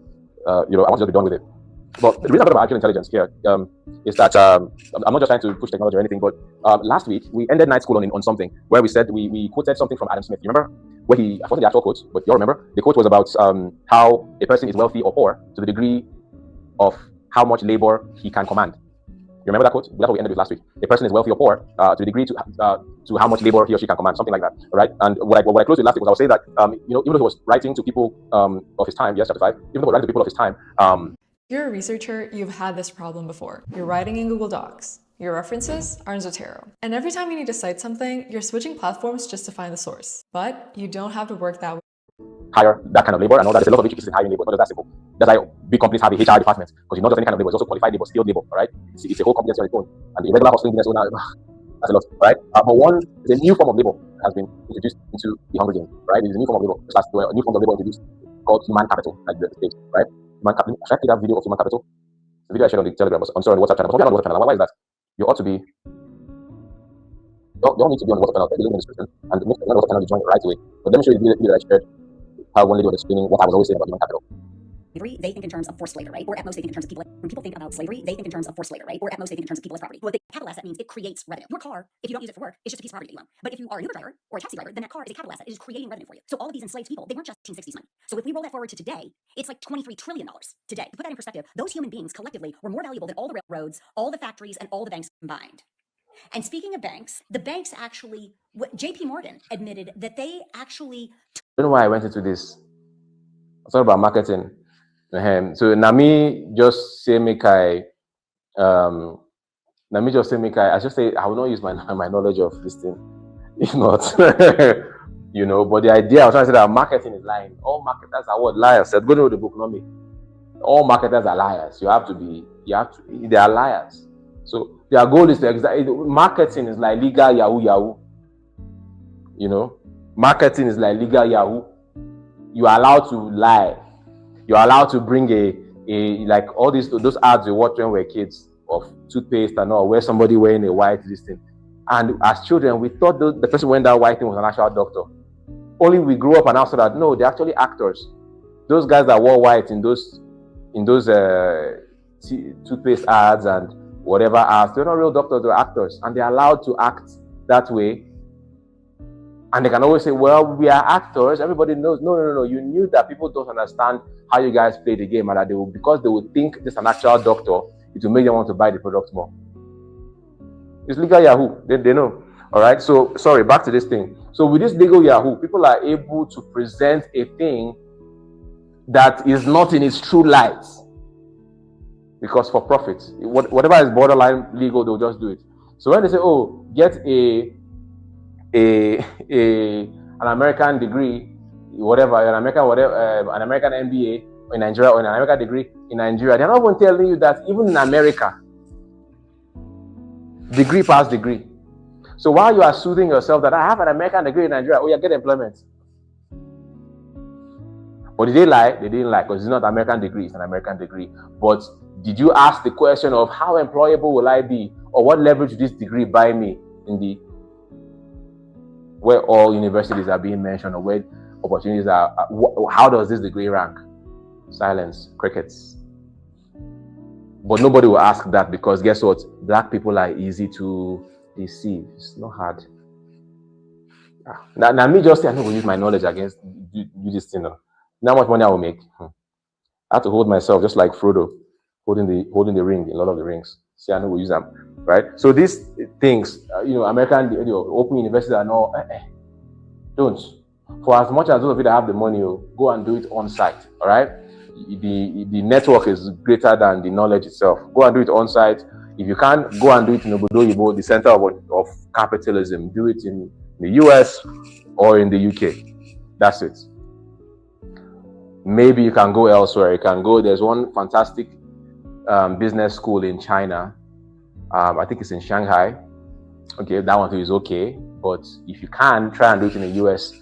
I want to be done with it. But the reason I'm talking about artificial intelligence here is that I'm not just trying to push technology or anything, but last week we ended Night School on something where we said we quoted something from Adam Smith. You remember? where I forgot the actual quote, but you all remember? The quote was about how a person is wealthy or poor to the degree of how much labor he can command. You remember that quote? That's what we ended with last week. A person is wealthy or poor to the degree to how much labor he or she can command, something like that, right? And what I closed with last week was I was saying that even though he was writing to people of his time, yes, chapter 5, even though he was writing to people of his time. You're a researcher, you've had this problem before. You're writing in Google Docs. Your references are in Zotero. And every time you need to cite something, you're switching platforms just to find the source. But you don't have to work that way. Hire that kind of labor and all that. There's a lot of intricacies in hiring labor. Not just that simple. That's why big companies have a HR department, because you're not just any kind of labor, it's also qualified labor, skilled labor, all right? It's a whole competency on its own. And the regular hustling business owner, that's a lot, right? But the new form of labor has been introduced into the Hunger Games, right? There's a new form of labor, a new form of labor introduced called human capital, like the state, right? Human capital. Should I take that video of human capital? The video I shared on the Telegram, I'm sorry, on the WhatsApp channel. But on the WhatsApp channel. Why is that? You ought to be. You don't need to be on the WhatsApp channel. There's a link in the description, and make the WhatsApp channel you join right away. But let me show you the video that I shared. How one lady was explaining what I was always saying about human capital. Slavery, they think in terms of forced labor, right? Or at most they think in terms of people. When people think about slavery, they think in terms of forced labor, right? Or at most they think in terms of people as property. Well, capital asset means it creates revenue. Your car, if you don't use it for work, it's just a piece of property that you own. But if you are an Uber driver or a taxi driver, then that car is a capital asset. It is creating revenue for you. So all of these enslaved people, they weren't just 1960s money. So if we roll that forward to today, it's like $23 trillion today. To put that in perspective, those human beings collectively were more valuable than all the railroads, all the factories, and all the banks combined. And speaking of banks, the banks actually, JP Morgan admitted that they actually. I don't know why I went into this. I thought about marketing. So Nami just say I just say I will not use my knowledge of this thing. If not, but the idea I was trying to say that marketing is lying. All marketers are what? Liars. Said, go to the book, not me. All marketers are liars. They are liars. So their goal is marketing is like legal Yahoo. Marketing is like legal Yahoo. You are allowed to lie. You're allowed to bring like all those ads we watched when we were kids of toothpaste and all, where somebody wearing a white this thing. And as children, we thought the person wearing that white thing was an actual doctor. Only we grew up and now saw that no, they're actually actors. Those guys that wore white in those toothpaste ads and whatever ads, they're not real doctors, they're actors, and they're allowed to act that way. And they can always say, well, we are actors. Everybody knows. No. You knew that people don't understand how you guys play the game, and that because they would think this is an actual doctor, it will make them want to buy the product more. It's legal Yahoo. They know. All right. So, sorry, back to this thing. So with this legal Yahoo, people are able to present a thing that is not in its true light. Because for profit, whatever is borderline legal, they'll just do it. So when they say, oh, get an American degree, an American MBA in Nigeria, or an American degree in Nigeria, they're not even telling you that even in America, degree past degree. So while you are soothing yourself that I have an American degree in Nigeria, oh, you get employment. But did they lie? They didn't lie, because it's not an American degree, it's an American degree. But did you ask the question of how employable will I be, or what leverage will this degree buy me in where all universities are being mentioned, or where opportunities are? How does this degree rank? Silence, crickets. But nobody will ask that, because guess what? Black people are easy to deceive. It's not hard. Now me just say I'm not going to use my knowledge against do this thing. Now how much money I will make? I have to hold myself just like Frodo holding the ring in Lord of the Rings. See, I know we use them, right? So these things, American open universities and all, don't. For as much as those of you that have the money, go and do it on site. All right, the network is greater than the knowledge itself. Go and do it on site. If you can't, go and do it in Obodo Yibo, the center of capitalism. Do it in the US or in the UK. That's it. Maybe you can go elsewhere. You can go. There's one fantastic business school in China. I think it's in Shanghai. Okay, that one too is okay. But if you can, try and do it in the US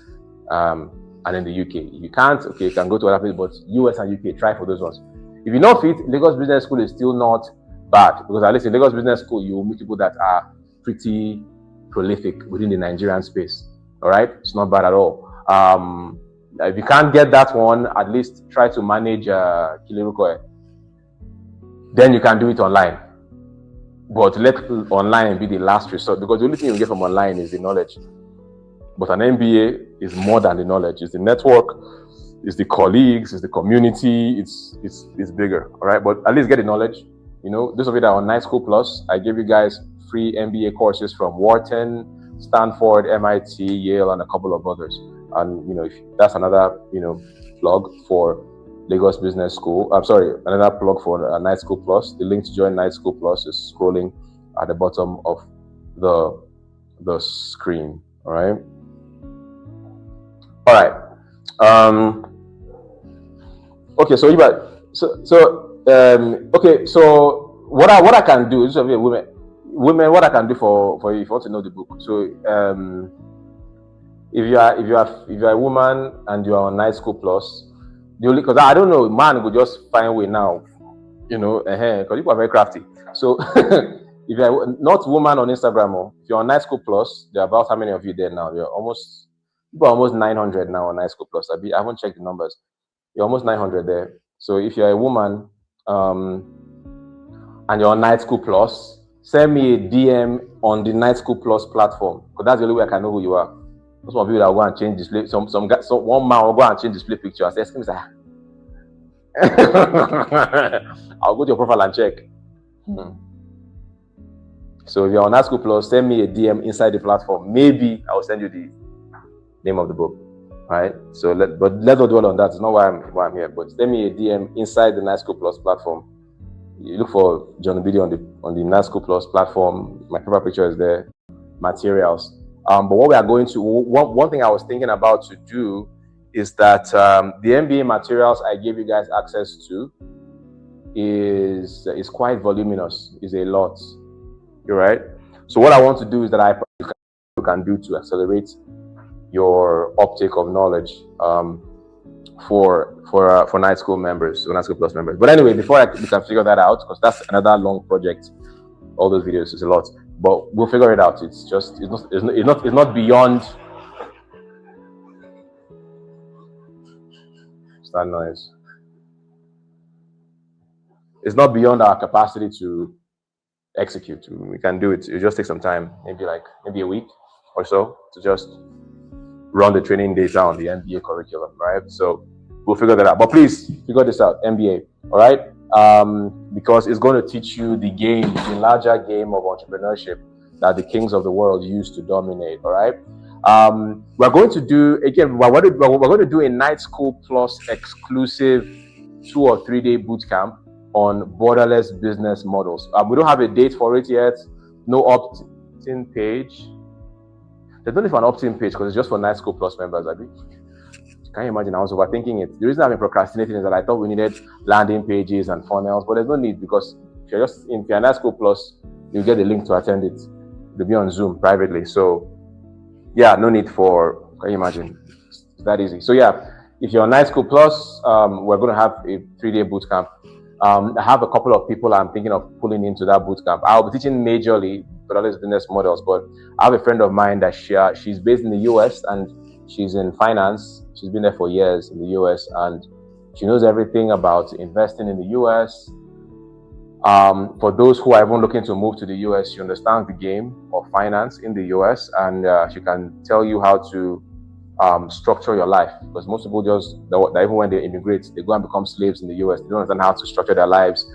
and in the UK. If you can't, okay, you can go to other places. But US and UK, try for those ones. If you not fit, Lagos Business School is still not bad, because at least in Lagos Business School, you will meet people that are pretty prolific within the Nigerian space. All right, it's not bad at all. If you can't get that one, at least try to manage Kilerukoe. Then you can do it online. But let online be the last resort, because the only thing you get from online is the knowledge. But an MBA, is more than the knowledge. It's the network, it's the colleagues, it's the community. It's bigger. All right, but at least get the knowledge. You know, those of you that are on Night School Plus, I give you guys free MBA courses from Wharton, Stanford, MIT, Yale, and a couple of others. And you know, if that's another plug for Lagos Business School. I'm sorry, another plug for Night School Plus. The link to join Night School Plus is scrolling at the bottom of the screen. All right. Okay, so okay, so what I can do is women, what I can do for you if you want to know the book. So if you are a woman and you are on Night School Plus, because I don't know, man would just find a way now, because people are very crafty. So if you're not woman on Instagram, if you're on Night School Plus, there are about how many of you there now? People are almost 900 now on Night School Plus. I haven't checked the numbers. You're almost 900 there. So if you're a woman and you're on Night School Plus, send me a DM on the Night School Plus platform, because that's the only way I can know who you are. Those are people that will go and change display. One man will go and change display picture. I say, excuse me, I'll go to your profile and check. So if you're on Night School Plus, send me a DM inside the platform. Maybe I will send you the name of the book. Right? So let's not dwell on that. It's not why I'm here. But send me a DM inside the Night School Plus platform. You look for John Obidi on the Night School Plus platform. My profile picture is there. Materials. But what we are going to, one thing I was thinking about to do is that the MBA materials I gave you guys access to is quite voluminous. Is a lot. You're right. So what I want to do is that you can do to accelerate your uptake of knowledge for Night School members, so Night School Plus members. But anyway, before we can figure that out, because that's another long project. All those videos is a lot, but we'll figure it out. It's not beyond. What's that noise? It's not beyond our capacity to execute. We can do it. It just takes some time, maybe a week or so, to just run the training data on the MBA curriculum, right? So we'll figure that out. But please figure this out, MBA, all right? Because it's going to teach you the larger game of entrepreneurship that the kings of the world used to dominate, all right? We're going to do, again, we're going to do a Night School Plus exclusive 2 or 3 day boot camp on borderless business models. We don't have a date for it yet. No opt-in page. There's no need for an opt-in page because it's just for Night School Plus members. Can you imagine? I was overthinking it. The reason I've been procrastinating is that I thought we needed landing pages and funnels, but there's no need, because if you're Night School Plus, you get the link to attend it. It'll be on Zoom privately. So yeah, no need for, can you imagine? It's that easy. So yeah, if you're on Night School Plus, we're going to have a 3 day boot camp. I have a couple of people I'm thinking of pulling into that boot camp. I'll be teaching majorly borderless business models, but I have a friend of mine that she's based in the US and she's in finance. She's been there for years in the US and she knows everything about investing in the US. For those who are even looking to move to the US, she understands the game of finance in the US, and she can tell you how to structure your life, because most people even when they immigrate, they go and become slaves in the US. They don't understand how to structure their lives.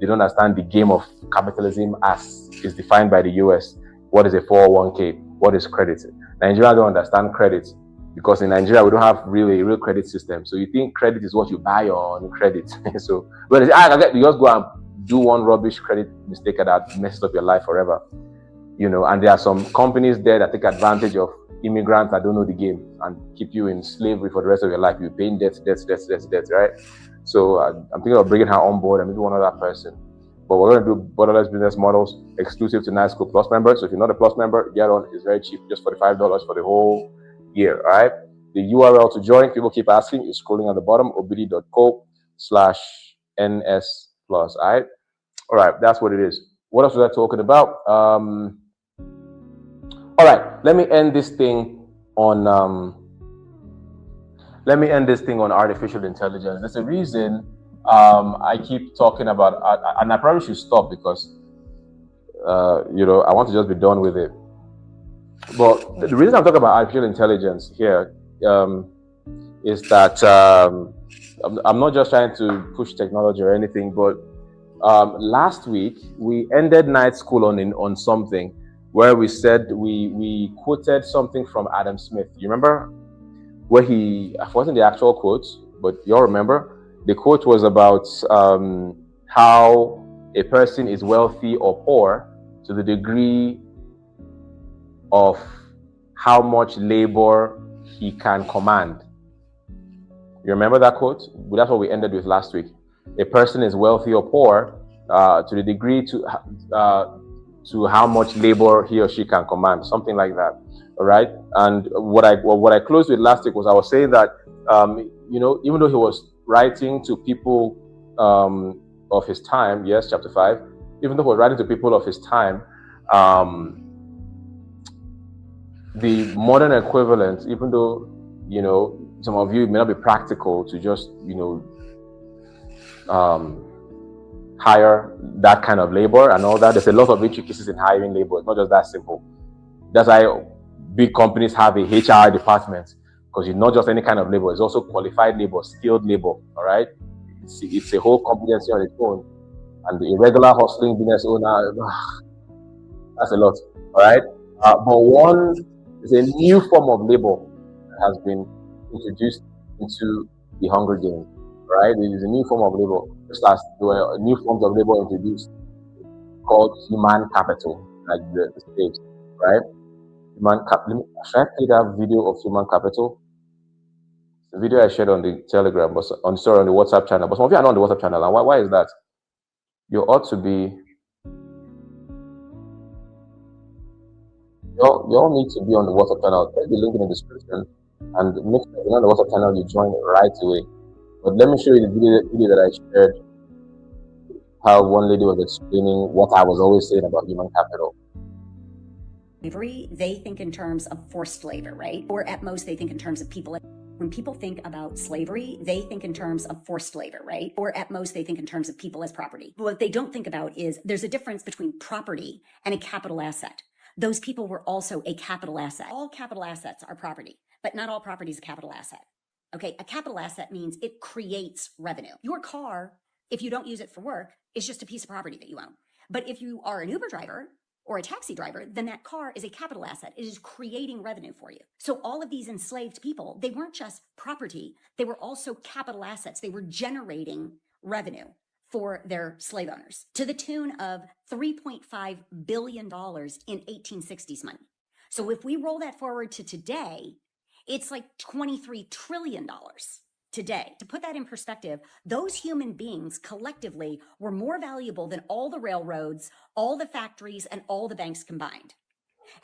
They don't understand the game of capitalism as is defined by the US. What is a 401k? What is credit? Nigeria don't understand credit, because in Nigeria we don't have really a real credit system. So you think credit is what you buy on credit. So when they say, you just go and do one rubbish credit mistake that messes up your life forever. And there are some companies there that take advantage of immigrants that don't know the game and keep you in slavery for the rest of your life. You're paying debt, right? So I'm thinking of bringing her on board and maybe one other person. But we're going to do borderless business models exclusive to Night School Plus members. So if you're not a Plus member, get on. It's very cheap, just $45 for the whole year, all right? The URL to join, people keep asking, is scrolling at the bottom, obidi.co/NS Plus, all right? All right, that's what it is. What else was I talking about? All right, let me end this thing on artificial intelligence. There's a reason I keep talking about, and I probably should stop because I want to just be done with it. But the reason I'm talking about artificial intelligence here is that I'm not just trying to push technology or anything, but last week we ended night school on something where we said we quoted something from Adam Smith. You remember where it wasn't the actual quote, but you all remember the quote was about how a person is wealthy or poor to the degree of how much labor he can command. You remember that quote? That's what we ended with last week. A person is wealthy or poor to the degree to how much labor he or she can command, something like that. All right. And what I closed with last week was I was saying that even though he was writing to people of his time, yes, chapter 5, even though he was writing to people of his time, the modern equivalent, even though some of you it may not be practical to just hire that kind of labor and all that. There's a lot of intricacies in hiring labor. It's not just that simple. That's why big companies have a HR department, because it's not just any kind of labor. It's also qualified labor, skilled labor. All right, it's a whole competency on its own. And the irregular hustling business owner, that's a lot. All right, but there's a new form of labor that has been introduced into the Hunger Games. Right, it is a new form of labor. Just as there were new forms of labor introduced called human capital, like the slaves. Right. Should I play that video of human capital? The video I shared on the Telegram, but on the WhatsApp channel. But some of you are not on the WhatsApp channel. And why is that? You ought to be. You all need to be on the WhatsApp channel. There's the link in the description, and make sure you're on the WhatsApp channel. You join right away. But let me show you the video that I shared. How one lady was explaining what I was always saying about human capital. Slavery, they think in terms of forced labor, right? Or at most, they think in terms of people. When people think about slavery, they think in terms of forced labor, right? Or at most, they think in terms of people as property. But what they don't think about is there's a difference between property and a capital asset. Those people were also a capital asset. All capital assets are property, but not all property is a capital asset. Okay, a capital asset means it creates revenue. Your car, if you don't use it for work, is just a piece of property that you own. But if you are an Uber driver or a taxi driver, then that car is a capital asset. It is creating revenue for you. So all of these enslaved people, they weren't just property, they were also capital assets. They were generating revenue for their slave owners to the tune of $3.5 billion in 1860s money. So if we roll that forward to today, it's like $23 trillion today. To put that in perspective, those human beings collectively were more valuable than all the railroads, all the factories, and all the banks combined.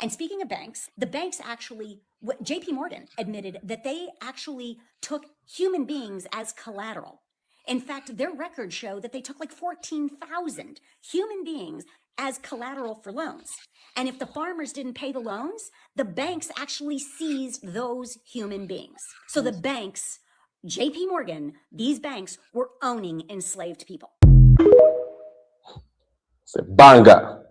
And speaking of banks, the banks actually, JP Morgan admitted that they actually took human beings as collateral. In fact, their records show that they took like 14,000 human beings as collateral for loans. And if the farmers didn't pay the loans, the banks actually seized those human beings. So the banks, JP Morgan, these banks were owning enslaved people. It's a banger.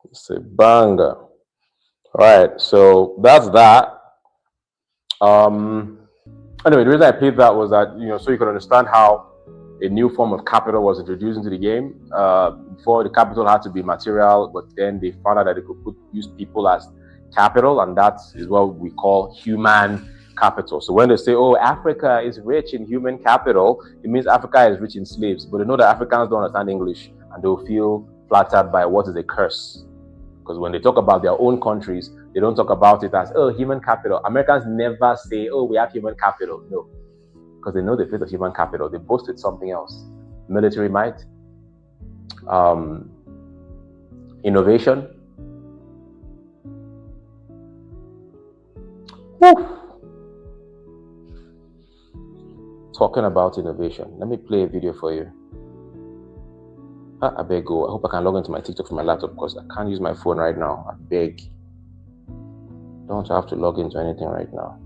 It's a banger. All right, so that's that. Anyway, the reason I played that was that, so you could understand how a new form of capital was introduced into the game. Before, the capital had to be material, but then they found out that they could use people as capital, and that is what we call human capital. So when they say, oh, Africa is rich in human capital, it means Africa is rich in slaves. But they know that Africans don't understand English, and they'll feel flattered by what is a curse. Because when they talk about their own countries, they don't talk about it as, oh, human capital. Americans never say, oh, we have human capital. No, because they know the place of human capital. They boasted something else. Military might, innovation. Woo. Talking about innovation, let me play a video for you. I beg you. I hope I can log into my TikTok from my laptop, because I can't use my phone right now. I beg. Don't have to log into anything right now.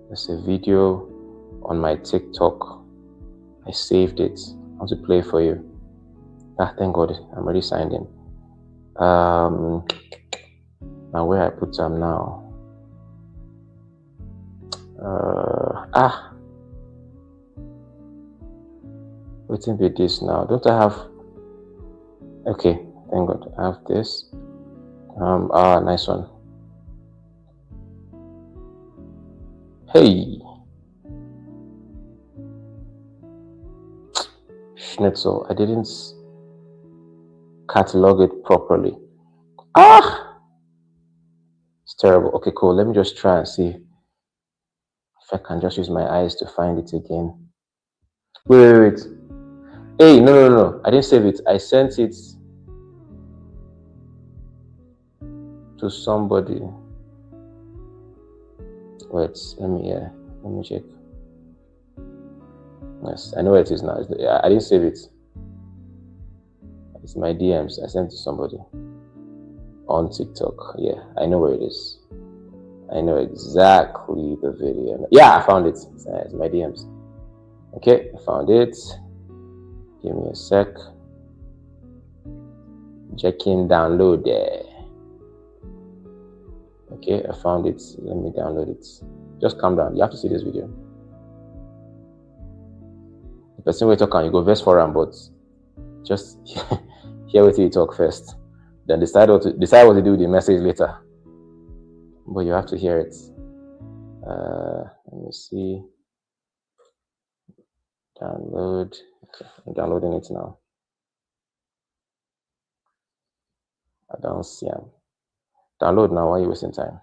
There's a video on my TikTok. I saved it. I want to play for you. Thank God, I'm already signed in. Now where I put them now? Waiting with this now. Don't I have? Okay, thank God. I have this. Nice one. Hey, Schnitzel, I didn't catalog it properly. It's terrible. Okay, cool. Let me just try and see if I can just use my eyes to find it again. Wait. Hey, no. I didn't save it. I sent it to somebody. Wait, let me check. Yes, I know where it is now. I didn't save it. It's my DMs. I sent it to somebody on TikTok. Yeah, I know where it is. I know exactly the video. Yeah, I found it. It's my DMs. Okay, I found it. Give me a sec. Checking download there. Okay, I found it. Let me download it. Just calm down. You have to see this video. The person will talk and you go verse for him, but just hear what he talk first. Then decide what to do with the message later. But you have to hear it. Let me see. Download. Okay, I'm downloading it now. I don't see him. Download now. Why are you wasting time?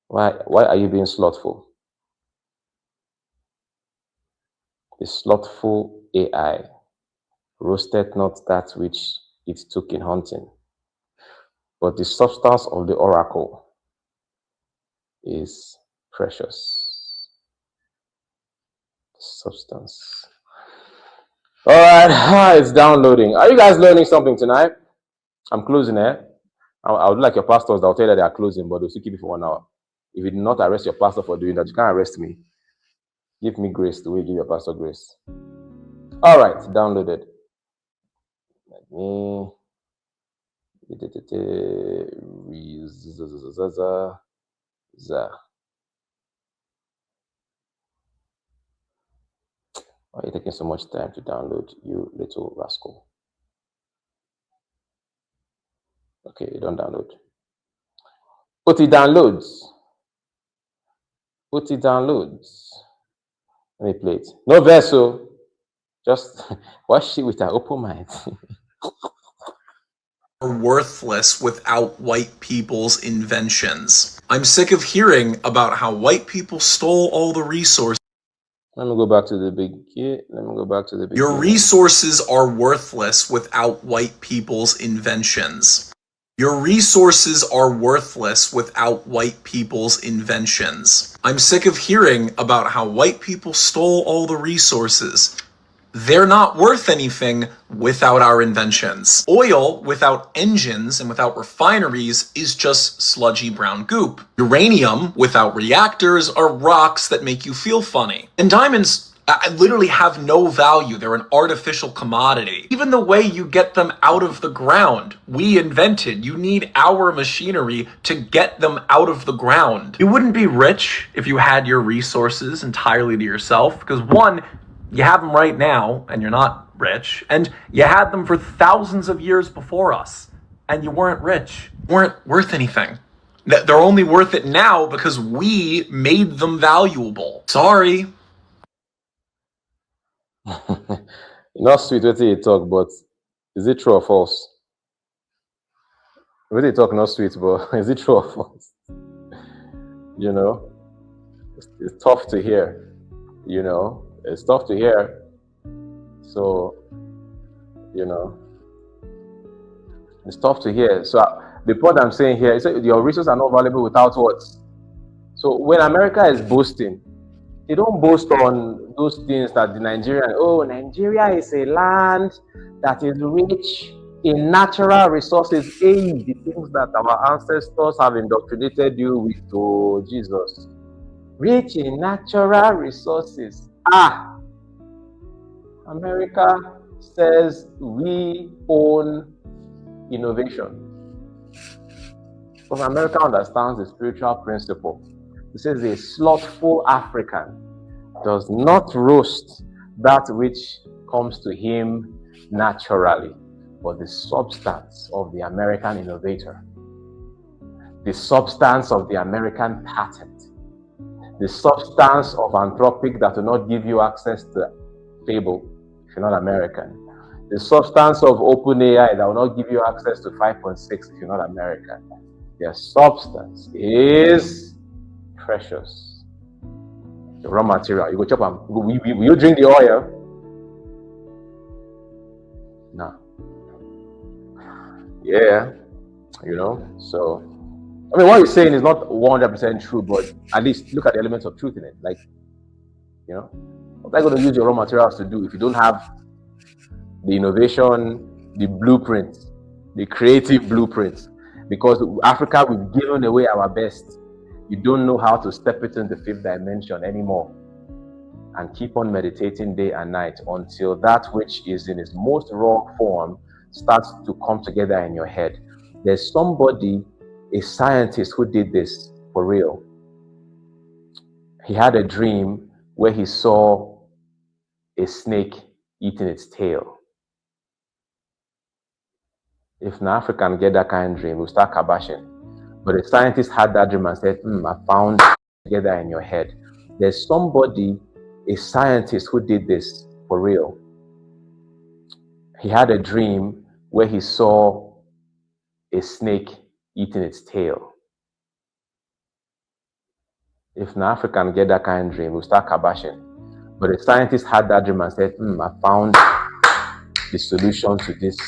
Why are you being slothful? The slothful AI roasted not that which it took in hunting, but the substance of the oracle is precious. Substance. All right, it's downloading. Are you guys learning something tonight? I'm closing it. I would like your pastors that will tell you that they are closing, but they'll still keep it for 1 hour. If you do not arrest your pastor for doing that, you can't arrest me. Give me grace the way you give your pastor grace. All right, downloaded. Let me. Why are you taking so much time to download, you little rascal? Okay, you don't download. But it downloads. Let me play it. No verso. Just watch it with an open mind. Are worthless without white people's inventions. I'm sick of hearing about how white people stole all the resources. Let me go back to the beginning. Your resources are worthless without white people's inventions. Your resources are worthless without white people's inventions. I'm sick of hearing about how white people stole all the resources. They're not worth anything without our inventions. Oil without engines and without refineries is just sludgy brown goop. Uranium without reactors are rocks that make you feel funny. And diamonds literally have no value. They're an artificial commodity. Even the way you get them out of the ground, we invented. You need our machinery to get them out of the ground. You wouldn't be rich if you had your resources entirely to yourself, because one, you have them right now and you're not rich, and you had them for thousands of years before us and you weren't rich, weren't worth anything. They're only worth it now because we made them valuable. Sorry. Not sweet what you talk, but is it true or false? What you talk not sweet, but is it true or false? You know, it's tough to hear. You know, it's tough to hear. So, you know, it's tough to hear. So the point I'm saying here is that your resources are not valuable without what? So when America is boasting, they don't boast on those things that the Nigeria is a land that is rich in natural resources. The things that our ancestors have indoctrinated you with, oh Jesus. Rich in natural resources. America says we own innovation. Because America understands the spiritual principle. It says a slothful African does not roast that which comes to him naturally, but the substance of the American innovator, the substance of the American patent, the substance of Anthropic that will not give you access to Fable if you're not American, the substance of OpenAI that will not give you access to 5.6 if you're not American. Their substance is precious. The raw material. You go chop them. Will you drink the oil? No. Yeah. So, I mean, what he's saying is not 100% true, but at least look at the elements of truth in it. Like, what are you going to use your raw materials to do if you don't have the innovation, the blueprint, the creative blueprint? Because Africa, we've given away our best. You don't know how to step it into the fifth dimension anymore. And keep on meditating day and night until that which is in its most raw form starts to come together in your head. There's somebody, a scientist, who did this for real. He had a dream where he saw a snake eating its tail. If an African get that kind of dream, we'll start kabashing. But the scientist had that dream and said, I found it together in your head. There's somebody, a scientist, who did this for real. He had a dream where he saw a snake eating its tail. If an African get that kind of dream, we'll start kabashing. But the scientist had that dream and said, I found the solution to this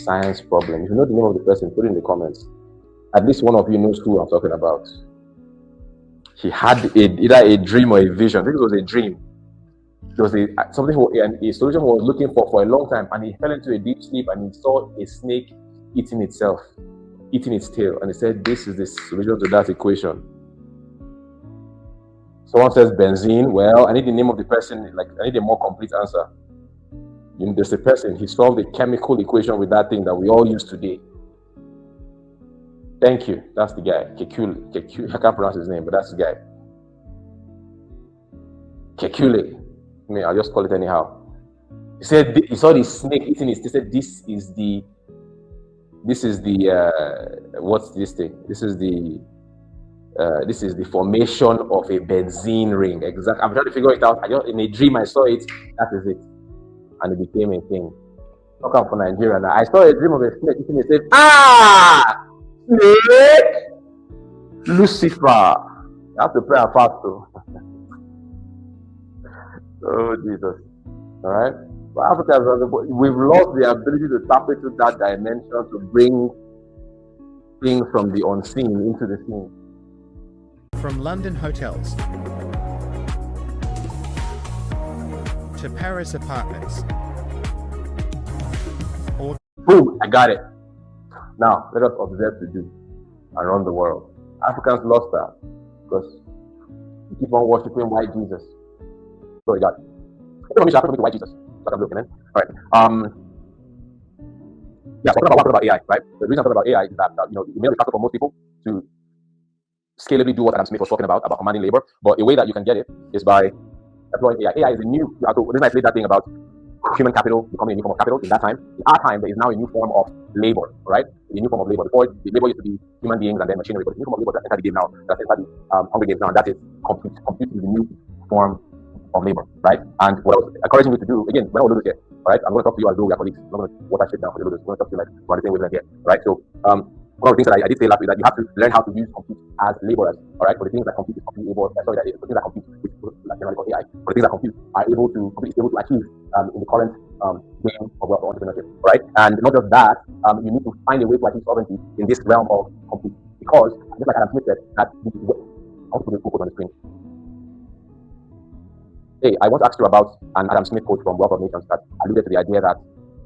science problem. If you know the name of the person, put it in the comments. At least one of you knows who I'm talking about. He had either a dream or a vision. I think it was a dream. It was a solution he was looking for a long time, and he fell into a deep sleep and he saw a snake eating itself, eating its tail, and he said, this is the solution to that equation. Someone says benzene. Well, I need the name of the person. Like, I need a more complete answer. There's a person, he solved a chemical equation with that thing that we all use today. Thank you. That's the guy. Kekule. I can't pronounce his name, but that's the guy. Kekule. I mean, I'll just call it anyhow. He said he saw the snake eating it. He said, this is the what's this thing? This is the formation of a benzene ring. Exactly. I'm trying to figure it out. In a dream I saw it. That is it. And it became a thing. Talk out for Nigeria now. I saw a dream of a snake eating it. Said, snake! Lucifer. You have to pray and fast too. Oh, Jesus. Alright? But Africans, we've lost the ability to tap into that dimension to bring things from the unseen into the seen. From London hotels to Paris apartments. Boom! I got it. Now, let us observe to do around the world. Africans lost that because we keep on worshiping white Jesus. Sorry, God. Let me show white Jesus. All right. Yeah, so talking about AI, right? The reason I'm talking about AI is that it may not be practical for most people to scalably do what Adam Smith was talking about commanding labor, but a way that you can get it is by employing AI. AI is a new. So the reason I played that thing about human capital becoming a new form of capital in that time. In our time, there is now a new form of labor, right? A new form of labor. Before, the labor used to be human beings and then machinery, but the new form of labor that's entered the game now, that's entered the Hunger Games now, and that is compute. Compute is the new form of labor, right? And what I was encouraging you to do, again, when I was here, all right, I'm going to talk to you as though we are colleagues. I'm not going to water shit down for the Ludus. I'm going to talk to you like we're on the same wavelength here, right? So, one of the things that I did say last week is that you have to learn how to use compute as laborers, all right? For the things that compute is able, for the things that compute, which is like generally called AI, for the things that compute are able to achieve in the current game of wealth entrepreneurship, right? And not just that, you need to find a way to achieve sovereignty in this realm of compute, because just like Adam Smith said, that I'll put the focus on the screen. Hey, I want to ask you about an Adam Smith quote from Wealth of Nations that alluded to the idea that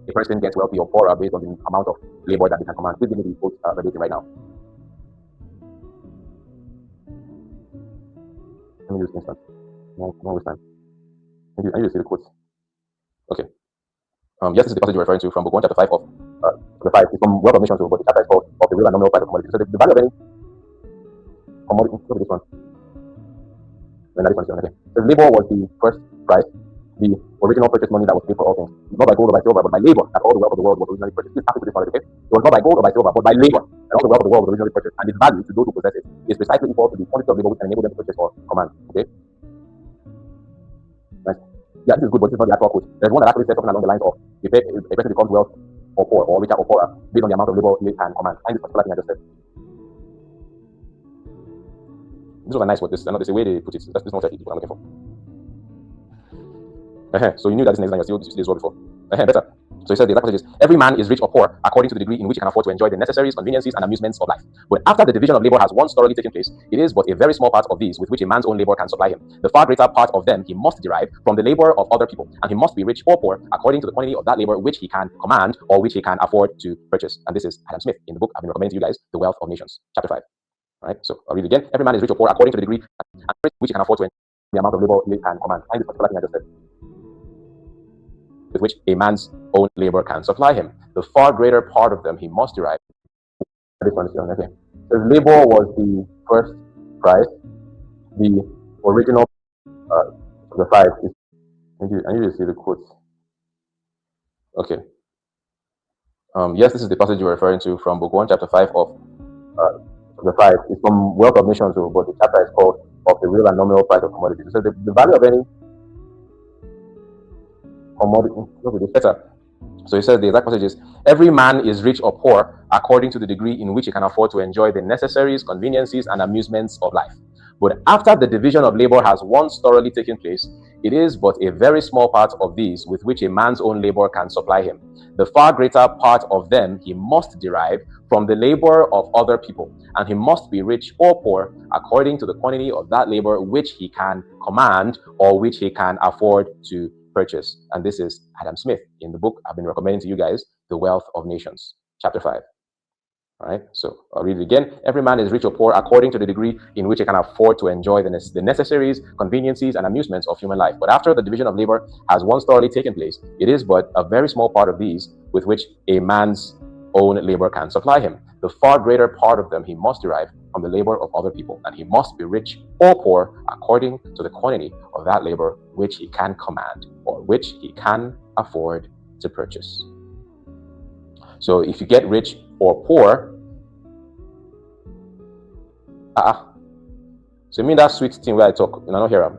a person gets wealthy or poorer based on the amount of labor that they can command. Please give me the quote verbatim right now. Let me use instant. No waste time. I need to see the quote. Okay. Yes, this is the passage you're referring to from book 1, chapter 5 of the 5 is from Wealth of Nations, but the chapter is called of the real and nominal price of commodities. So the value of any commodity, look at this one. When this one is okay. So labor was the first price, the original purchase money that was paid for all things. Not by gold or by silver, but by labor, that all the wealth of the world was originally purchased. This happens to this knowledge, okay? It was not by gold or by silver, but by labor, and all the wealth of the world was originally purchased. And its value to those who possess it is precisely equal to the quantity of labor which can enable them to purchase or command. Okay? Nice. Yeah, this is good, but this is not the actual quote. There's one that actually says something along the lines of a person becomes wealth or poor, or richer or poorer, based on the amount of labor he can command. And this particular thing I just said. This was a nice word. This is the way they put it. That's not what I'm looking for. So you knew that this next line you see this word before. Better. So he said the exact passage is, every man is rich or poor according to the degree in which he can afford to enjoy the necessaries, conveniences, and amusements of life. But after the division of labor has once thoroughly taken place, it is but a very small part of these with which a man's own labor can supply him. The far greater part of them he must derive from the labor of other people, and he must be rich or poor according to the quantity of that labor which he can command or which he can afford to purchase. And this is Adam Smith in the book I've been recommending to you guys, The Wealth of Nations, chapter 5. All right, so I'll read it again. Every man is rich or poor according to the degree which he can afford to enjoy the amount of labor he can command. And this particular thing I just said, with which a man's own labor can supply him. The far greater part of them he must derive. This one is okay. So labor was the first price. The original the 5 is. I need to see the quotes. Okay. Yes, this is the passage you're referring to from Book 1, chapter 5 of the 5. It's from Wealth of Nations, but the chapter is called of the real and nominal price of commodities. So the value of any commodity, look at this better. So he says the exact passage is, every man is rich or poor according to the degree in which he can afford to enjoy the necessaries, conveniences, and amusements of life. But after the division of labor has once thoroughly taken place, it is but a very small part of these with which a man's own labor can supply him. The far greater part of them he must derive from the labor of other people, and he must be rich or poor according to the quantity of that labor which he can command or which he can afford to purchase. And this is Adam Smith in the book I've been recommending to you guys, The Wealth of Nations, chapter 5. All right, so I'll read it again. Every man is rich or poor according to the degree in which he can afford to enjoy the necessaries, conveniences, and amusements of human life. But after the division of labor has once thoroughly taken place, it is but a very small part of these with which a man's own labor can supply him. The far greater part of them he must derive from the labor of other people, and he must be rich or poor according to the quantity of that labor which he can command or which he can afford to purchase. So if you get rich or poor, so you mean that sweet thing where I talk, and I don't hear them.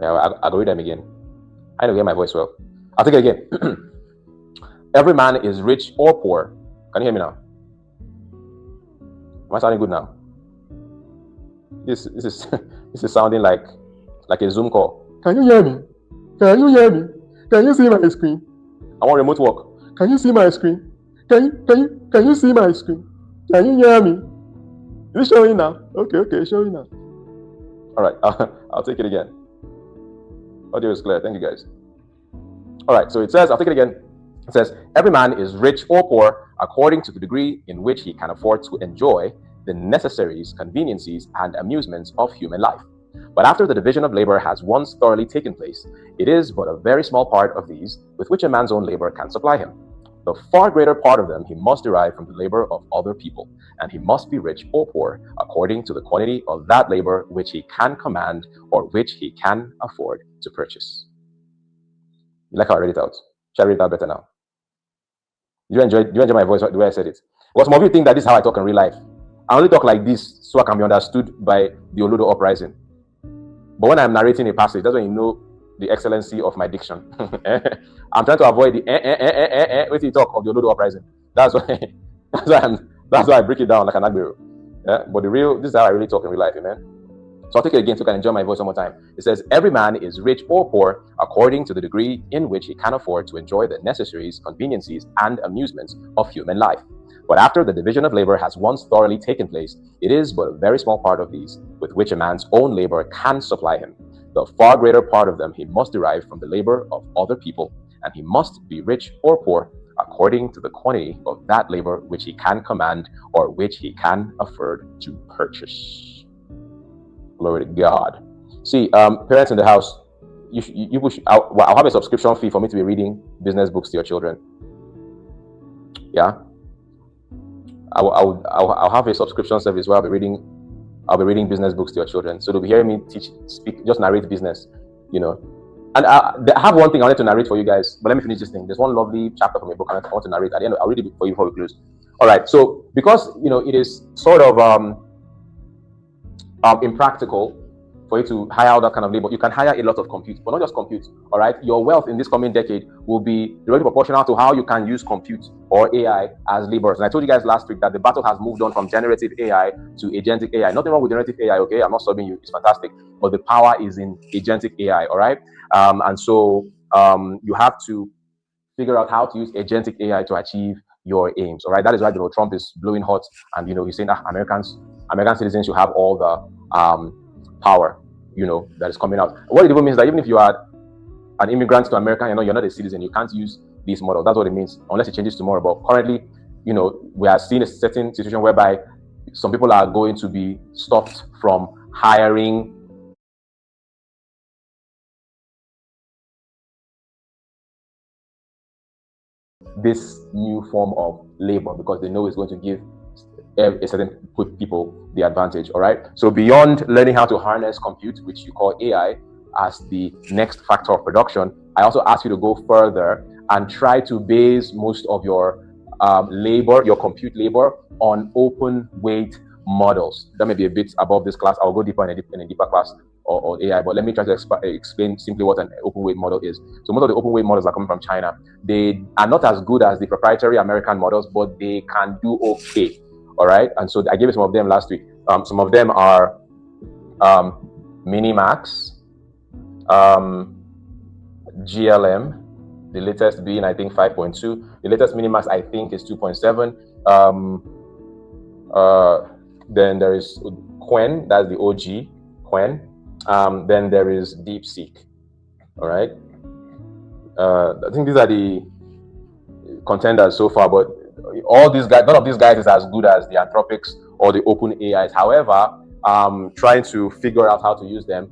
Yeah, I'll go read them again. I don't hear my voice well. I'll take it again. Every man is rich or poor. Can you hear me now? Am I sounding good now? This is this is sounding like a Zoom call. Can you hear me? Can you hear me? Can you see my screen? I want remote work. Can you see my screen? Can you see my screen? Can you hear me? Is it showing now? Okay, showing now. All right, I'll take it again. Audio is clear. Thank you, guys. All right, so it says, I'll take it again. It says, every man is rich or poor according to the degree in which he can afford to enjoy the necessaries, conveniences, and amusements of human life. But after the division of labor has once thoroughly taken place, it is but a very small part of these with which a man's own labor can supply him. The far greater part of them he must derive from the labor of other people, and he must be rich or poor according to the quantity of that labor which he can command or which he can afford to purchase. You like how I read it out? Shall I read it out better now? Do you enjoy my voice the way I said it? Because some of you think that this is how I talk in real life. I only talk like this so I can be understood by the Olodo uprising. But when I'm narrating a passage, that's when you know the excellency of my diction. I'm trying to avoid the with the talk of the Olodo uprising. That's why I break it down like an Agbero. Yeah? But this is how I really talk in real life, amen. So I'll take it again so you can enjoy my voice one more time. It says, every man is rich or poor according to the degree in which he can afford to enjoy the necessaries, conveniences, and amusements of human life. But after the division of labor has once thoroughly taken place, it is but a very small part of these with which a man's own labor can supply him. The far greater part of them he must derive from the labor of other people, and he must be rich or poor according to the quantity of that labor which he can command or which he can afford to purchase. Glory to God. See, parents in the house, I'll have a subscription fee for me to be reading business books to your children. Yeah, I'll have a subscription service where I'll be reading business books to your children. So they'll be hearing me speak, just narrate business, you know. And I have one thing I wanted to narrate for you guys, but let me finish this thing. There's one lovely chapter from a book I want to narrate at the end. I'll read it for you before we close. All right. So because it is sort of impractical for you to hire all that kind of labor, you can hire a lot of compute, but not just compute. All right. Your wealth in this coming decade will be directly proportional to how you can use compute or AI as laborers. And I told you guys last week that the battle has moved on from generative AI to agentic AI. Nothing wrong with generative AI. Okay, I'm not stopping you. It's fantastic, but the power is in agentic AI. All right. And so you have to figure out how to use agentic AI to achieve your aims. All right. That is why Donald Trump is blowing hot, and he's saying that American citizens should have all the power, that is coming out. What it even means that even if you are an immigrant to America, you're not a citizen, you can't use this model. That's what it means, unless it changes tomorrow. But currently, we are seeing a certain situation whereby some people are going to be stopped from hiring this new form of labor because they know it's going to give a certain people the advantage. All right. So beyond learning how to harness compute, which you call AI, as the next factor of production, I also ask you to go further and try to base most of your labor, your compute labor, on open weight models. That may be a bit above this class. I'll go deeper in a deeper class or AI, but let me try to explain simply what an open weight model is. So most of the open weight models are coming from China. They are not as good as the proprietary American models, but they can do okay. All right. And so I gave you some of them last week. Some of them are Minimax, GLM, the latest being, I think, 5.2. The latest Minimax, I think, is 2.7. Then there is Qwen, that's the OG, Qwen. Then there is DeepSeek. All right. I think these are the contenders so far, but all these guys, none of these guys is as good as the Anthropics or the open AIs. However, trying to figure out how to use them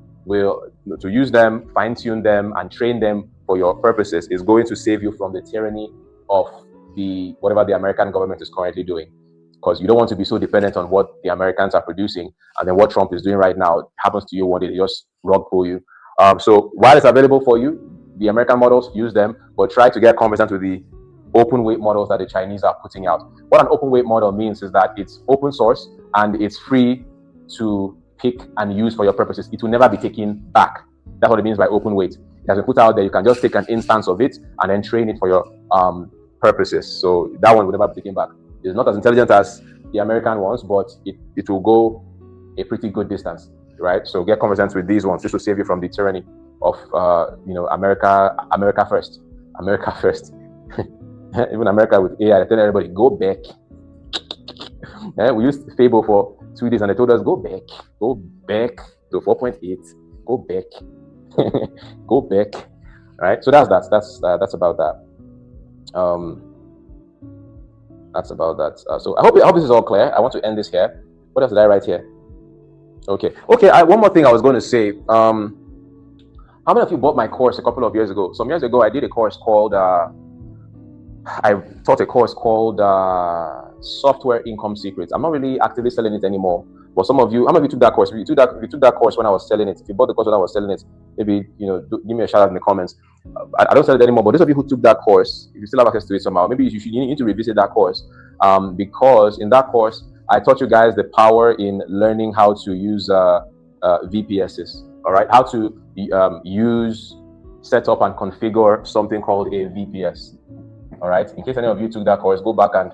fine-tune them, and train them for your purposes is going to save you from the tyranny of whatever the American government is currently doing. Because you don't want to be so dependent on what the Americans are producing, and then what Trump is doing right now happens to you one day, they just rug pull you. So while it's available for you, the American models, use them, but try to get conversant with the open weight models that the Chinese are putting out. What an open weight model means is that it's open source and it's free to pick and use for your purposes. It will never be taken back. That's what it means by open weight. It has been put out there. You can just take an instance of it and then train it for your purposes. So that one will never be taken back. It's not as intelligent as the American ones, but it will go a pretty good distance, right? So get conversant with these ones just to save you from the tyranny of America first. Even America with AI, I tell everybody, go back. We used Fable for 2 days and they told us, go back to 4.8, go back, go back. All right, so that's about that. That's about that. So I hope this is all clear. I want to end this here. What else did I write here? Okay. One more thing I was going to say. How many of you bought my course a couple of years ago? Some years ago, I did a course called Software Income Secrets. I'm not really actively selling it anymore, but some of you, how many of you took that course? If you took that course when I was selling it, if you bought the course when I was selling it, maybe give me a shout out in the comments. I don't sell it anymore, but those of you who took that course, if you still have access to it somehow, maybe you need to revisit that course, because in that course I taught you guys the power in learning how to use VPSs. All right, how to set up and configure something called a VPS. All right, in case any of you took that course, go back and